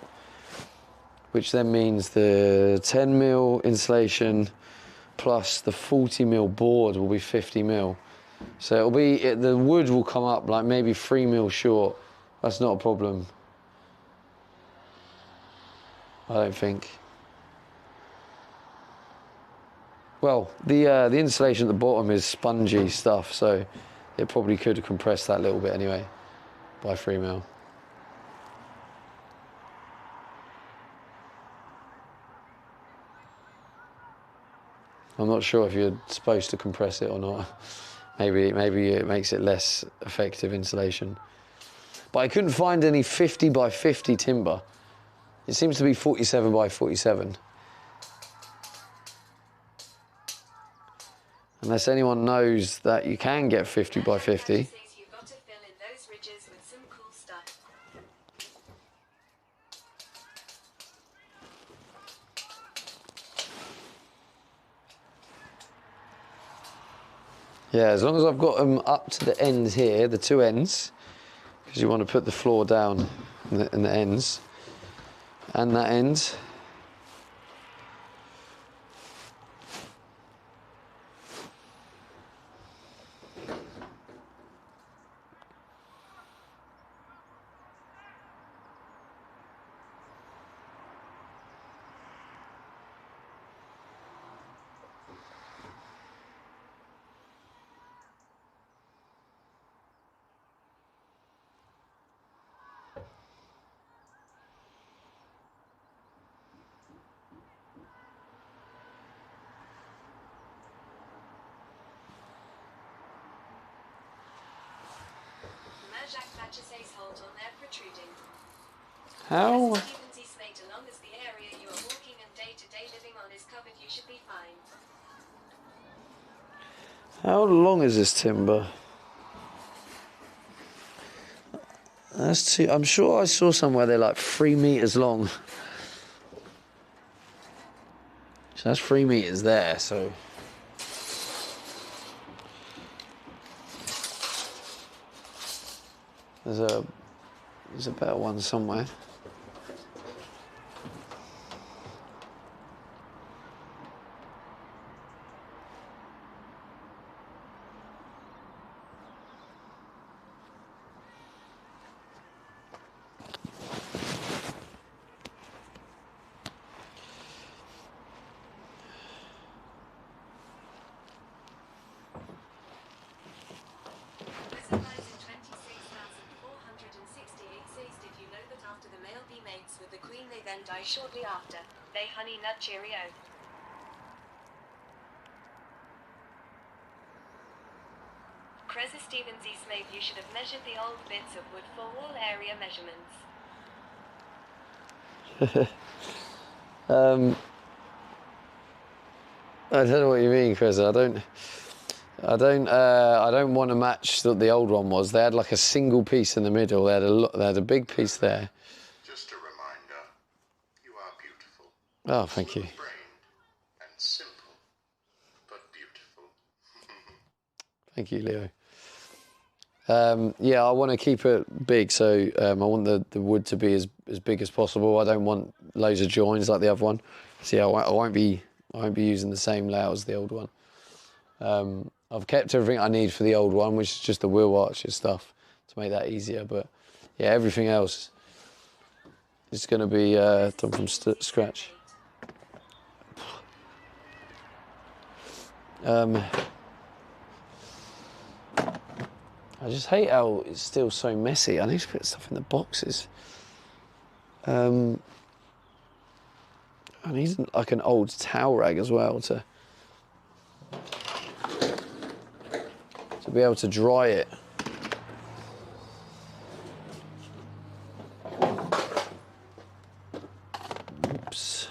which then means the 10mm insulation plus the 40mm board will be 50mm. So it'll be, the wood will come up like maybe 3mm short. That's not a problem, I don't think. Well, the insulation at the bottom is spongy stuff, so it probably could have compressed that little bit anyway by 3 mil. I'm not sure if you're supposed to compress it or not. Maybe it makes it less effective insulation. But I couldn't find any 50 by 50 timber. It seems to be 47 by 47. Unless anyone knows that you can get 50 by 50. You've got to fill in those ridges with some cool stuff. Yeah, as long as I've got them up to the end here, the 2 ends, because you want to put the floor down in the ends, and that end. Merjak Thatcher's hold on there protruding. How? As long as the area you are walking and day-to-day living on is covered, you should be fine. How long is this timber? That's too. I'm sure I saw somewhere they're like 3 meters long. So that's 3 meters there. So. There's a better one somewhere. With the queen, they then die shortly after. They honey nut cheerio. Creza Stevens E. Smith, you should have measured the old bits of wood for wall area measurements. I don't know what you mean, Chris. I don't want to match what the old one was. They had like a single piece in the middle. They had a big piece there. Just a reminder, you are beautiful. Oh, thank you. Smooth-brained and simple, but beautiful. Thank you, Leo. Yeah, I want to keep it big, so I want the wood to be as big as possible. I don't want loads of joins like the other one. See, I won't be using the same layout as the old one. I've kept everything I need for the old one, which is just the wheel arches stuff to make that easier. But yeah, everything else is going to be done from scratch. I just hate how it's still so messy. I need to put stuff in the boxes. I need like an old towel rag as well to be able to dry it. Oops.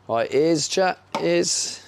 Right, ears, chat, ears.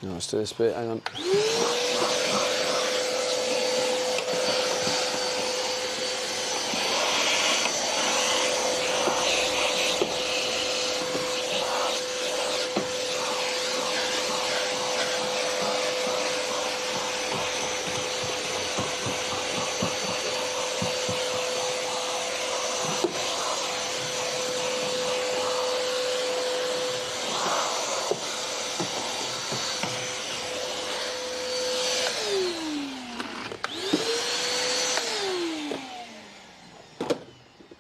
Let's do this bit, hang on.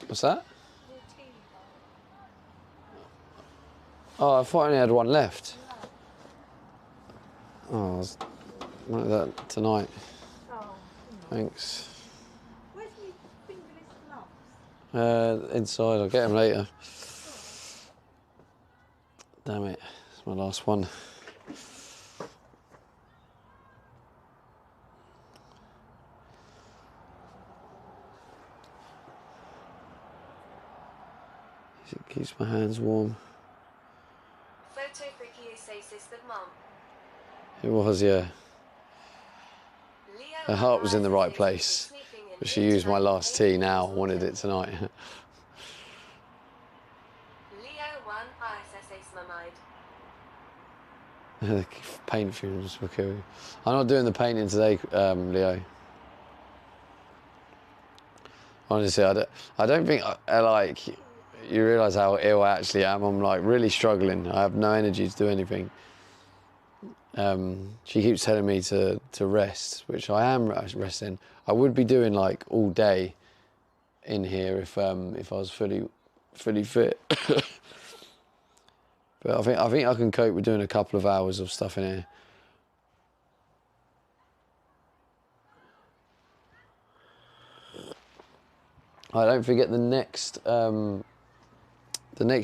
What's that? Your tea bar. Oh, I thought I only had one left. No. Oh, I was like that tonight. Oh. Thanks. Where's my fingerless gloves? Inside, I'll get them later. Damn it, it's my last one. It keeps my hands warm. Photo for Kiyosasis with mom. It was, yeah. Leo Her heart was in the right ISSA place, sleeping in but she bed used my tonight. last tea now, wanted it tonight. Leo 1 ISSA Mamide. Paint fumes will kill you. I'm not doing the painting today, Leo. Honestly, I don't think I like. You realise how ill I actually am. I'm like really struggling. I have no energy to do anything. She keeps telling me to rest, which I am resting. I would be doing like all day in here if I was fully fit. But I think I can cope with doing a couple of hours of stuff in here. I don't forget the next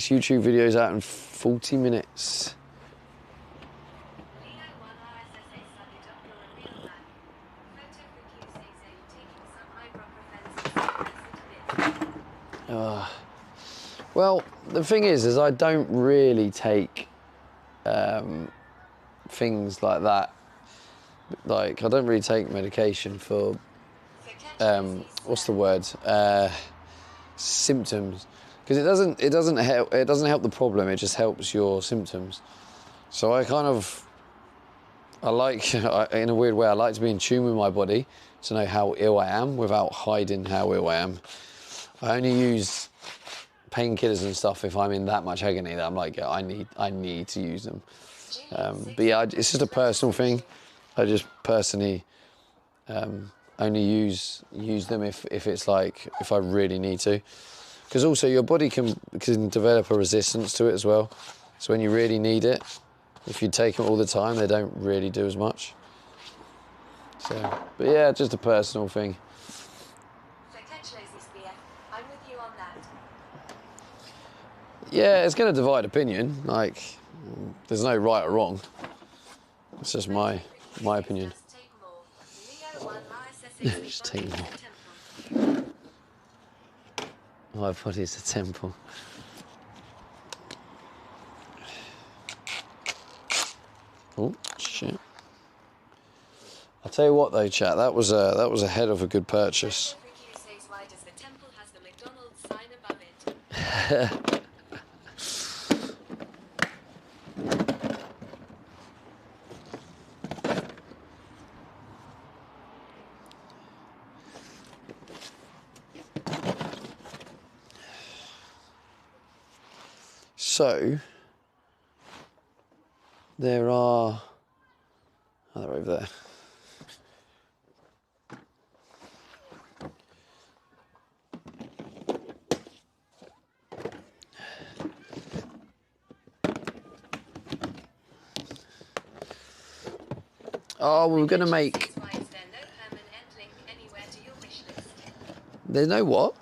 YouTube video is out in 40 minutes. Leo 1 ISSA study doctor a real man. Photo for Kiyosasis taking some ibuprofen. Well, the thing is I don't really take things like that. Like, I don't really take medication for, what's the word? Symptoms. Because it doesn't help the problem, it just helps your symptoms. So I like, in a weird way, I like to be in tune with my body to know how ill I am without hiding how ill I am. I only use painkillers and stuff if I'm in that much agony that I'm like, yeah, I need to use them. But yeah, it's just a personal thing. I just personally only use them if it's like, if I really need to. Because also your body can develop a resistance to it as well. So when you really need it, if you take them all the time, they don't really do as much. So, but yeah, just a personal thing. For Ketchlosis BF, I'm with you on that. Yeah, it's going to divide opinion. Like, there's no right or wrong. It's just my opinion. Just take more. Leo 1 ISSA Just take more. temple. My body's a temple. Oh shit! I'll tell you what though, chat. That was a head of a good purchase. Photo for Kiyosasis why does the temple has the McDonald's sign above it? So there are. Oh, they're over there. Oh, we were going to make. Why is there no permanent link anywhere to your wish list? There's no what?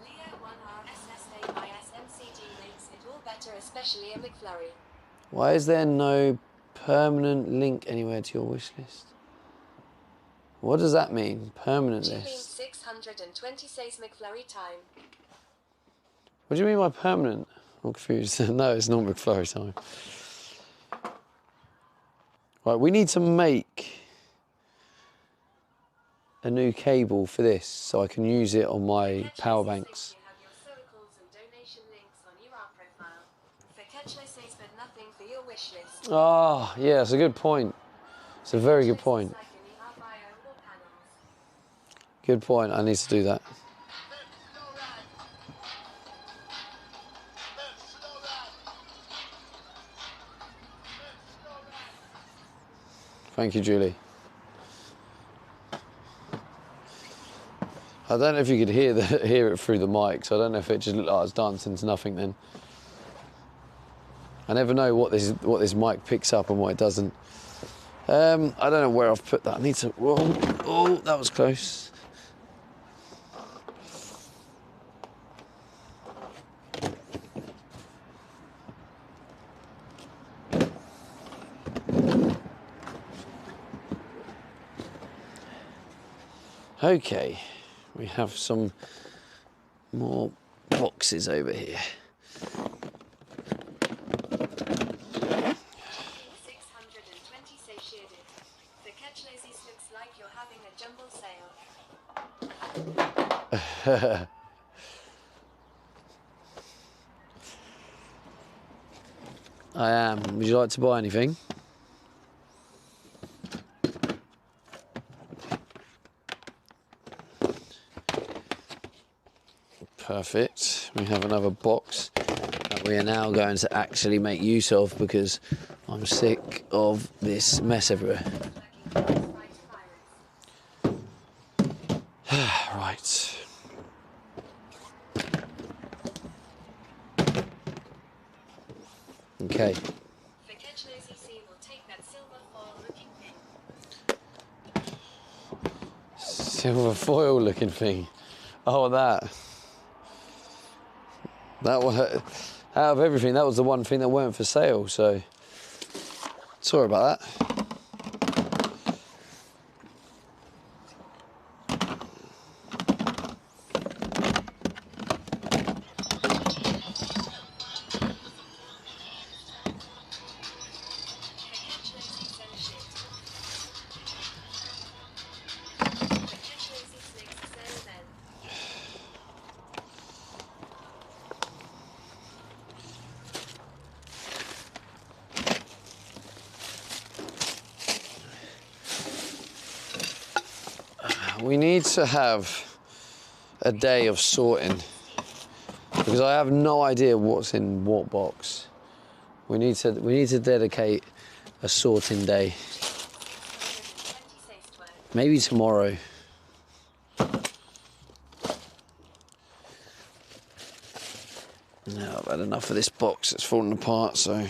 Leo 1 RSSA ISMCG makes it all better, especially a McFlurry. Why is there no permanent link anywhere to your wish list? What does that mean? Permanent Chilling list. 620 says McFlurry time. What do you mean by permanent? I'm confused. No, it's not McFlurry time. Right, we need to make a new cable for this so I can use it on my power banks. You have your circles and donation links on your art profile. For Ketchlosis but nothing for your wish list. Ah, yeah, it's a good point. It's a very good point. Like in the art bio or panels. Good point. I need to do that. Thank you, Julie. I I don't know if you could hear it through the mic, so I don't know if it just looked like I was dancing to nothing then. I never know what this mic picks up and what it doesn't. I don't know where I've put that. I need to. Oh, that was close. Okay, we have some more boxes over here. 620 satiated. The catch lazies looks like you're having a jumble sale. I am. Would you like to buy anything? Perfect. We have another box that we are now going to actually make use of because I'm sick of this mess everywhere. Right. Okay. The catch lazy sea will take that silver foil looking thing. Silver foil looking thing. Oh, that. That was, out of everything, that was the one thing that weren't for sale, so sorry about that. We need to have a day of sorting because I have no idea what's in what box. We need to dedicate a sorting day. Maybe tomorrow. No, I've had enough of this box. It's falling apart, so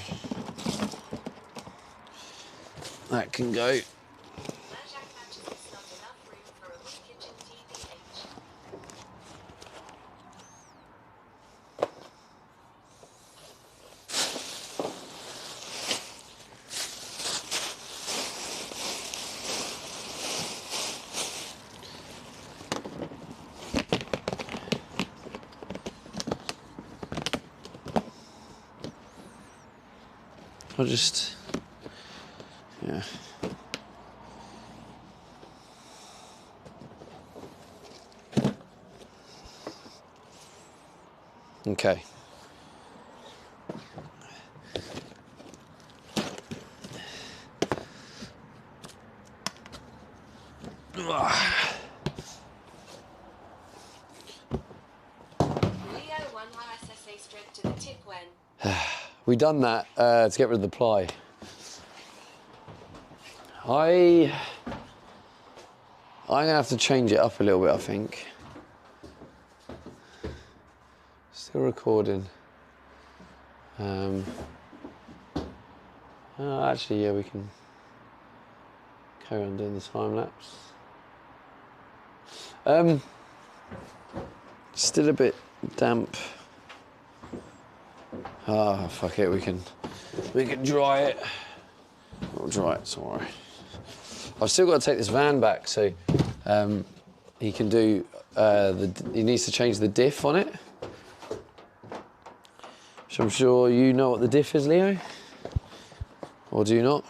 that can go. I'll just, yeah. Okay. Strip to the tip when. We done that to get rid of the ply. I'm gonna have to change it up a little bit, I think. Still recording. Actually, yeah, we can carry on doing the time lapse. Still a bit damp. Ah, fuck it, we can dry it. We'll dry it, it's all right. I've still got to take this van back, so he can do, he needs to change the diff on it. So I'm sure you know what the diff is, Leo? Or do you not?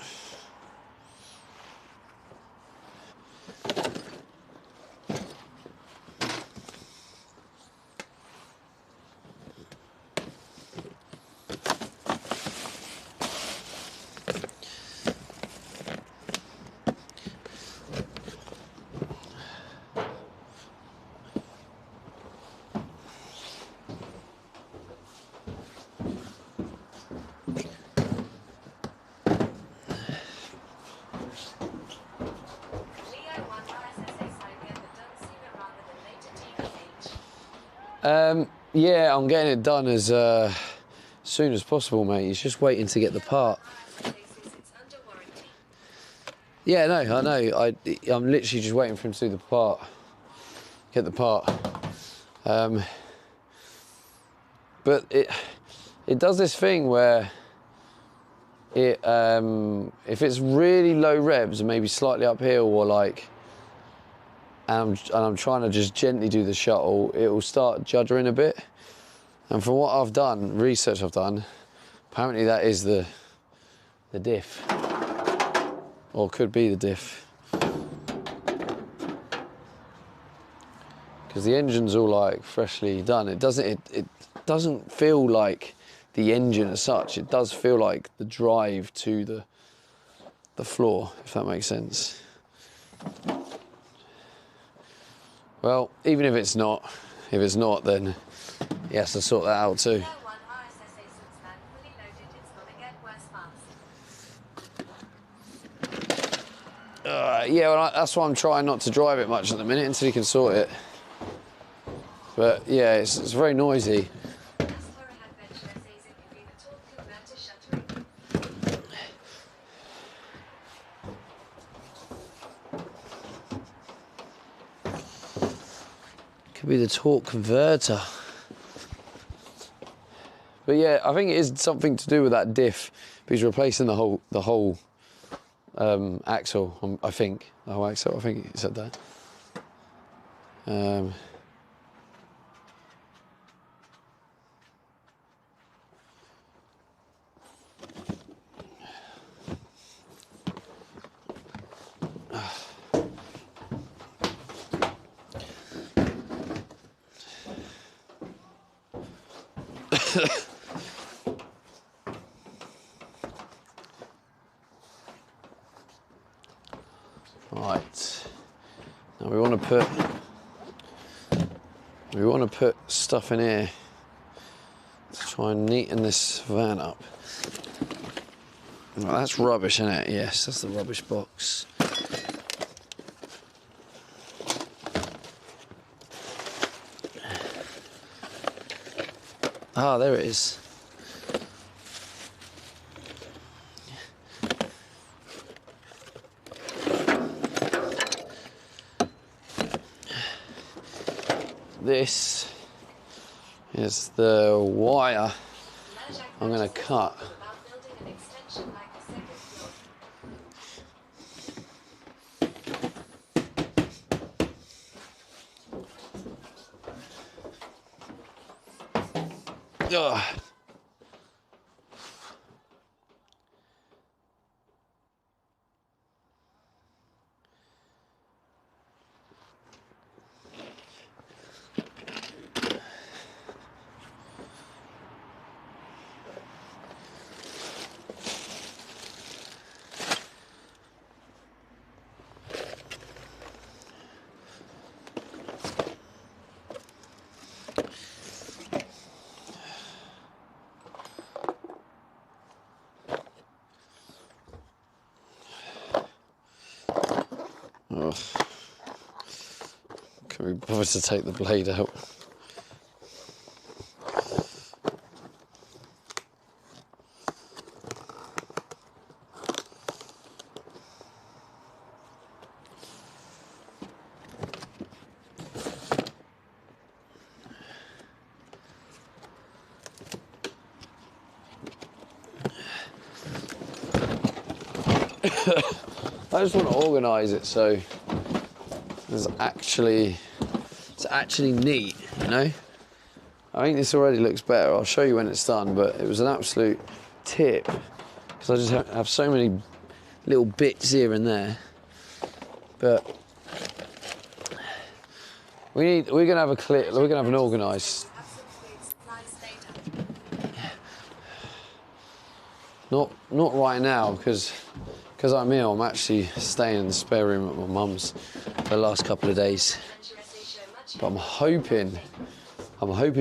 Yeah, I'm getting it done as soon as possible, mate. He's just waiting to get the part. It's under warranty. Yeah, no, I know. I'm literally just waiting for him to do the part. Get the part. But it does this thing where it if it's really low revs and maybe slightly uphill or like, and I'm trying to just gently do the shuttle, it will start juddering a bit. And from what I've done, research I've done, apparently that is the diff, or could be the diff, because the engine's all like freshly done. It doesn't feel like the engine as such. It does feel like the drive to the floor, if that makes sense. Well, even if it's not, then he has to sort that out too. Tier 1 RSSA Sunsman fully loaded. It's gonna get worse fast. Yeah, well, that's why I'm trying not to drive it much at the minute until he can sort it. But yeah, it's very noisy. This horror adventure says it could be the torque converter shuttering. Could be the torque converter. But yeah, I think it is something to do with that diff. But he's replacing the whole axle. I think the whole axle. I think he said that. Right. Now we want to put stuff in here to try and neaten this van up. Right, that's rubbish, isn't it? Yes, that's the rubbish box. Ah, there it is. This is the wire I'm going to cut. About building an extension like a second floor. Ugh. Can we bother to take the blade out? I just want to organise it so it's actually neat, you know? I think this already looks better. I'll show you when it's done, but it was an absolute tip because I just have so many little bits here and there. But we're gonna have an organised. Not right now because I'm ill. I'm actually staying in the spare room at my mum's for the last couple of days. But I'm hoping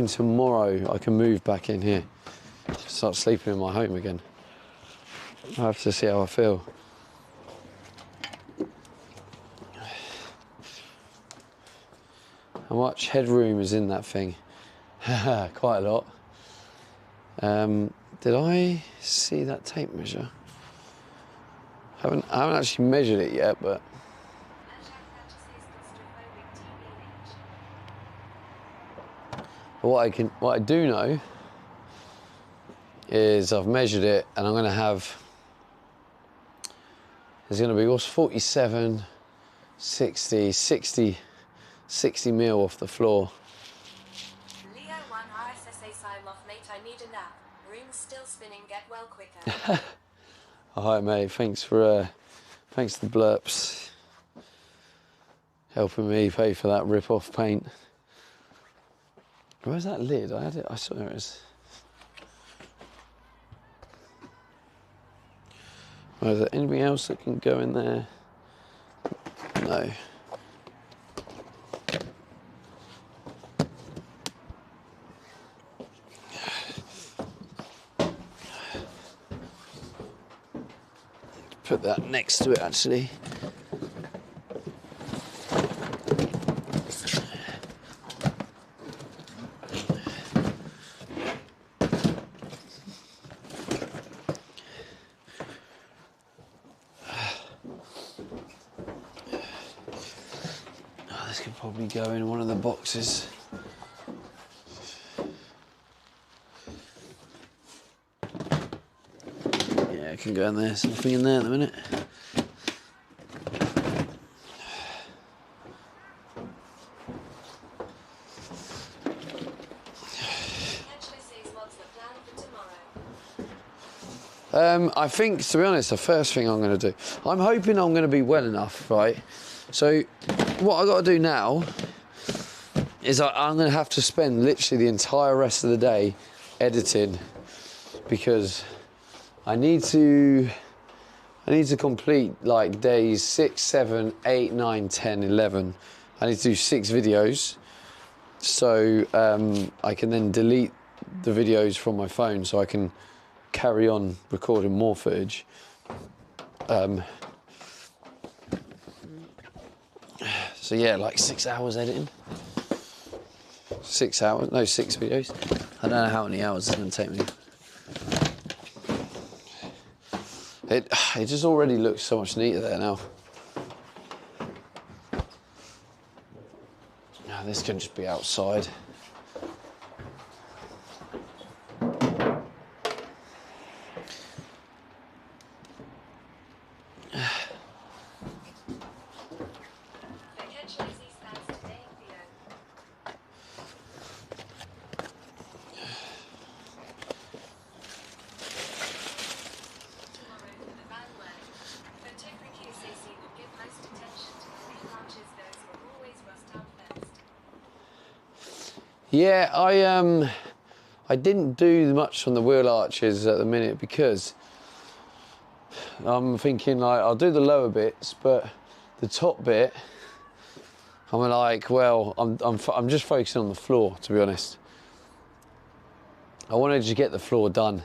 tomorrow I can move back in here, start sleeping in my home again. I have to see how I feel. How much headroom is in that thing? Quite a lot. Did I see that tape measure? I haven't actually measured it yet, but what I do know is I've measured it, and I'm going to have, there's going to be, what's 47, 60 mil off the floor. Leo 1 RSSA sign off, mate. I need a nap. Room's still spinning. Get well quicker. All right, mate. Thanks for the blurps. Helping me pay for that rip-off paint. Where's that lid? I had it. I saw it is. Right, is there anything else that can go in there? No. Put that next to it, actually. Oh, this could probably go in one of the boxes. Yeah, it can go in there. There's nothing in there at the minute. I think, to be honest, the first thing I'm going to do, I'm hoping I'm going to be well enough, right? So what I've got to do now is I'm going to have to spend literally the entire rest of the day editing, because I need to complete like days 6, 7, 8, 9, 10, 11. I need to do 6 videos, so I can then delete the videos from my phone so I can carry on recording more footage. So yeah, like 6 hours editing. 6 hours, no, 6 videos. I don't know how many hours it's going to take me. It just already looks so much neater there now. Now this can just be outside. Yeah, I didn't do much on the wheel arches at the minute because I'm thinking like I'll do the lower bits, but the top bit, I'm like, well, I'm just focusing on the floor, to be honest. I wanted to get the floor done.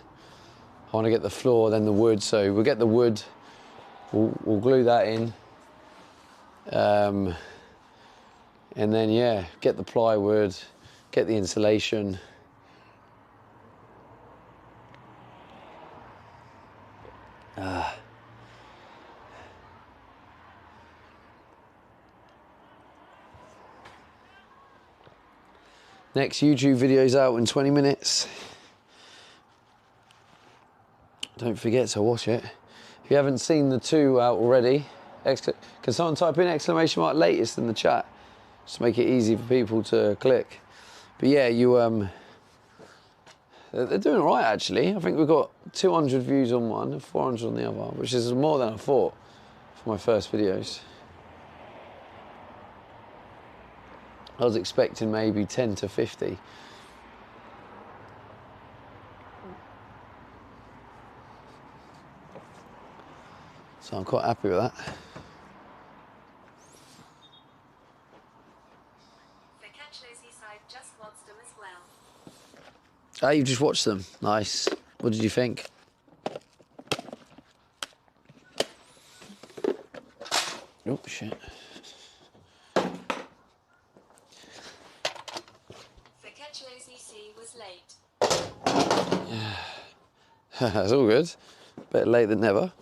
I want to get the floor, then the wood. So we'll get the wood, we'll glue that in, and then yeah, get the plywood. Get the insulation. Next YouTube video's out in 20 minutes. Don't forget to watch it. If you haven't seen the 2 out already, can someone type in ! latest in the chat? Just to make it easy for people to click. But yeah, they're doing all right actually. I think we've got 200 views on one and 400 on the other, which is more than I thought for my first videos. I was expecting maybe 10 to 50. So I'm quite happy with that. Oh, you just watched them. Nice. What did you think? Oh, shit. Ketchlo's EC was late. That's all good. Better late than never.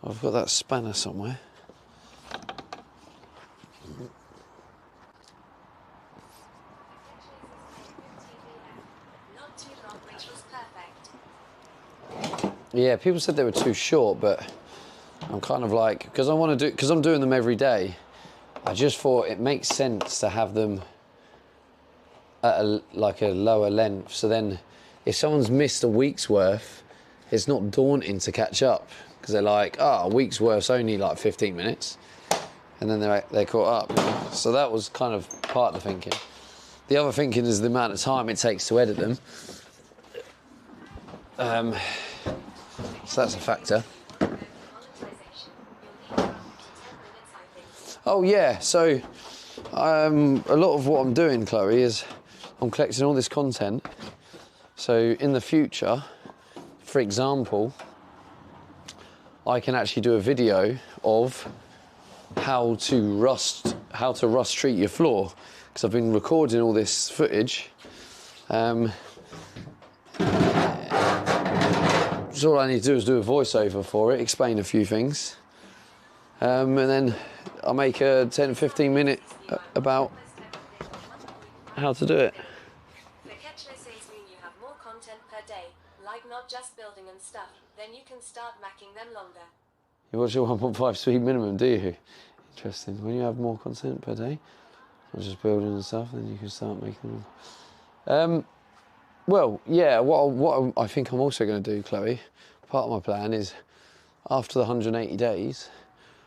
I've got that spanner somewhere. Not too long, which was perfect. Yeah, people said they were too short, but I'm kind of like, because I'm doing them every day, I just thought it makes sense to have them at a lower length. So then if someone's missed a week's worth, it's not daunting to catch up, because they're like, a week's worth's only like 15 minutes. And then they're caught up. So that was kind of part of the thinking. The other thinking is the amount of time it takes to edit them. So that's a factor. Monetization. You'll need up to 10 minutes, I think. Oh yeah, so a lot of what I'm doing, Chloe, is I'm collecting all this content. So in the future, for example, I can actually do a video of how to rust treat your floor, because I've been recording all this footage. So all I need to do is do a voiceover for it, explain a few things, and then I'll make a 10-15 minute about how to do it. The Ketchlo says mean you have more content per day, like not just building and stuff, then you can start macking them longer. What's your 1.5 speed minimum, do you? Interesting. When you have more content per day, not just building and stuff, then you can start making them. Well, yeah, what I think I'm also going to do, Chloe, part of my plan is after the 180 days,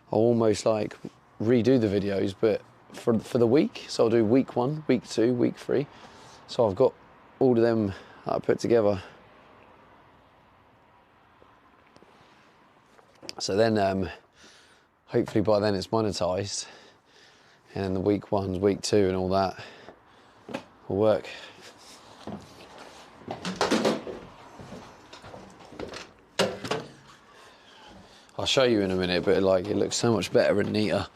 I'll almost like redo the videos, but for the week. So I'll do week 1, week 2, week 3. So I've got all of them that I put together. So then, hopefully by then it's monetized, and the week 1, week 2 and all that will work. I'll show you in a minute, but like it looks so much better and neater.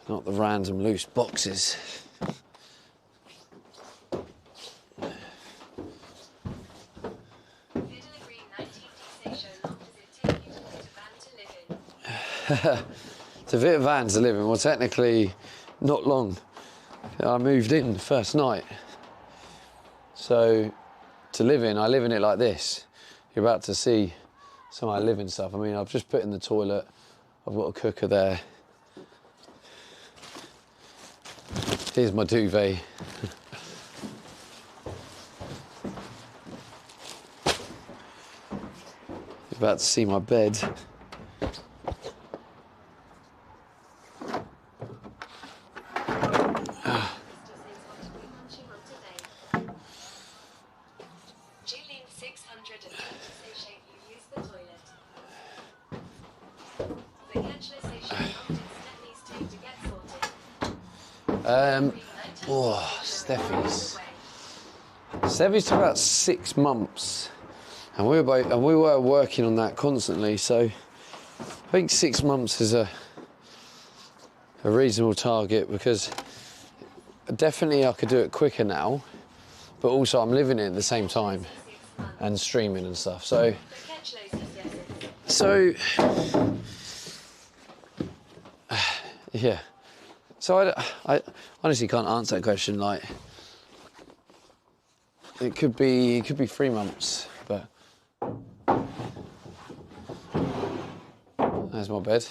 Not the random loose boxes. Fiddle agree 19D say show long does it take you to fit a van to live in? To fit a van to live in, well technically not long. I moved in the first night. So to live in, I live in it like this. You're about to see some of my living stuff. I mean, I've just put in the toilet. I've got a cooker there. Here's my duvet. You're about to see my bed. Julian 600 and say shape you use the toilet. The Ketchlo say show long did Stephanie's take to get sorted. Steffi's. Steffi's took about 6 months, and we were working on that constantly. So I think 6 months is a reasonable target, because definitely I could do it quicker now, but also I'm living it at the same time and streaming and stuff. So The Ketchlo says yes. yeah. So I honestly can't answer that question. Like, it could be 3 months, but there's my bed.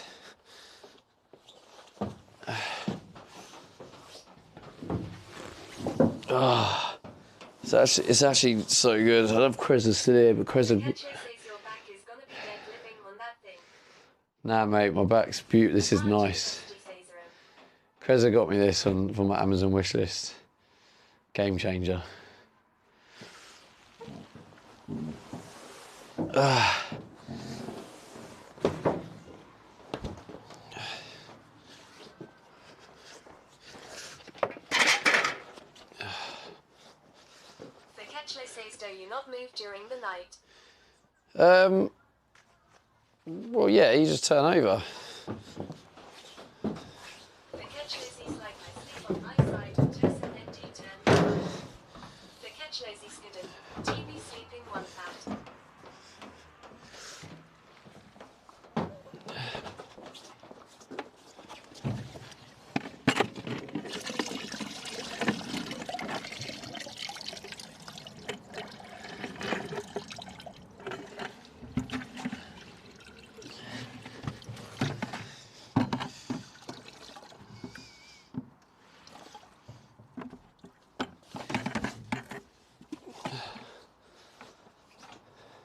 It's actually so good. I love Crezza still here, but Crezza. Ketchlo says your back is gonna be dead living on that thing. Nah, mate, my back's beautiful. This is nice. Crezza got me this from my Amazon wishlist. Game changer. Do you not move during the night? Well, yeah, you just turn over. The catch lazy slide my sleep on my side and Tess and then turn. The catch lazy skidden. TV sleeping one fat.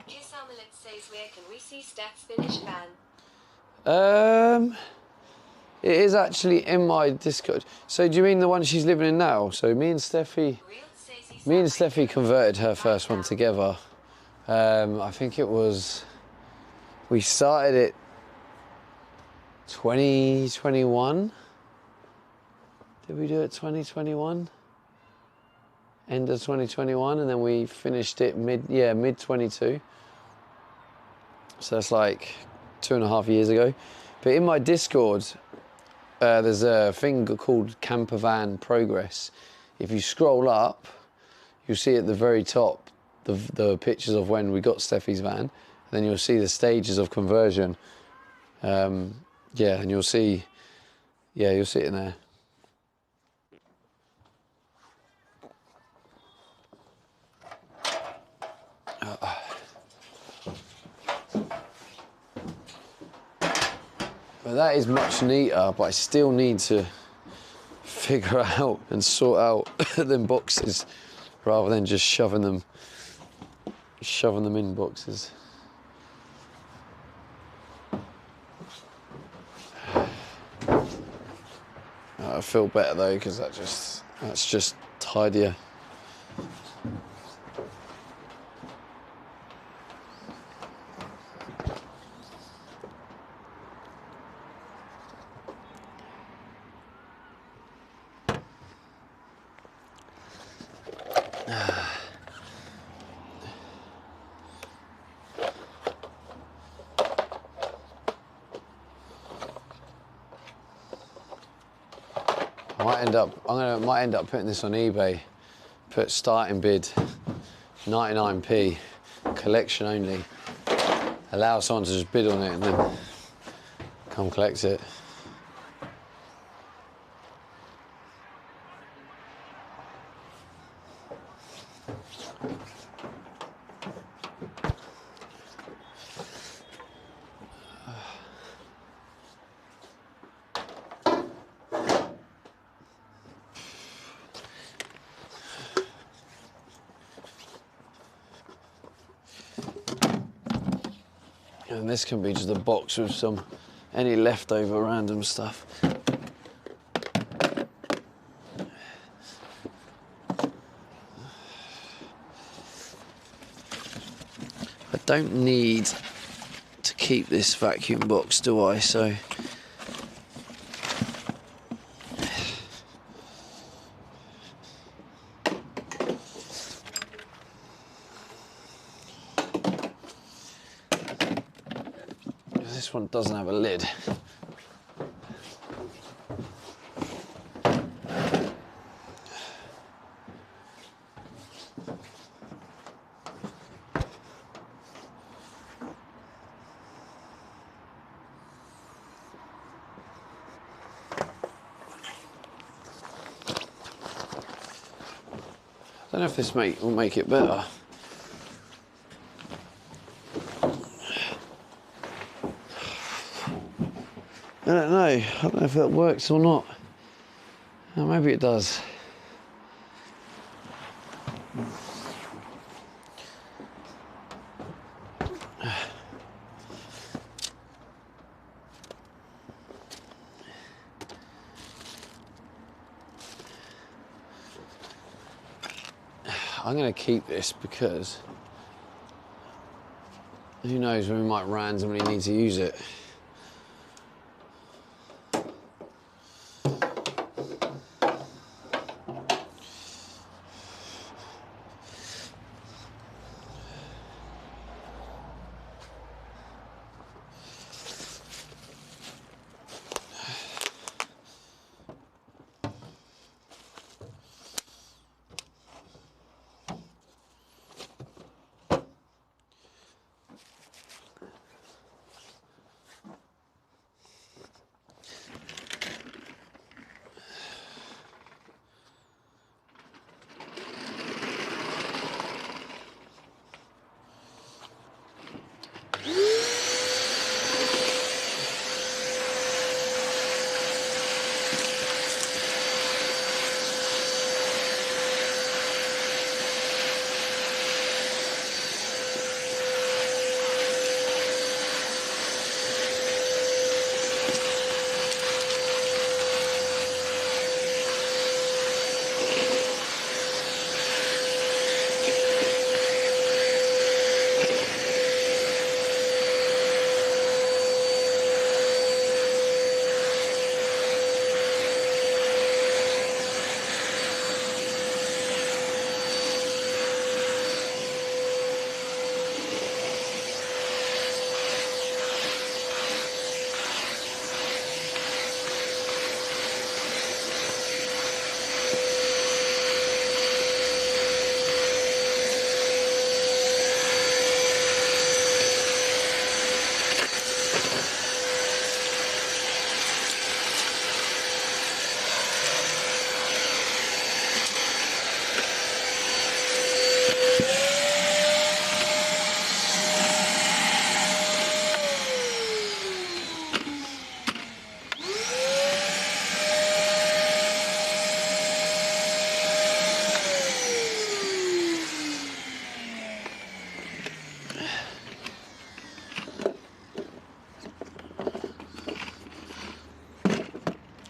Kiss Omelette says where can we see Stats finish van? It is actually in my Discord. So do you mean the one she's living in now? So me and Steffi converted her first one together. I think it was, we started it 2021. Did we do it 2021? End of 2021, and then we finished it mid 22. So that's like 2.5 years ago. But in my Discord, there's a thing called Campervan Progress. If you scroll up, you'll see at the very top the pictures of when we got Steffi's van. And then you'll see the stages of conversion. And you'll see it in there. But that is much neater, but I still need to figure out and sort out them boxes rather than just shoving them in boxes. I feel better though, because that's just tidier. Might end up putting this on eBay. Put starting bid 99p, collection only. Allow someone to just bid on it and then come collect it. And this can be just a box with any leftover random stuff. I don't need to keep this vacuum box, do I? So this one doesn't have a lid. I don't know if this will make it better. I don't know. I don't know if that works or not. Oh, maybe it does. I'm going to keep this because who knows when we might randomly need to use it.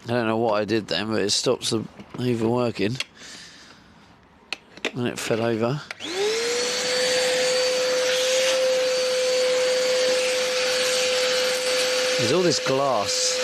I don't know what I did then, but it stops the even working. And it fell over. There's all this glass.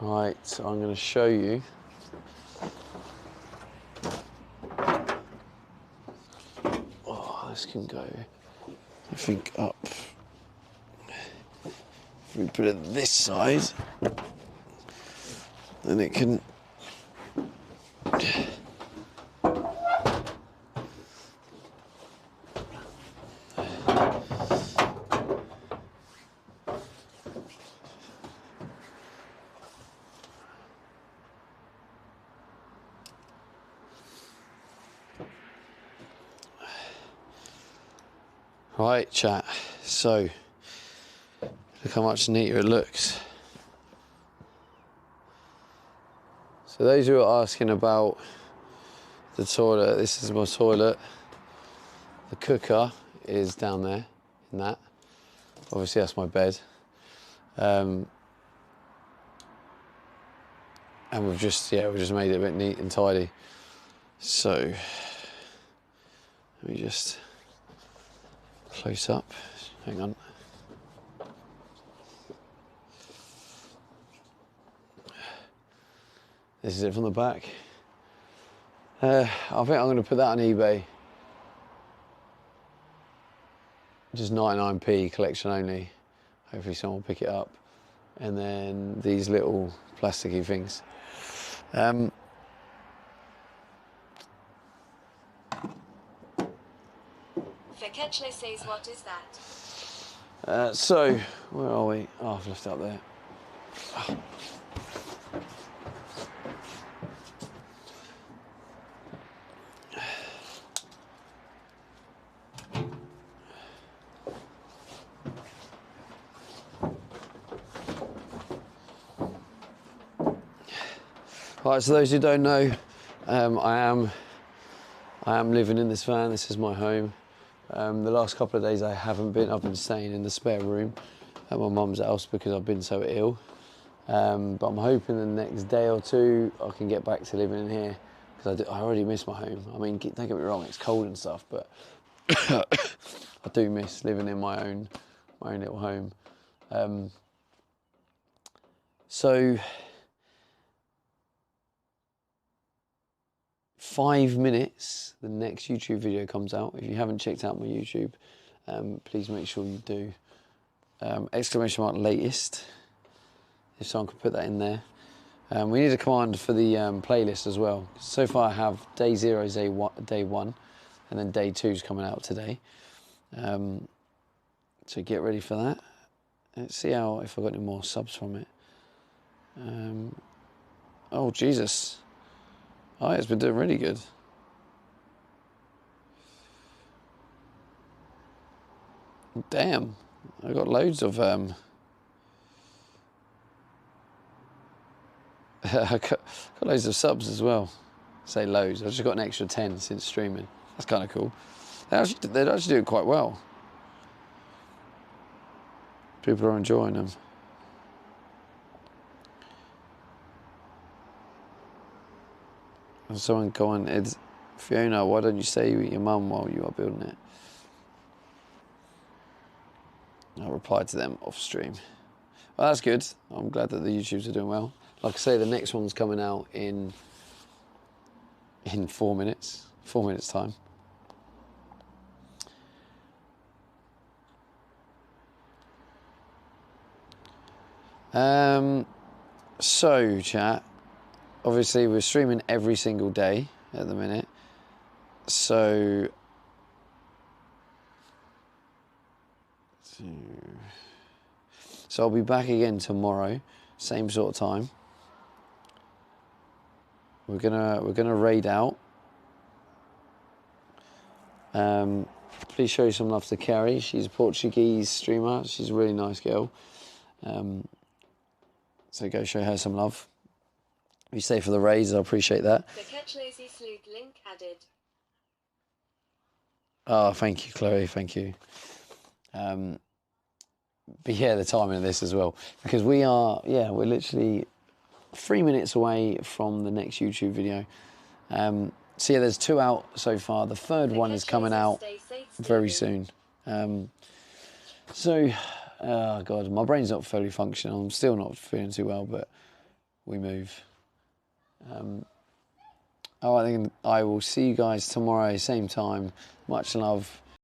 Right, so I'm going to show you. Oh, this can go, I think, up. If we put it this side, then it can. Right, chat, so look how much neater it looks. So those who are asking about the toilet, this is my toilet. The cooker is down there in that. Obviously that's my bed. And we've just made it a bit neat and tidy. So let me just close up, hang on. This is it from the back. I think I'm going to put that on eBay. Just 99p, collection only. Hopefully someone will pick it up. And then these little plasticky things. Feketchlo says, what is that? So, where are we? Oh, I've left it up there. Oh. Right, so those who don't know, I am living in this van. This is my home. The last couple of days I've been staying in the spare room at my mum's house because I've been so ill. But I'm hoping the next day or two I can get back to living in here because I already miss my home. I mean, don't get me wrong, it's cold and stuff, but I do miss living in my own little home. So 5 minutes, the next YouTube video comes out. If you haven't checked out my YouTube, please make sure you do. Exclamation mark latest, if someone could put that in there. We need a command for the playlist as well. So far I have day 0 is day 1, and then day 2 is coming out today. So get ready for that. Let's see if I got any more subs from it. Oh Jesus. Oh, it's been doing really good. Damn, I got loads of I got loads of subs as well. I say loads. I just got an extra 10 since streaming. That's kind of cool. They're actually doing quite well. People are enjoying them. Someone commented, Fiona, why don't you stay with your mum while you are building it? I replied to them off stream. Well, that's good. I'm glad that the YouTubes are doing well. Like I say, the next one's coming out in 4 minutes. 4 minutes time. So, chat. Obviously, we're streaming every single day at the minute. So I'll be back again tomorrow, same sort of time. We're gonna raid out. Please show some love to Kerry. She's a Portuguese streamer. She's a really nice girl. So go show her some love. Be safe for the raids. I appreciate that. The Catch Lazy Sleuth link added. Oh, thank you, Chloe. Thank you. But yeah, the timing of this as well, because we're literally 3 minutes away from the next YouTube video. So yeah, there's 2 out so far. The third one is coming out very soon. Oh God, my brain's not fully functional. I'm still not feeling too well, but we move. I think I will see you guys tomorrow, same time. Much love.